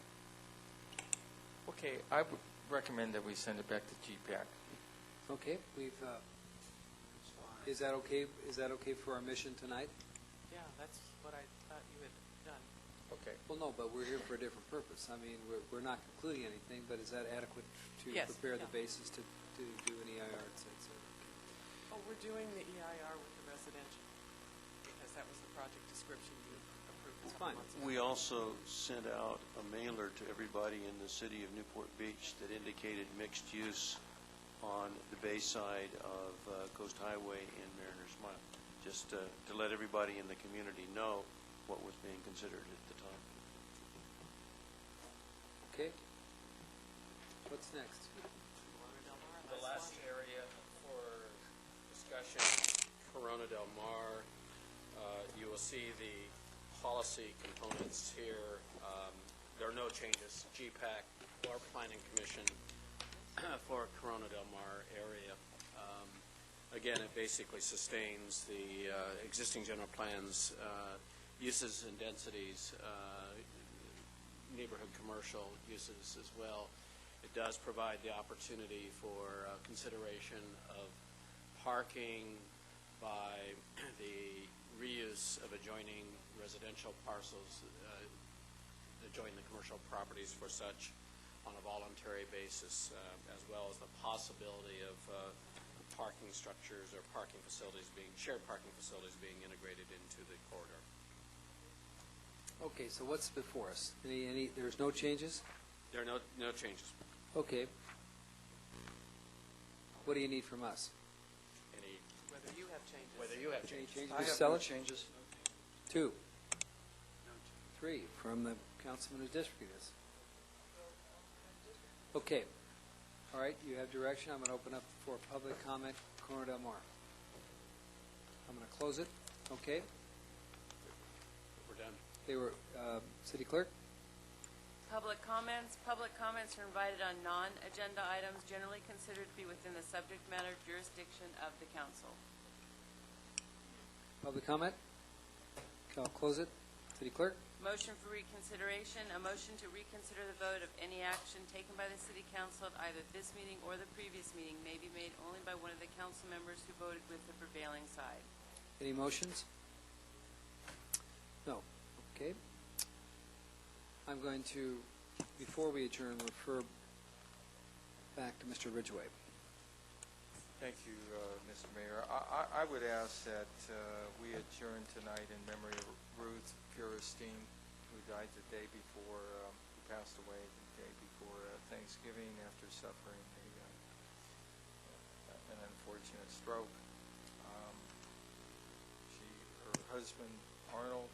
Okay, I would recommend that we send it back to GPAC. Okay, is that okay? Is that okay for our mission tonight? Yeah, that's what I thought you had done. Okay. Well, no, but we're here for a different purpose. I mean, we're not concluding anything, but is that adequate to prepare the basis to do an EIR, et cetera? Oh, we're doing the EIR with the residential because that was the project description you approved. It's fine. We also sent out a mailer to everybody in the city of Newport Beach that indicated mixed use on the bay side of Coast Highway in Mariners Mile, just to let everybody in the community know what was being considered at the time. Okay. What's next? The last area for discussion, Corona Del Mar. You will see the policy components here. There are no changes, GPAC or Planning Commission for Corona Del Mar area. Again, it basically sustains the existing general plans, uses and densities, neighborhood commercial uses as well. It does provide the opportunity for consideration of parking by the reuse of adjoining residential parcels, adjoining the commercial properties for such on a voluntary basis, as well as the possibility of parking structures or parking facilities shared parking facilities being integrated into the corridor. Okay, so what's before us? There's no changes? There are no changes. Okay. What do you need from us? Any, Whether you have changes. whether you have Any changes. changes? I Mr. have no Selich? changes. 2. 3 from the councilman whose district it is. Okay. All right, you have direction. I'm going to open up for public comment. Corona Del Mar. I'm going to close it. Okay. We're done. They were, city clerk? Public comments. Public comments are invited on non-agenda items generally considered to be within the subject matter jurisdiction of the council. Public comment? Okay, I'll close it. City clerk? Motion for reconsideration. A motion to reconsider the vote of any action taken by the city council at either this meeting or the previous meeting may be made only by one of the council members who voted with the prevailing side. Any motions? No. Okay. I'm going to, before we adjourn, refer back to Mr. Ridgway. Thank you, Mr. Mayor. I would ask that we adjourn tonight in memory of Ruth Feuerstein, who died the day before, who passed away the day before Thanksgiving after suffering an unfortunate stroke. Her husband, Arnold,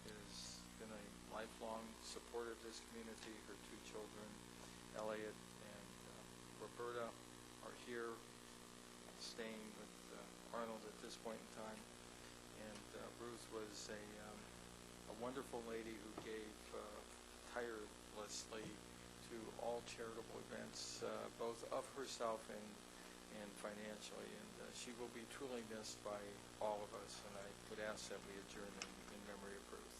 has been a lifelong supporter of this community. Her 2 children, Elliot and Roberta, are here staying with Arnold at this point in time. And Ruth was a wonderful lady who gave tirelessly to all charitable events, both of herself and financially. And she will be truly missed by all of us. And I would ask that we adjourn in memory of Ruth.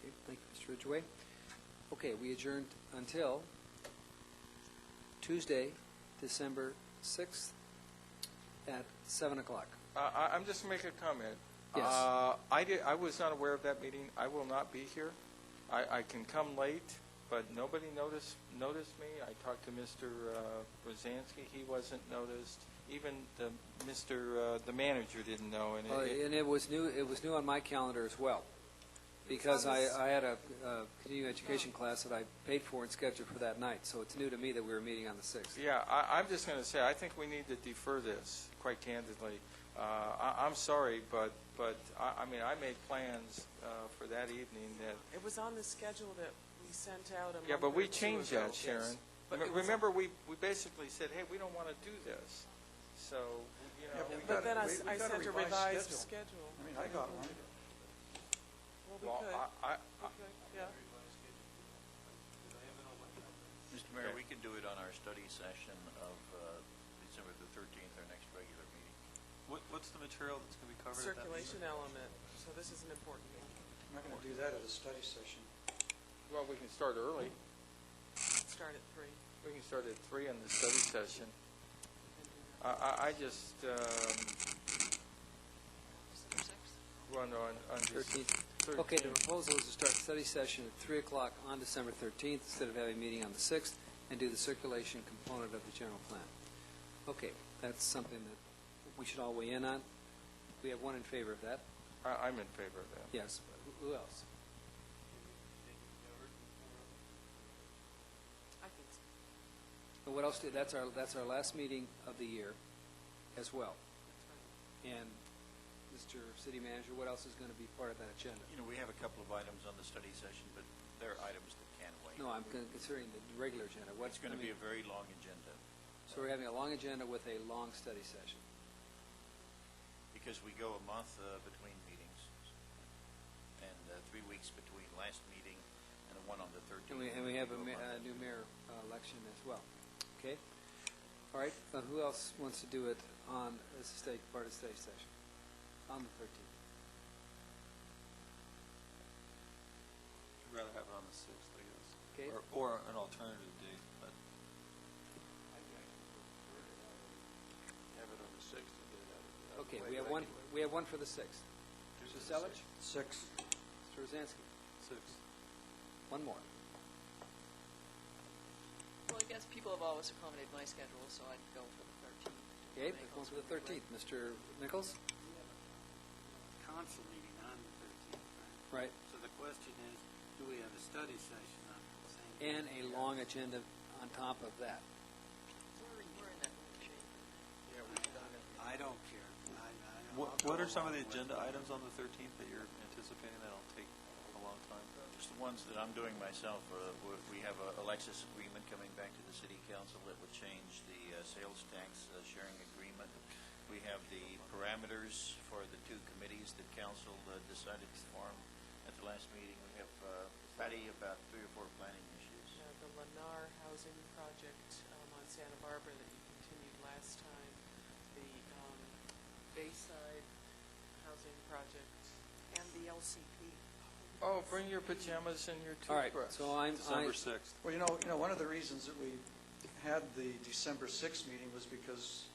Okay, thank you, Mr. Ridgway. Okay, we adjourned until Tuesday, December 6th at 7 o'clock. I'm just going to make a comment. Yes. I was not aware of that meeting. I will not be here. I can come late, but nobody noticed me. I talked to Mr. Rosansky. He wasn't noticed. Even the manager didn't know. And it was new. It was new on my calendar as well, because I had a continuing education class that I paid for and scheduled for that night. So it's new to me that we were meeting on the 6th. Yeah, I'm just going to say I think we need to defer this, quite candidly. I'm sorry, but I mean, I made plans for that evening that. It was on the schedule that we sent out a month Yeah, but we or 2 changed ago. that, Sharon. Yes. But Remember, we basically said, hey, we don't want to do this. So, you know. Yeah, But then I we got sent a revised schedule. I mean, I got one. Well, we Well, could. Okay, yeah. Mr. Mayor, we can do it on our study session of December the 13th, our next regular meeting. What's the material that's going to be covered at that meeting? Circulation element. So this is an important thing. I'm not going to do that at a study session. Well, we can start early. Start at 3. We can start at 3 on the study session. I just run on 13th. Okay, the proposal is to start the study session at 3 o'clock on December 13th instead of having a meeting on the 6th, and do the circulation component of the general plan. Okay, that's something that we should all weigh in on. We have one in favor of that. I'm in favor of that. Yes, but who else? I think so. And what else? That's our last meeting of the year as well. And Mr. City Manager, what else is going to be part of that agenda? You know, we have a couple of items on the study session, but they're items that can wait. No, I'm considering the regular agenda. It's going to be a very long agenda So we're having a long agenda with a long study session. because we go a month between meetings and 3 weeks between last meeting and the one on the 13th. And we have a new mayor election as well. Okay? All right, who else wants to do it on as a part of the study session? On the 13th. I'd rather have it on the 6th, I guess. Okay. Or an alternative date, but. Have it on the 6th. and get it out. Okay, we have one for the 6th. Mr. Selich? 6. Mr. Rosansky? 6th. One more. Well, I guess people have always accommodated my schedule, so I'd go for the 13th. Okay, let's go for the 13th. Mr. Nichols? Council meeting on the 13th, Right. So the question is, do we have a study session on the same? and a long agenda on top of that. I don't care. What are some of the agenda items on the 13th that you're anticipating that'll take a long time? Just the ones that I'm doing myself. We have a Lexus agreement coming back to the City Council that would change the sales tax sharing agreement. We have the parameters for the two committees that Council decided to form at the last meeting. We have, Patty, about 3 or 4 planning issues. The Lennar housing project on Santa Barbara that you continued last time, the Bayside housing project, And the LCP. Oh, bring your pajamas and your All right, toothbrush. so December 6th. Well, one of the reasons that we had the December 6th meeting was because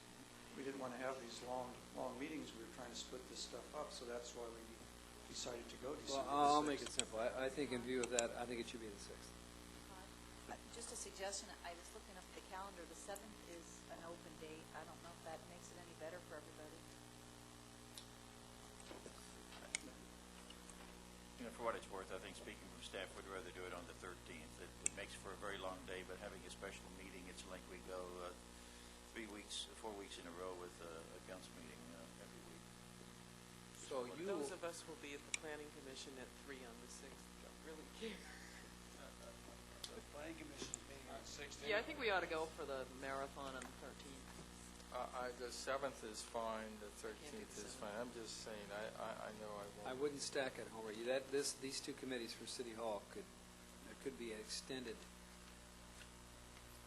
we didn't want to have these long meetings. We were trying to split this stuff up, so that's why we decided to go Well, December I'll 6th. make it simple. I think in view of that, I think it should be the 6th. Just a suggestion, I was looking up at the calendar, the 7th is an open date. I don't know if that makes it any better for everybody. For what it's worth, I think speaking from staff, we'd rather do it on the 13th. It makes for a very long day, but having a special meeting, it's like we go 4 weeks in a row with a council meeting every week. So Those of us will be at the Planning Commission at 3 on the 6th. Don't really care. The planning commission is meeting on 6th. Yeah, I think we ought to go for the marathon on the 13th. The 7th is fine, the 13th is fine. I'm just saying, I know I won't. I wouldn't stack it, Homer. These two committees for City Hall could be an extended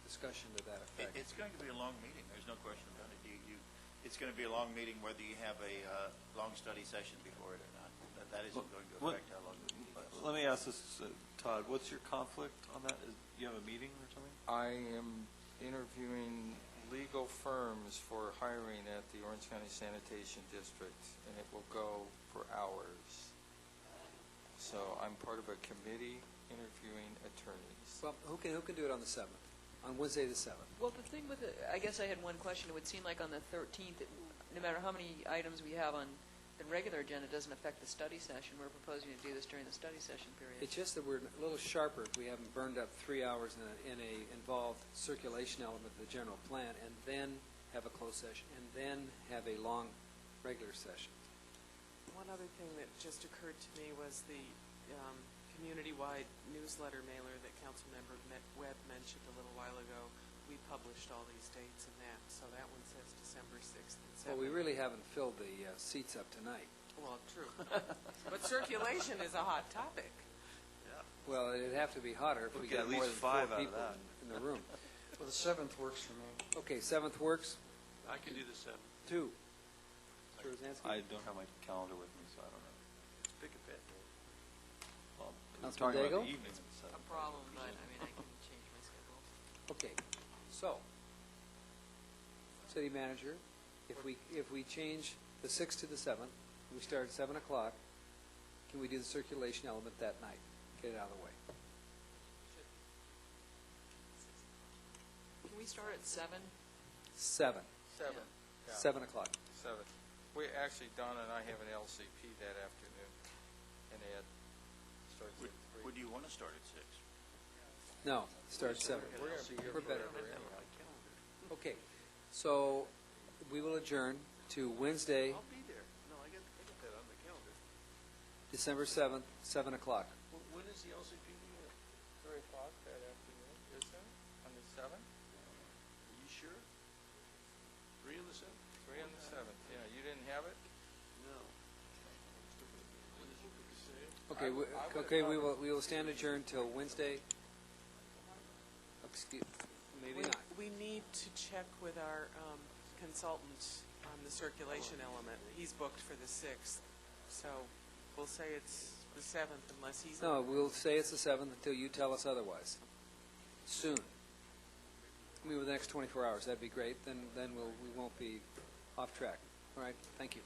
discussion to that effect. It's going to be a long meeting. There's no question about it. It's going to be a long meeting whether you have a long study session before it or not. That isn't going to affect how long the meeting lasts. Let me ask this, Todd. What's your conflict on that? Do you have a meeting or something? I am interviewing legal firms for hiring at the Orange County Sanitation District, and it will go for hours. So I'm part of a committee interviewing attorneys. Well, who can do it on the 7th? On Wednesday the 7th? Well, the thing with it, I guess I had one question. It would seem like on the 13th, no matter how many items we have on the regular agenda, it doesn't affect the study session. We're proposing to do this during the study session period. It's just that we're a little sharper if we haven't burned up 3 hours in a involved circulation element of the general plan, and then have a closed session, and then have a long regular session. One other thing that just occurred to me was the community-wide newsletter mailer that Councilmember Webb mentioned a little while ago. We published all these dates in that, so that one says December 6th and 7th. Well, we really haven't filled the seats up tonight. Well, true. But circulation is a hot topic. Well, it'd have to be hotter if we We'll get got at more least than 4 5 out of people that. in the room. Well, the 7th works for me. Okay, 7th works. I can do the 7th. 2. Mr. Rosansky? I don't have my calendar with me, so I don't know. Pick a bit. Well, we're Councilman talking about Daigle? the evening. A problem, but I mean, I can change my schedule. Okay, so, city manager, if we change the 6th to the 7th, we start at 7 o'clock, can we do the circulation element that night? Get it out of the way. Can we start at 7? 7. 7. Yeah. 7 o'clock. 7. Actually, Donna and I have an LCP that afternoon, and Ed starts at 3. Would you want to start at 6? No, start at 7. We're going to be here We're better. forever anyway. Okay, so we will adjourn to Wednesday, I'll be there. No, I got that on the calendar. December 7th, 7 o'clock. When is the LCP meeting? 3 o'clock that afternoon, is there? On the 7th? Are you sure? 3 on the 7th? 3 on the 7th, yeah. You didn't have it? No. When is it? Okay, we will stand adjourned till Wednesday. Excuse, maybe not. We need to check with our consultant on the circulation element. He's booked for the 6th, so we'll say it's the 7th unless he's... No, we'll say it's the 7th until you tell us otherwise. Soon. I mean, within the next 24 hours, that'd be great. Then we won't be off track. All right, thank you.